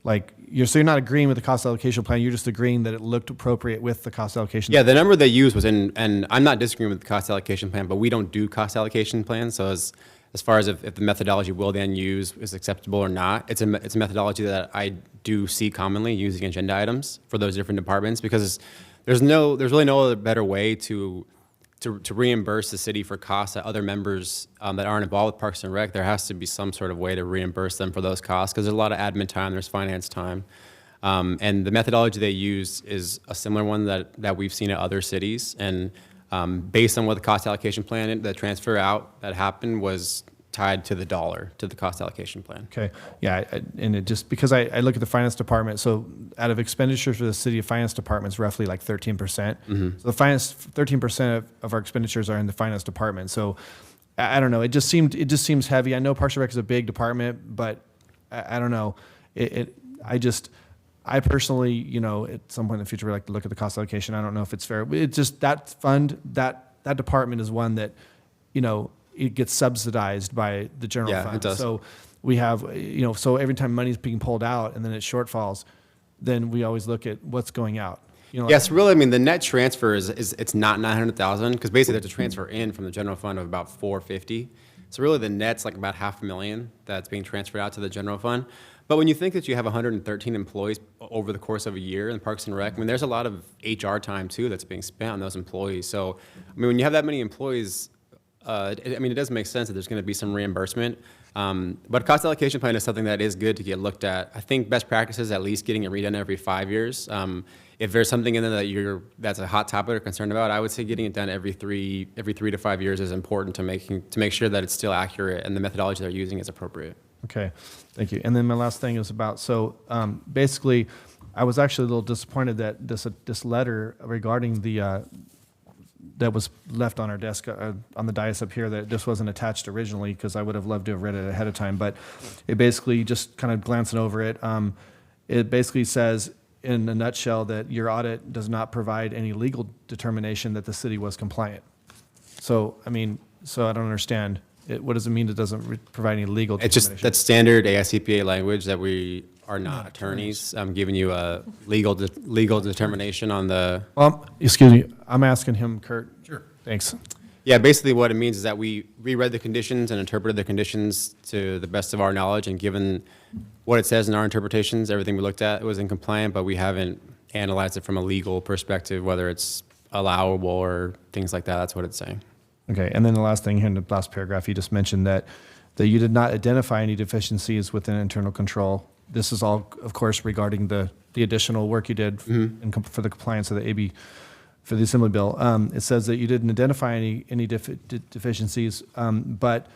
like, you're not agreeing with the cost allocation plan, you're just agreeing that it looked appropriate with the cost allocation. Yeah, the number they used was and I'm not disagreeing with the cost allocation plan, but we don't do cost allocation plans. So as far as if the methodology Wildan use is acceptable or not, it's a methodology that I do see commonly using agenda items for those different departments, because there's really no other better way to reimburse the city for costs that other members that aren't involved with Parks and Rec. There has to be some sort of way to reimburse them for those costs, because there's a lot of admin time, there's finance time. And the methodology they use is a similar one that we've seen at other cities. And based on what the cost allocation plan, the transfer out that happened was tied to the dollar, to the cost allocation plan. Okay, yeah, and it just, because I look at the finance department, so out of expenditures for the city, of finance department's roughly like 13%. So the 13% of our expenditures are in the finance department. So I don't know, it just seems heavy. I know Parks and Rec is a big department, but I don't know. I personally, at some point in the future, would like to look at the cost allocation. I don't know if it's fair. It's just that fund, that department is one that, it gets subsidized by the general fund. It does. So we have, so every time money's being pulled out and then it shortfalls, then we always look at what's going out. Yes, really, I mean, the net transfer it's not 900,000, because basically there's a transfer in from the general fund of about 450. So really the net's like about $500,000 that's being transferred out to the general fund. But when you think that you have 113 employees over the course of a year in Parks and Rec, I mean, there's a lot of HR time too that's being spent on those employees. So, I mean, when you have that many employees, it does make sense that there's going to be some reimbursement. But cost allocation plan is something that is good to get looked at. I think best practice is at least getting it redone every 5 years. If there's something in there that's a hot topic or concerned about, I would say getting it done every 3 to 5 years is important to make sure that it's still accurate and the methodology they're using is appropriate. Okay, thank you. And then my last thing is about, basically, I was actually a little disappointed that this letter regarding the that was left on our desk on the dais up here, that this wasn't attached originally, because I would have loved to have read it ahead of time. But it basically, just kind of glancing over it, it basically says in a nutshell that your audit does not provide any legal determination that the city was compliant. So, I don't understand. What does it mean it doesn't provide any legal determination? It's just that standard AICPA language that we are not attorneys. I'm giving you a legal determination on the... Well, excuse me, I'm asking him, Kurt. Sure. Thanks. Yeah, basically what it means is that we reread the conditions and interpreted the conditions to the best of our knowledge, and given what it says in our interpretations, everything we looked at was in compliant, but we haven't analyzed it from a legal perspective, whether it's allowable or things like that. That's what it's saying. Okay, and then the last thing here in the last paragraph, you just mentioned that you did not identify any deficiencies within internal control. This is all, of course, regarding the additional work you did for the compliance of the AB, for the Assembly Bill. It says that you didn't identify any deficiencies, but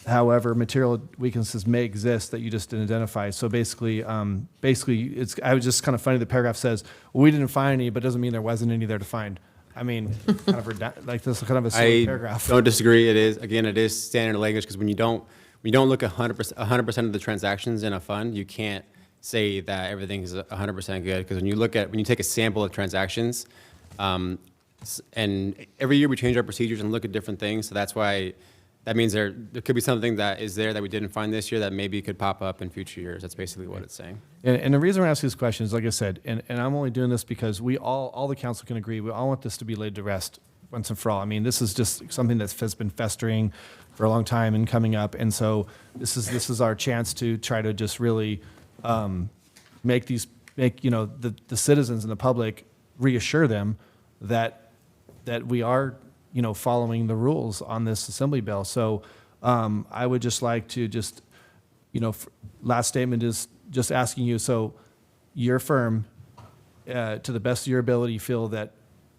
however, material weaknesses may exist that you just didn't identify. So basically, I was just kind of funny. The paragraph says, well, we didn't find any, but doesn't mean there wasn't any there to find. Kind of like this, kind of a silly paragraph. I don't disagree. It is standard language, because when you don't look at 100% of the transactions in a fund, you can't say that everything is 100% good. Because when you take a sample of transactions, and every year we change our procedures and look at different things. So that's why that means there could be something that is there that we didn't find this year that maybe could pop up in future years. That's basically what it's saying. And the reason we're asking this question is, like I said, and I'm only doing this because we all the council can agree, we all want this to be laid to rest once and for all. this is just something has been festering for a long time and coming up. And so this is our chance to try to just really make the citizens and the public, reassure them that we are following the rules on this Assembly Bill. So I would just like to last statement is just asking you, so your firm, to the best of your ability, feel that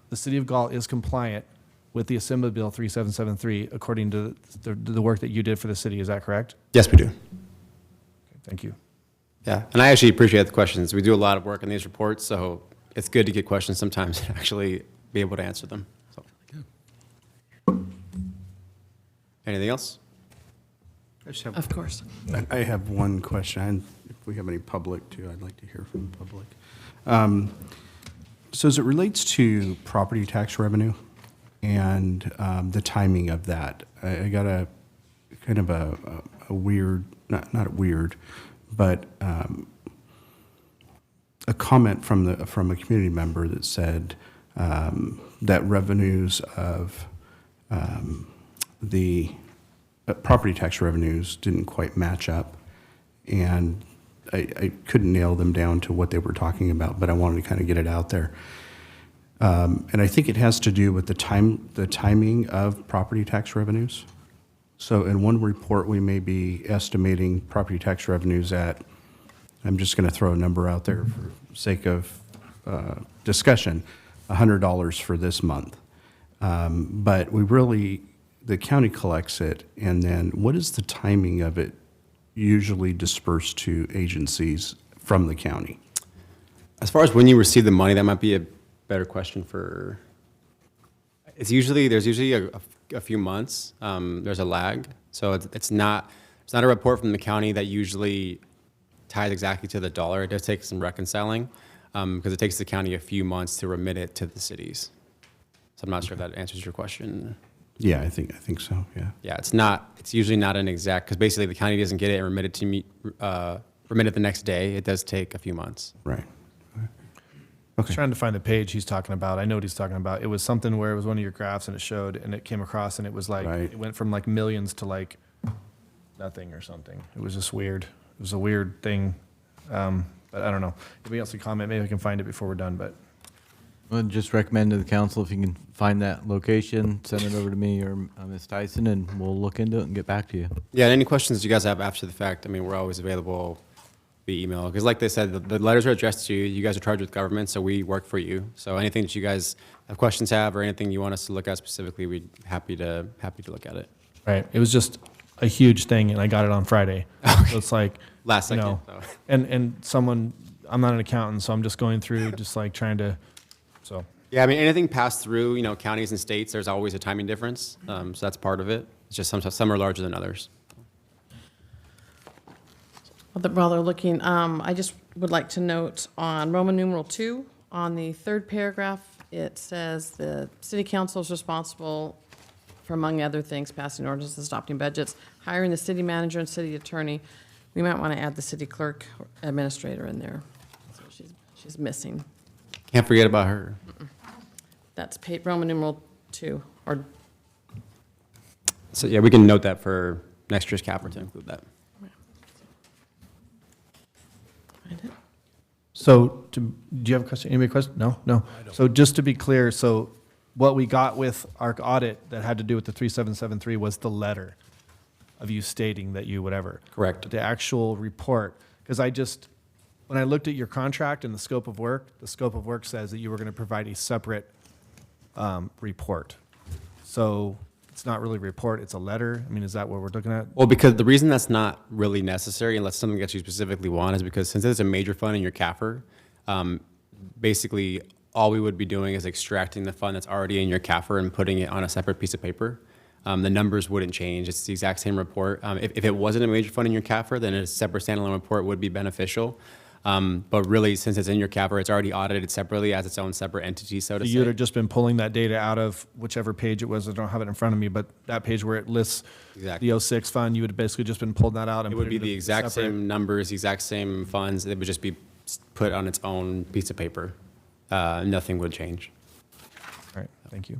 the city of Galt is compliant with the Assembly Bill 3773 according to the work that you did for the city. Is that correct? Yes, we do. Okay, thank you. Yeah, and I actually appreciate the questions. We do a lot of work on these reports, so it's good to get questions sometimes and actually be able to answer them. So. Anything else? I just have, Of course. I have one question. And if we have any public too, I'd like to hear from the public. So as it relates to property tax revenue and the timing of that, I got a kind of a weird, not weird, but a comment from a community member that said that revenues of the property tax revenues didn't quite match up, and I couldn't nail them down to what they were talking about, but I wanted to kind of get it out there. And I think it has to do with the timing of property tax revenues. So in one report, we may be estimating property tax revenues at, I'm just going to throw a number out there for sake of discussion, $100 for this month. But the county collects it, and then what is the timing of it usually dispersed to agencies from the county? As far as when you receive the money, that might be a better question for, there's usually a few months. There's a lag. So it's not a report from the county that usually ties exactly to the dollar. It does take some reconciling because it takes the county a few months to remit it to the cities. So I'm not sure if that answers your question. Yeah, I think so, yeah. Yeah, it's usually not an exact, because basically the county doesn't get it and remit it to me, remit it the next day. It does take a few months. Right. I was trying to find the page he's talking about. I know what he's talking about. It was something where it was one of your graphs and it showed, and it came across and it was like, Right. it went from like millions to like nothing or something. It was just weird. It was a weird thing. But I don't know. If anybody else can comment, maybe we can find it before we're done, but. I'd just recommend to the council, if you can find that location, send it over to me or Ms. Tyson, and we'll look into it and get back to you. Yeah, and any questions you guys have after the fact, I mean, we're always available via email. Because like they said, the letters are addressed to you. You guys are charged with government, so we work for you. So anything that you guys have questions or anything you want us to look at specifically, we'd happy to look at it. Right. It was just a huge thing, and I got it on Friday. Okay. So it's like, Last you second. know, So. and someone, I'm not an accountant, so I'm just going through, just like trying to, so. Yeah, I mean, anything passed through, counties and states, there's always a timing difference. So that's part of it. It's just some are larger than others. While they're looking, I just would like to note on Roman numeral 2, on the third paragraph, it says the city council is responsible for, among other things, passing ordinances, adopting budgets, hiring the city manager and city attorney. We might want to add the city clerk or administrator in there. So she's missing. Can't forget about her. That's Roman numeral 2, or So yeah, we can note that for next year's CAFR to include that. So, do you have a question? Anybody have a question? No? No? So just to be clear, so what we got with our audit that had to do with the 3773 was the letter of you stating that you whatever. Correct. But the actual report, because when I looked at your contract and the scope of work says that you were going to provide a separate report. So it's not really a report, it's a letter? I mean, is that what we're looking at? Well, because the reason that's not really necessary, unless something that you specifically want, is because since it's a major fund in your CAFR, basically all we would be doing is extracting the fund that's already in your CAFR and putting it on a separate piece of paper. The numbers wouldn't change. It's the exact same report. If it wasn't a major fund in your CAFR, then a separate standalone report would be beneficial. But really, since it's in your CAFR, it's already audited separately as its own separate entity, so to say. You would have just been pulling that data out of whichever page it was. I don't have it in front of me, but that page where it lists Exactly. the 06 fund, you would have basically just been pulling that out and It would put be into the exact separate- same numbers, the exact same funds. It would just be put on its own piece of paper. Nothing would change. All right, thank you.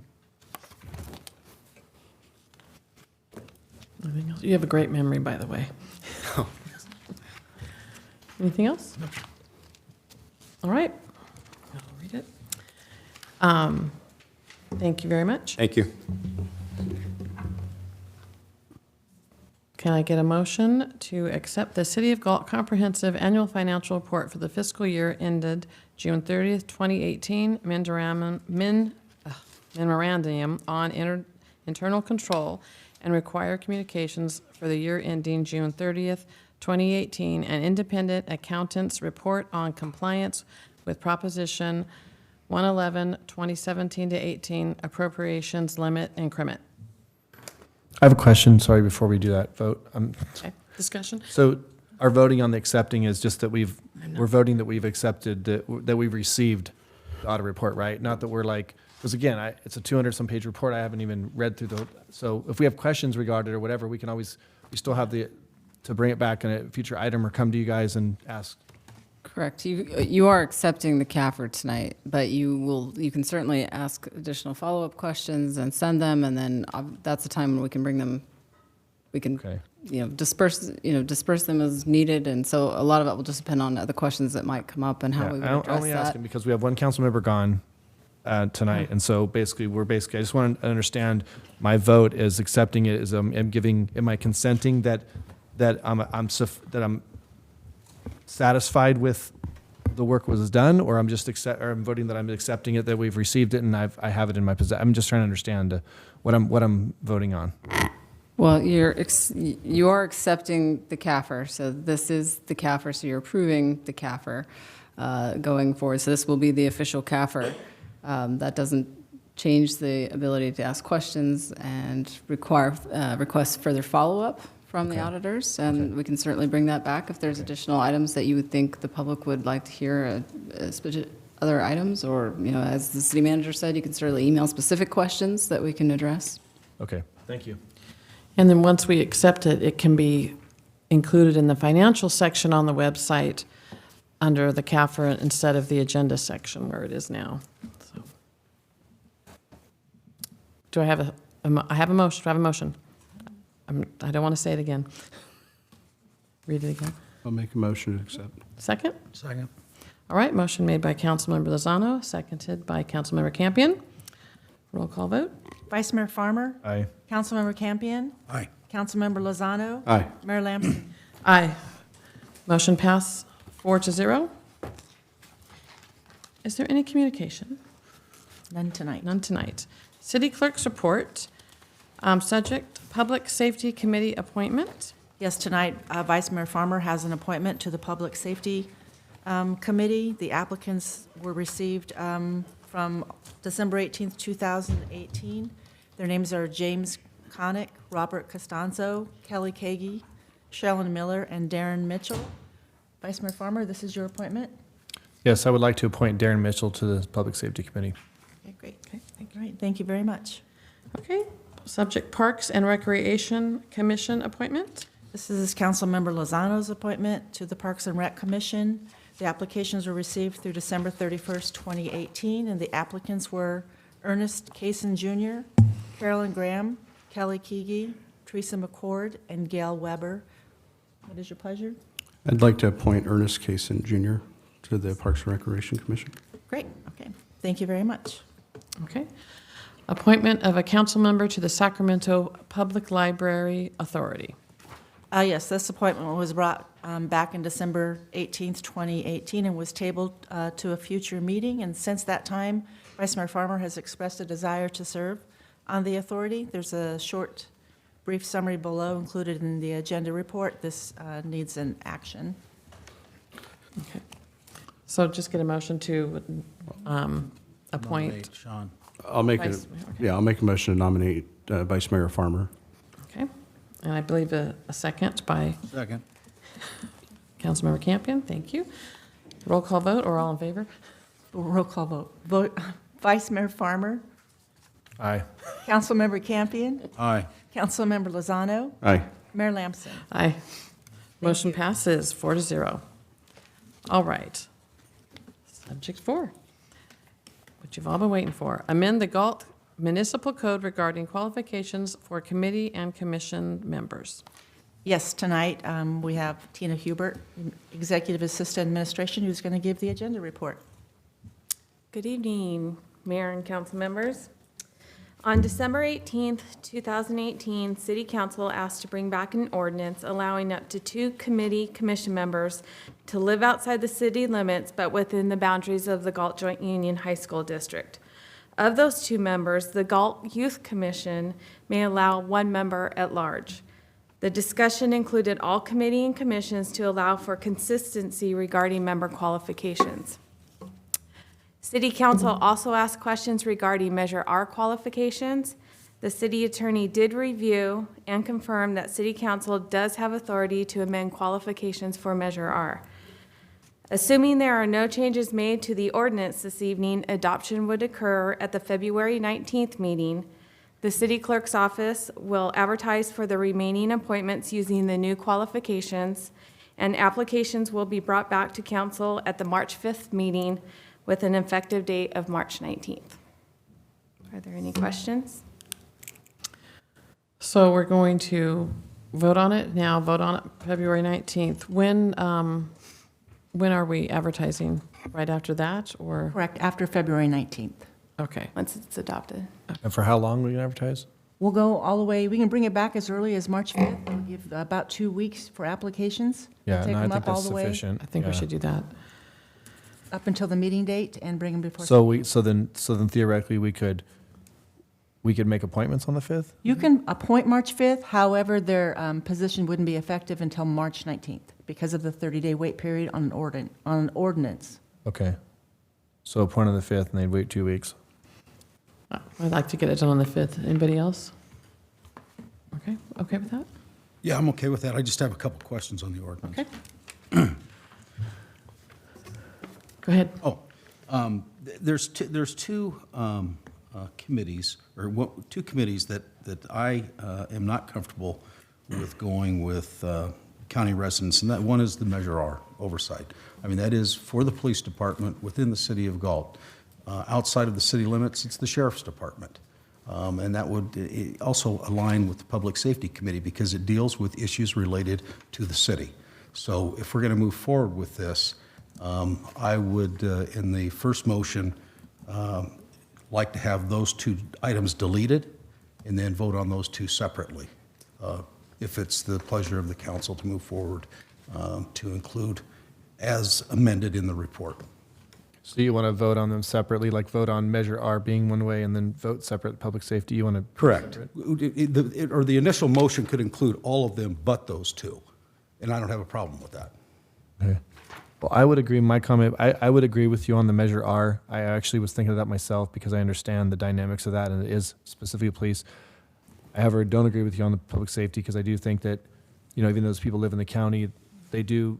anything else? You have a great memory, by the way. Anything else? No. All right. I'll read it. Thank you very much. Thank you. Can I get a motion to accept the City of Galt Comprehensive Annual Financial Report for the fiscal year ended June 30th, 2018, memorandum on internal control and required communications for the year ending June 30th, 2018, and independent accountant's report on compliance with Proposition 111, 2017 to 18 appropriations limit increment? I have a question, sorry, before we do that vote. Okay, discussion? So our voting on the accepting is just that we're voting that we've accepted, that we've received the audit report, right? Not that we're like, because again, it's a 200-some page report, I haven't even read through so if we have questions regarding it or whatever, we still have to bring it back in a future item or come to you guys and ask. Correct. You are accepting the CAFR tonight, but you can certainly ask additional follow-up questions and send them, and then that's the time when we can bring them, we can, disperse them as needed, and so a lot of it will just depend on the questions that might come up and how we would address I'm only that. asking because we have one council member gone tonight, and so basically, I just want to understand, my vote is accepting it, am I consenting that I'm satisfied with the work was done, or I'm voting that I'm accepting it, that we've received it, and I have it in my possession. I'm just trying to understand what I'm voting on. Well, you are accepting the CAFR, so this is the CAFR, so you're approving the CAFR going forward. So this will be the official CAFR. That doesn't change the ability to ask questions and request further follow-up from the auditors, and we can certainly bring that back if there's additional items that you would think the public would like to hear, other items, or, as the city manager said, you can certainly email specific questions that we can address. Okay, thank you. And then once we accept it, it can be included in the financial section on the website under the CAFR instead of the agenda section where it is now. So, do I have I have a motion? Do I have a motion? I don't want to say it again. Read it again. I'll make a motion to accept. Second? Second. All right, motion made by Councilmember Lozano, seconded by Councilmember Campion. Roll call vote. Vice Mayor Farmer. Aye. Councilmember Campion. Aye. Councilmember Lozano. Aye. Mayor Lamson. Aye. Motion passed 4-0. Is there any communication? None tonight. None tonight. City Clerk's report. Subject, Public Safety Committee appointment. Yes, tonight, Vice Mayor Farmer has an appointment to the Public Safety Committee. The applicants were received from December 18th, 2018. Their names are James Connick, Robert Costanzo, Kelly Kagi, Shalyn Miller, and Darren Mitchell. Vice Mayor Farmer, this is your appointment. Yes, I would like to appoint Darren Mitchell to the Public Safety Committee. Okay, great. Okay, thank you very much. Okay. Subject, Parks and Recreation Commission appointment. This is Councilmember Lozano's appointment to the Parks and Rec Commission. The applications were received through December 31st, 2018, and the applicants were Ernest Cason Jr., Carolyn Graham, Kelly Kagi, Teresa McCord, and Gail Weber. What is your pleasure? I'd like to appoint Ernest Cason Jr. to the Parks and Recreation Commission. Great, okay. Thank you very much. Okay. Appointment of a council member to the Sacramento Public Library Authority. Yes, this appointment was brought back in December 18th, 2018, and was tabled to a future meeting. And since that time, Vice Mayor Farmer has expressed a desire to serve on the authority. There's a short, brief summary below included in the agenda report. This needs an action. Okay. So just get a motion to appoint. Nominate Sean. I'll make Vice- I'll make a motion to nominate Vice Mayor Farmer. Okay. And I believe a second by Second. Councilmember Campion. Thank you. Roll call vote, or all in favor? Roll call vote. Vice Mayor Farmer. Aye. Councilmember Campion. Aye. Councilmember Lozano. Aye. Mayor Lamson. Aye. Motion passes 4-0. All right. Subject 4, what you've all been waiting for. Amend the Galt Municipal Code regarding qualifications for committee and commission members. Yes, tonight we have Tina Hubert, Executive Assistant Administration, who's going to give the agenda report. Good evening, Mayor and council members. On December 18th, 2018, City Council asked to bring back an ordinance allowing up to 2 commission members to live outside the city limits but within the boundaries of the Galt Joint Union High School District. Of those 2 members, the Galt Youth Commission may allow 1 member at large. The discussion included all committee and commissions to allow for consistency regarding member qualifications. City Council also asked questions regarding Measure R qualifications. The city attorney did review and confirm that City Council does have authority to amend qualifications for Measure R. Assuming there are no changes made to the ordinance this evening, adoption would occur at the February 19th meeting. The city clerk's office will advertise for the remaining appointments using the new qualifications, and applications will be brought back to council at the March 5th meeting with an effective date of March 19th. Are there any questions? So we're going to vote on it now, vote on it February 19th. When are we advertising? Right after that, or? Correct, after February 19th. Okay. Once it's adopted. And for how long are we going to advertise? We'll go all the way, we can bring it back as early as March 5th. We'll give about 2 weeks for applications. Yeah, Take no, I them think up all that's the way sufficient. I think we Yeah. should do that. up until the meeting date and bring them before. So then theoretically, we could make appointments on the 5th? You can appoint March 5th, however, their position wouldn't be effective until March 19th because of the 30-day wait period on an ordinance. Okay. So appoint on the 5th, and they'd wait 2 weeks. I'd like to get it done on the 5th. Anybody else? Okay with that? Yeah, I'm okay with that. I just have a couple questions on the ordinance. Okay. Go ahead. There's two committees, or 2 committees that I am not comfortable with going with county residents, and that one is the Measure R oversight. I mean, that is for the police department within the city of Galt. Outside of the city limits, it's the sheriff's department. And that would also align with the Public Safety Committee because it deals with issues related to the city. So if we're going to move forward with this, I would, in the first motion, like to have those 2 items deleted and then vote on those 2 separately. If it's the pleasure of the council to move forward to include as amended in the report. So you want to vote on them separately, like vote on Measure R being one way and then vote separate public safety? You want to? Correct. Or the initial motion could include all of them but those 2, and I don't have a problem with that. Okay. Well, I would agree, my comment, I would agree with you on the Measure R. I actually was thinking of that myself because I understand the dynamics of that, and it is specifically police. However, don't agree with you on the public safety because I do think that, even though those people live in the county, they do,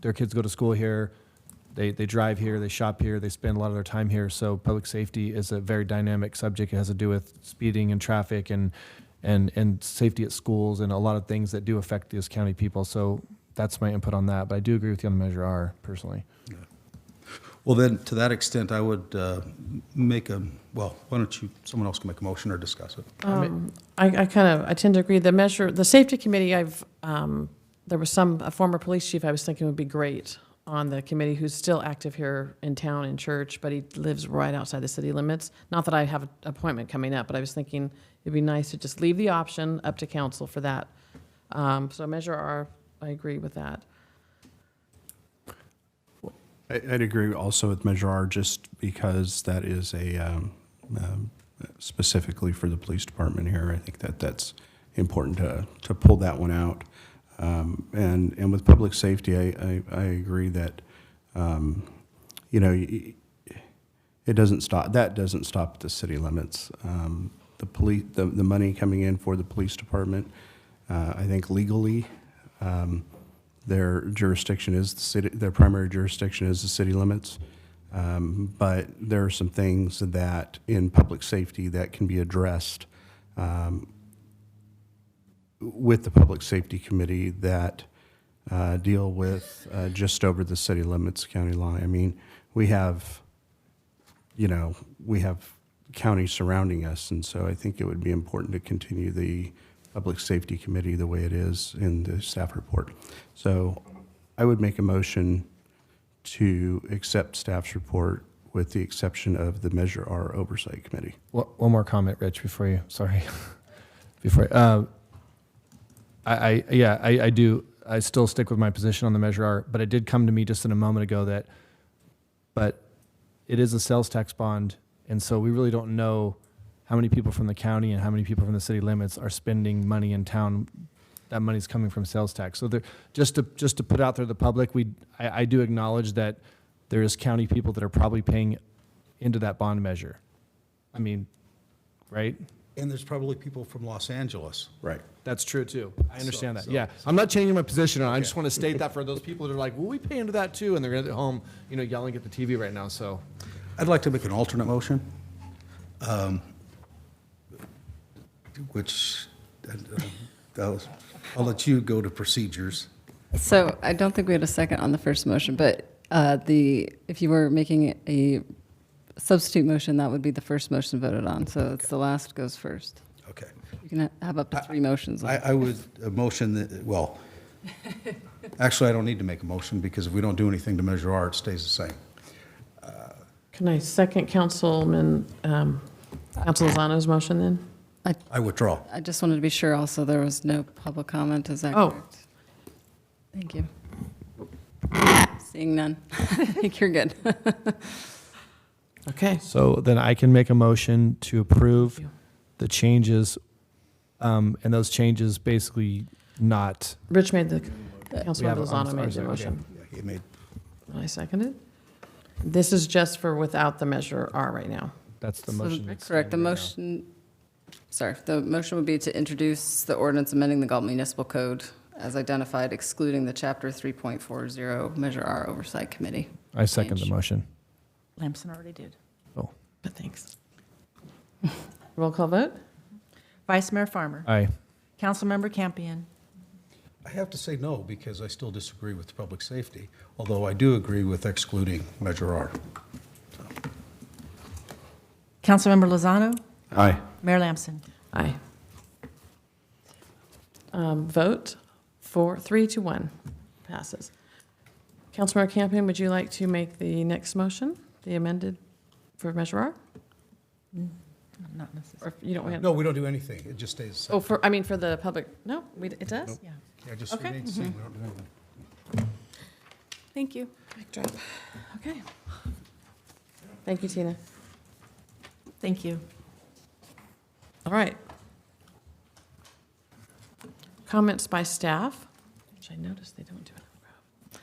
their kids go to school here, they drive here, they shop here, they spend a lot of their time here. So public safety is a very dynamic subject. It has to do with speeding and traffic and safety at schools and a lot of things that do affect those county people. So that's my input on that. But I do agree with you on the Measure R personally. Yeah. Well, then, to that extent, I would why don't you, someone else can make a motion or discuss it? I tend to agree. The safety committee, there was a former police chief I was thinking would be great on the committee who's still active here in town in church, but he lives right outside the city limits. Not that I have an appointment coming up, but I was thinking it'd be nice to just leave the option up to council for that. So Measure R, I agree with that. I'd agree also with Measure R just because that is specifically for the police department here. I think that's important to pull that one out. And with public safety, I agree that, it doesn't stop, that doesn't stop at the city limits. The money coming in for the police department, I think legally, their jurisdiction is the city, their primary jurisdiction is the city limits. But there are some things that in public safety that can be addressed with the Public Safety Committee that deal with just over the city limits county line. I mean, we have counties surrounding us, and so I think it would be important to continue the Public Safety Committee the way it is in the staff report. So I would make a motion to accept staff's report with the exception of the Measure R Oversight Committee. One more comment, Rich, before you, sorry. I do, I still stick with my position on the Measure R, but it did come to me just in a moment ago that, but it is a sales tax bond, and so we really don't know how many people from the county and how many people from the city limits are spending money in town. That money's coming from sales tax. So just to put out there to the public, I do acknowledge that there is county people that are probably paying into that bond measure. I mean, right? And there's probably people from Los Angeles. Right. That's true too. I understand that. Yeah. I'm not changing my position on it. I just want to state that for those people that are like, well, we pay into that too. And they're at home, yelling at the TV right now. So I'd like to make an alternate motion, which I'll let you go to procedures. So I don't think we had a second on the first motion, but if you were making a substitute motion, that would be the first motion voted on. So it's the last goes first. Okay. You can have up to 3 motions. I would motion that, well, actually, I don't need to make a motion because if we don't do anything to Measure R, it stays the same. Can I second Councilman Lozano's motion then? I withdraw. I just wanted to be sure also there was no public comment. Is that Oh. correct? Thank you. Seeing none. I think you're good. Okay. So then I can make a motion to approve the changes, and those changes basically not. Rich made the, We Councilman have- Lozano I'm made the sorry, motion. He made, I seconded. This is just for without the Measure R right now. That's the So, motion. that's correct. The standing right now. the motion would be to introduce the ordinance amending the Galt Municipal Code as identified, excluding the Chapter 3.40 Measure R Oversight Committee. I second the change. motion. Lamson already did. Oh, But thanks. Roll call vote? Vice Mayor Farmer. aye. Councilmember Campion. I have to say no because I still disagree with public safety, although I do agree with excluding Measure R. Councilmember Lozano. Aye. Mayor Lamson. Aye. Vote 3-1, passes. Councilmember Campion, would you like to make the next motion, the amended for Measure R? Not necessarily. Or if you don't have? No, we don't do anything. It just stays the same. Oh, for the public, no, it does? Yeah. Yeah, just Okay. remains the same. We don't do anything. Thank you. Mic drop. Okay. Thank you, Tina. Thank you. All right. Comments by staff, which I noticed they don't do it in a row.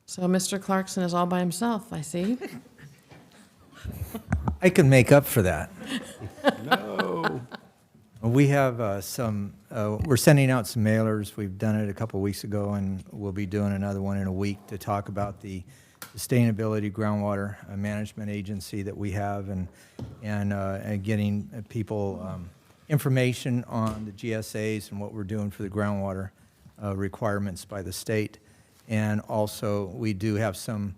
So Mr. Clarkson is all by himself, I see. I can make up for that. No. We have we're sending out some mailers. We've done it a couple weeks ago, and we'll be doing another one in a week to talk about the sustainability groundwater management agency that we have, and getting people information on the GSAs and what we're doing for the groundwater requirements by the state. And also, we do have some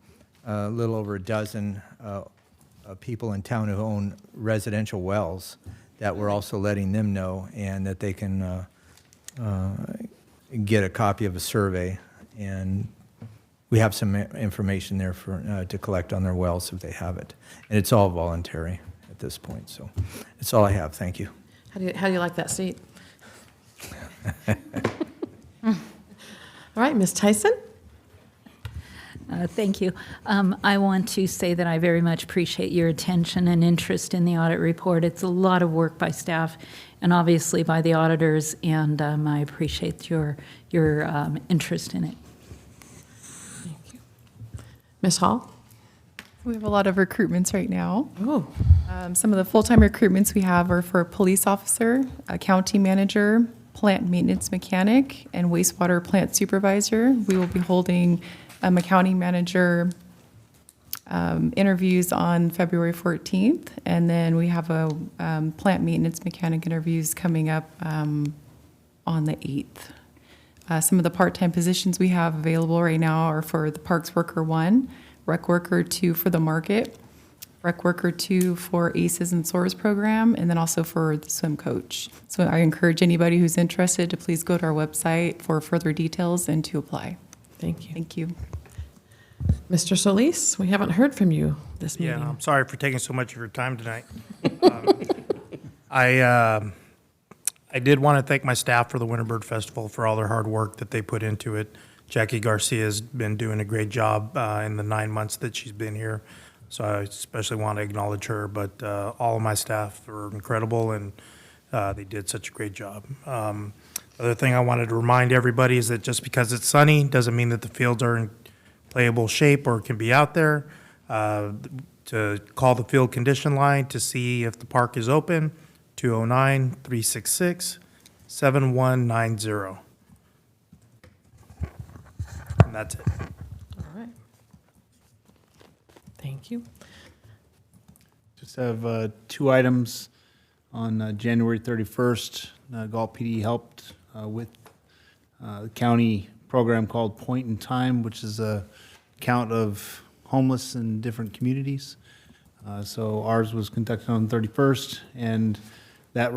little over a dozen people in town who own residential wells that we're also letting them know, and that they can get a copy of a survey. And we have some information there for to collect on their wells if they have it. And it's all voluntary at this point. So that's all I have. Thank you. How do you like that seat? All right, Ms. Tyson? Thank you. I want to say that I very much appreciate your attention and interest in the audit report. It's a lot of work by staff and obviously by the auditors, and I appreciate your interest in it. Thank you. Ms. Hall? We have a lot of recruitments right now. Oh. Some of the full-time recruitments we have are for police officer, accounting manager, plant maintenance mechanic, and wastewater plant supervisor. We will be holding accounting manager interviews on February 14th, and then we have a plant maintenance mechanic interviews coming up on the 8th. Some of the part-time positions we have available right now are for the Parks Worker 1, Rec Worker 2 for the market, Rec Worker 2 for ACES and SOARS program, and then also for the swim coach. So I encourage anybody who's interested to please go to our website for further details and to apply. Thank you. Thank you. Mr. Solis, we haven't heard from you this meeting. Yeah, I'm sorry for taking so much of your time tonight. I did want to thank my staff for the Winter Bird Festival for all their hard work that they put into it. Jackie Garcia's been doing a great job in the 9 months that she's been here, so I especially want to acknowledge her. But all of my staff are incredible, and they did such a great job. The other thing I wanted to remind everybody is that just because it's sunny doesn't mean that the fields are in playable shape or can be out there. To call the field condition line to see if the park is open, 209-366-7190. And that's it. All right. Thank you. Just have two items. On January 31st, Galt PD helped with the county program called Point in Time, which is a count of homeless in different communities. So ours was conducted on the 31st, and that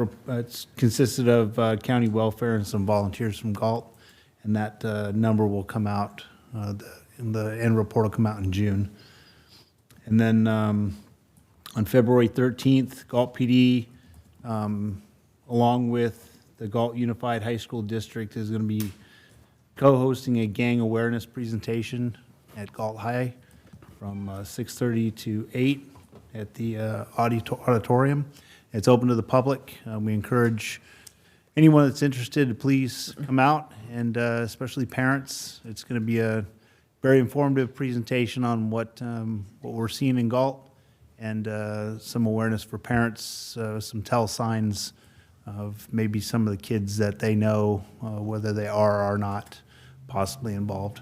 consisted of county welfare and some volunteers from Galt, and that number will come out, and the end report will come out in June. And then on February 13th, Galt PD, along with the Galt Unified High School District, is going to be co-hosting a gang awareness presentation at Galt High from 6:30 to 8 at the auditorium. It's open to the public. We encourage anyone that's interested to please come out, and especially parents. It's going to be a very informative presentation on what we're seeing in Galt, and some awareness for parents, some tell signs of maybe some of the kids that they know, whether they are or are not possibly involved.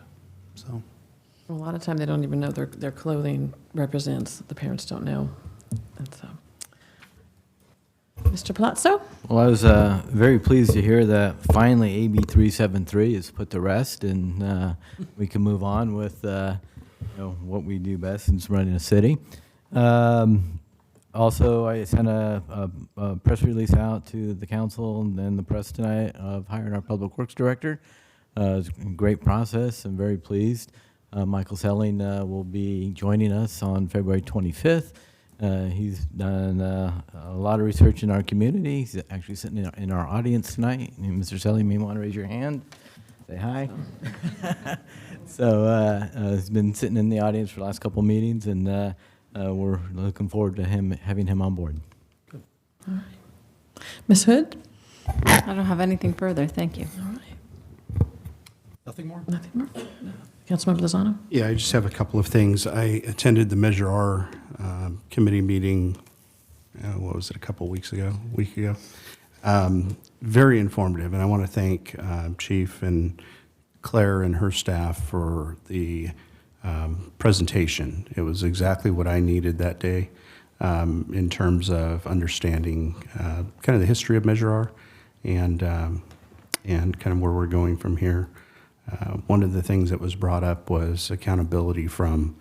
So. A lot of time, they don't even know their clothing represents. The parents don't know. And so, Mr. Palazzo? Well, I was very pleased to hear that finally AB 373 is put to rest, and we can move on with what we do best, since running a city. Also, I sent a press release out to the council and the press tonight of hiring our public works director. It's a great process. I'm very pleased. Michael Selling will be joining us on February 25th. He's done a lot of research in our community. He's actually sitting in our audience tonight. And Mr. Selling, you may want to raise your hand. Say hi. So he's been sitting in the audience for the last couple meetings, and we're looking forward to having him on board. Good. All right. Ms. Hood? I don't have anything further. Thank you. All right. Nothing more? Nothing more? No. Councilmember Lozano? Yeah, I just have a couple of things. I attended the Measure R committee meeting, what was it, a week ago? Very informative, and I want to thank Chief and Claire and her staff for the presentation. It was exactly what I needed that day in terms of understanding kind of the history of Measure R and kind of where we're going from here. One of the things that was brought up was accountability from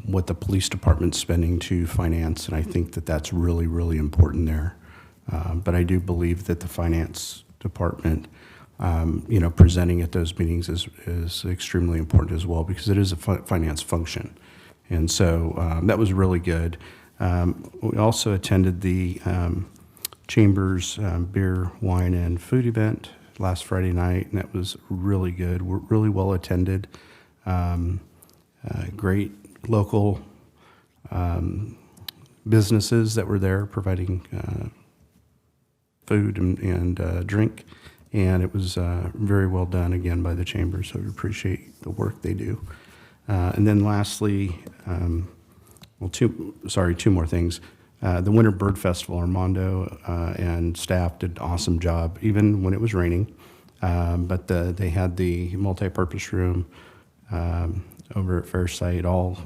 what the police department's spending to finance, and I think that that's really, really important there. But I do believe that the finance department, presenting at those meetings is extremely important as well, because it is a finance function. And so that was really good. We also attended the Chambers beer, wine, and food event last Friday night, and that was really good. We're really well attended. Great local businesses that were there providing food and drink, and it was very well done again by the Chamber, so we appreciate the work they do. And then lastly, two more things. The Winter Bird Festival, Armando and staff did an awesome job, even when it was raining. But they had the multi-purpose room over at Fair Site all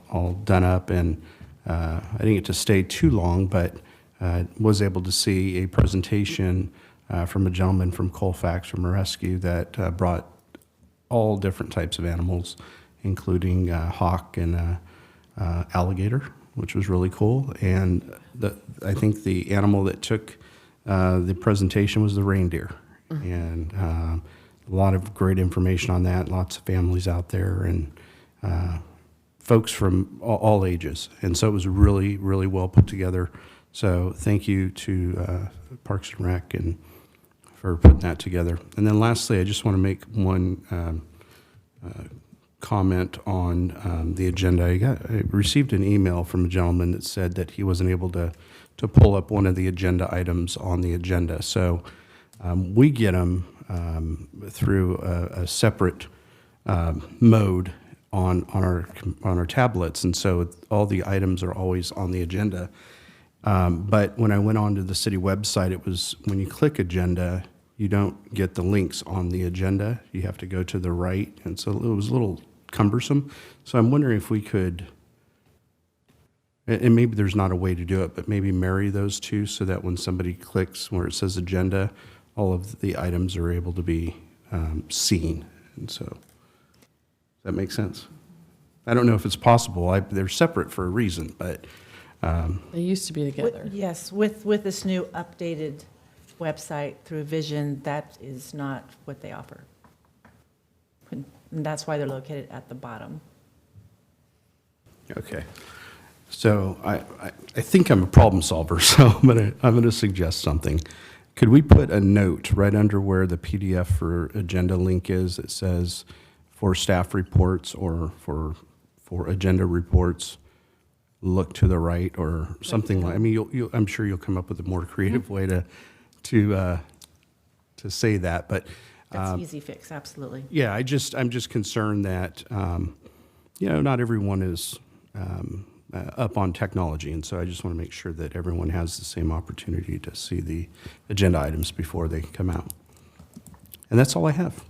done up, and I didn't get to stay too long, but was able to see a presentation from a gentleman from Colfax from a rescue that brought all different types of animals, including hawk and alligator, which was really cool. And I think the animal that took the presentation was the reindeer. Mm-hmm. And a lot of great information on that, lots of families out there, and folks from all ages. And so it was really, really well put together. So thank you to Parks and Rec and for putting that together. And then lastly, I just want to make one comment on the agenda. I received an email from a gentleman that said that he wasn't able to pull up one of the agenda items on the agenda. So we get them through a separate mode on our tablets, and so all the items are always on the agenda. But when I went onto the city website, it was when you click agenda, you don't get the links on the agenda. You have to go to the right, and so it was a little cumbersome. So I'm wondering if we could, and maybe there's not a way to do it, but maybe marry those two so that when somebody clicks where it says agenda, all of the items are able to be seen. And so, does that make sense? I don't know if it's possible. They're separate for a reason, but. They used to be together. Yes, with this new updated website through Vision, that is not what they offer. And that's why they're located at the bottom. Okay. So I think I'm a problem solver, so I'm gonna suggest something. Could we put a note right under where the PDF for agenda link is that says for staff reports or for agenda reports, look to the right or something like, I mean, I'm sure you'll come up with a more creative way to say that, but. That's an easy fix, absolutely. Yeah, I'm just concerned that, not everyone is up on technology, and so I just want to make sure that everyone has the same opportunity to see the agenda items before they come out. And that's all I have.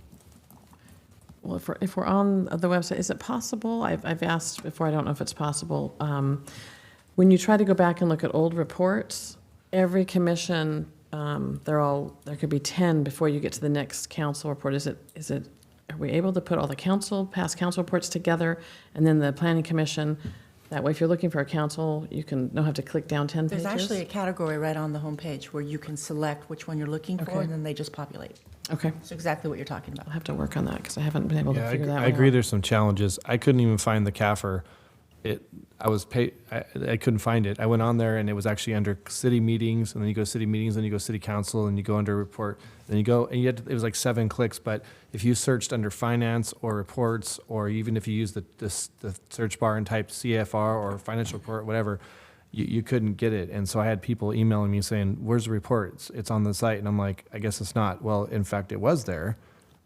Well, if we're on the website, is it possible, I've asked before, I don't know if it's possible, when you try to go back and look at old reports, every commission, there could be 10 before you get to the next council report. Are we able to put all the past council reports together, and then the planning commission? That way, if you're looking for a council, you don't have to click down 10 pages? There's actually a category right on the homepage where you can select which one you're looking for, Okay. and then they just populate. Okay. It's exactly what you're talking about. I'll have to work on that, because I haven't been able to figure that one out. I agree there's some challenges. I couldn't even find the CAFR. I couldn't find it. I went on there and it was actually under city meetings, and then you go city meetings, then you go city council, and you go under report, then you go, and it was like 7 clicks, but if you searched under finance or reports, or even if you used the search bar and typed CFR or financial report, whatever, you couldn't get it. And so I had people emailing me saying, where's the report? It's on the site. And I'm like, I guess it's not. Well, in fact, it was there,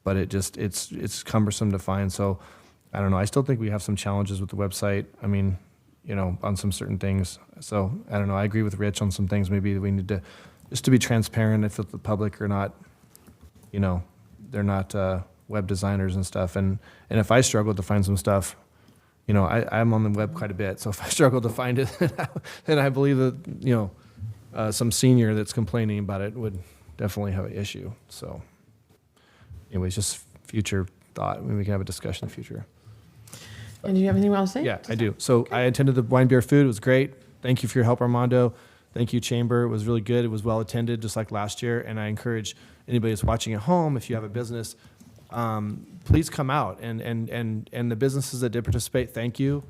but it's cumbersome to find. So I don't know. I still think we have some challenges with the website. I mean, on some certain things. So I don't know. I agree with Rich on some things. Maybe we need to, just to be transparent if the public are not, they're not web designers and stuff. And if I struggle to find some stuff, I'm on the web quite a bit. So if I struggle to find it, then I believe that, some senior that's complaining about it would definitely have an issue. So anyways, just future thought. Maybe we can have a discussion in the future. And do you have anything else to say? Yeah, I do. So I attended the wine, beer, food. It was great. Thank you for your help, Armando. Thank you, Chamber. It was really good. It was well attended, just like last year. And I encourage anybody that's watching at home, if you have a business, please come out. And the businesses that did participate, thank you.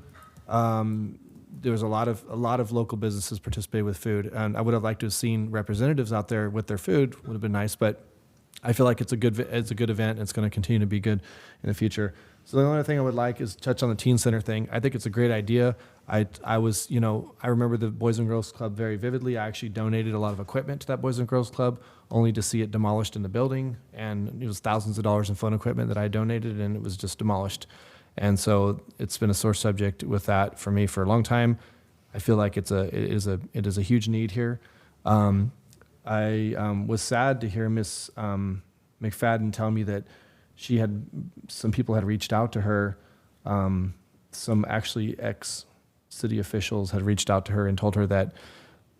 There was a lot of local businesses participated with food, and I would have liked to have seen representatives out there with their food. Would have been nice, but I feel like it's a good event. And it's going to continue to be good in the future. So the only other thing I would like is touch on the teen center thing. I think it's a great idea. I remember the Boys and Girls Club very vividly. I actually donated a lot of equipment to that Boys and Girls Club, only to see it demolished in the building. And it was thousands of dollars in phone equipment that I donated, and it was just demolished. And so it's been a sore subject with that for me for a long time. I feel like it is a huge need here. I was sad to hear Miss McFadden tell me that some people had reached out to her. Some actually ex-city officials had reached out to her and told her that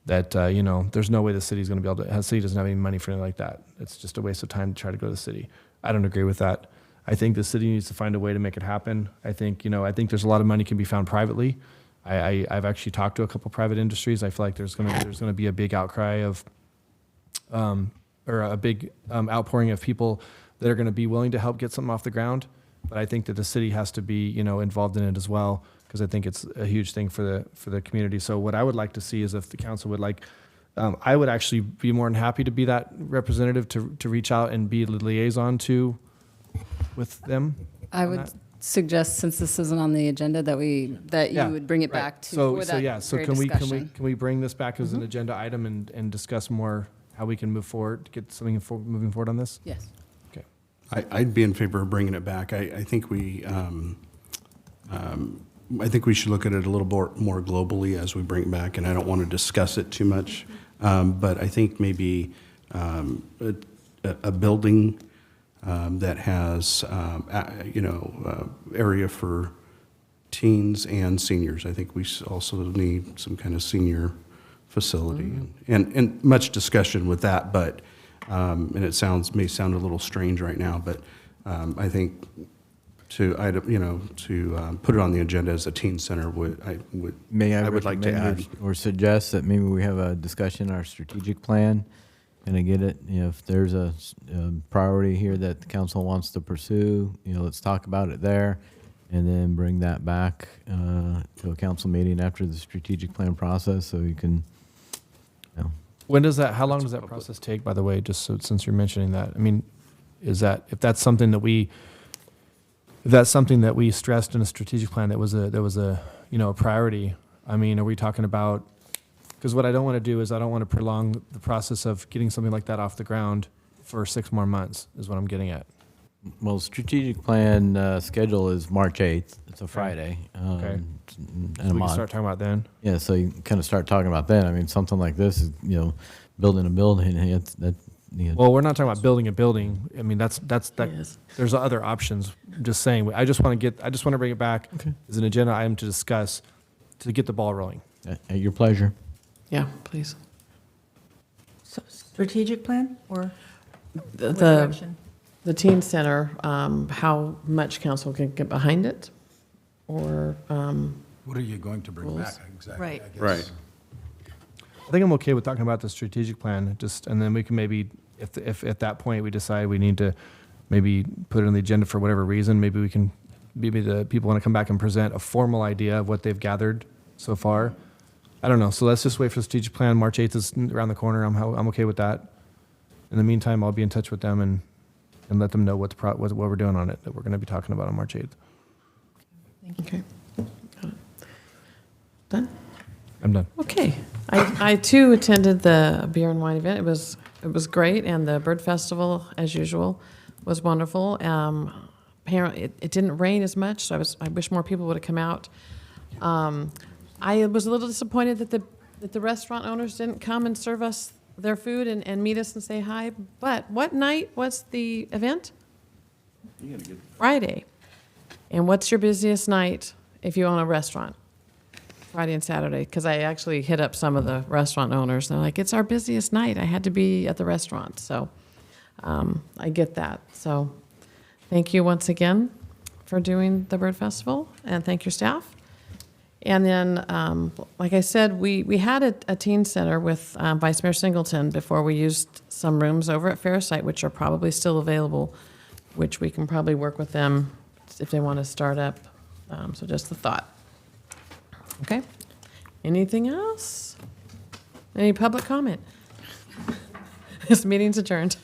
there's no way the city's going to be able to. The city doesn't have any money for anything like that. It's just a waste of time to try to go to the city. I don't agree with that. I think the city needs to find a way to make it happen. I think there's a lot of money can be found privately. I've actually talked to a couple private industries. I feel like there's going to be a big outcry of, or a big outpouring of people that are going to be willing to help get something off the ground. But I think that the city has to be, involved in it as well, because I think it's a huge thing for the community. So what I would like to see is if the council would like, I would actually be more than happy to be that representative to reach out and be the liaison with them. I on would that. suggest, since this isn't on the agenda, that Yeah, you would bring it right. back to, So for that yeah, so very can we discussion. can we bring this back as an agenda item and discuss more how we can move forward, get something moving forward on this? Yes. Okay. I'd be in favor of bringing it back. I think I think we should look at it a little more globally as we bring it back, and I don't want to discuss it too much. But I think maybe a building that has, area for teens and seniors. I think we also need some kind of senior facility, and much discussion with that. But and it may sound a little strange right now, but I think to put it on the agenda as a teen center I would like to add or suggest that maybe we have a discussion on our strategic plan, and I get it. If there's a priority here that the council wants to pursue, let's talk about it there, and then bring that back to a council meeting after the strategic plan process, so you can. How long does that process take, by the way, just since you're mentioning that? I mean, if that's something that we stressed in a strategic plan that was a priority, I mean, are we talking about, because what I don't want to do is I don't want to prolong the process of getting something like that off the ground for 6 more months, is what I'm getting at. Well, strategic plan schedule is March 8th. It's a Friday. Okay. And So we can start talking about then? Yeah, so you kind of start talking about then. I mean, something like this is, building a building. Well, we're not talking about building a building. I mean, that's Yes. there's other options. I'm just saying, I just want to bring it back as an agenda item to discuss, to get the ball rolling. At your pleasure. Yeah, please. So, strategic plan or The, what the, direction? the teen center, how much council can get behind it, or, What are you going to bring Rules. back exactly? Right. I guess? Right. I think I'm okay with talking about the strategic plan, and then we can maybe, if at that point we decide we need to maybe put it on the agenda for whatever reason, maybe the people want to come back and present a formal idea of what they've gathered so far. I don't know. So let's just wait for the strategic plan. March 8th is around the corner. I'm okay with that. In the meantime, I'll be in touch with them and let them know what we're doing on it, that we're going to be talking about on March 8th. okay. Done? I'm done. Okay. I too attended the beer and wine event. It was great, and the bird festival, as usual, was wonderful. Apparently, it didn't rain as much, so I wish more people would have come out. I was a little disappointed that the restaurant owners didn't come and serve us their food and meet us and say hi. But what night was the event? Friday. And what's your busiest night if you own a restaurant? Friday and Saturday, because I actually hit up some of the restaurant owners. They're like, it's our busiest night. I had to be at the restaurant. So I get that. So thank you once again for doing the Bird Festival, and thank your staff. And then, like I said, we had a teen center with Vice Mayor Singleton before we used some rooms over at Fairsight, which are probably still available, which we can probably work with them if they want to start up. So just a thought. Okay. Anything else? Any public comment? This meeting's adjourned.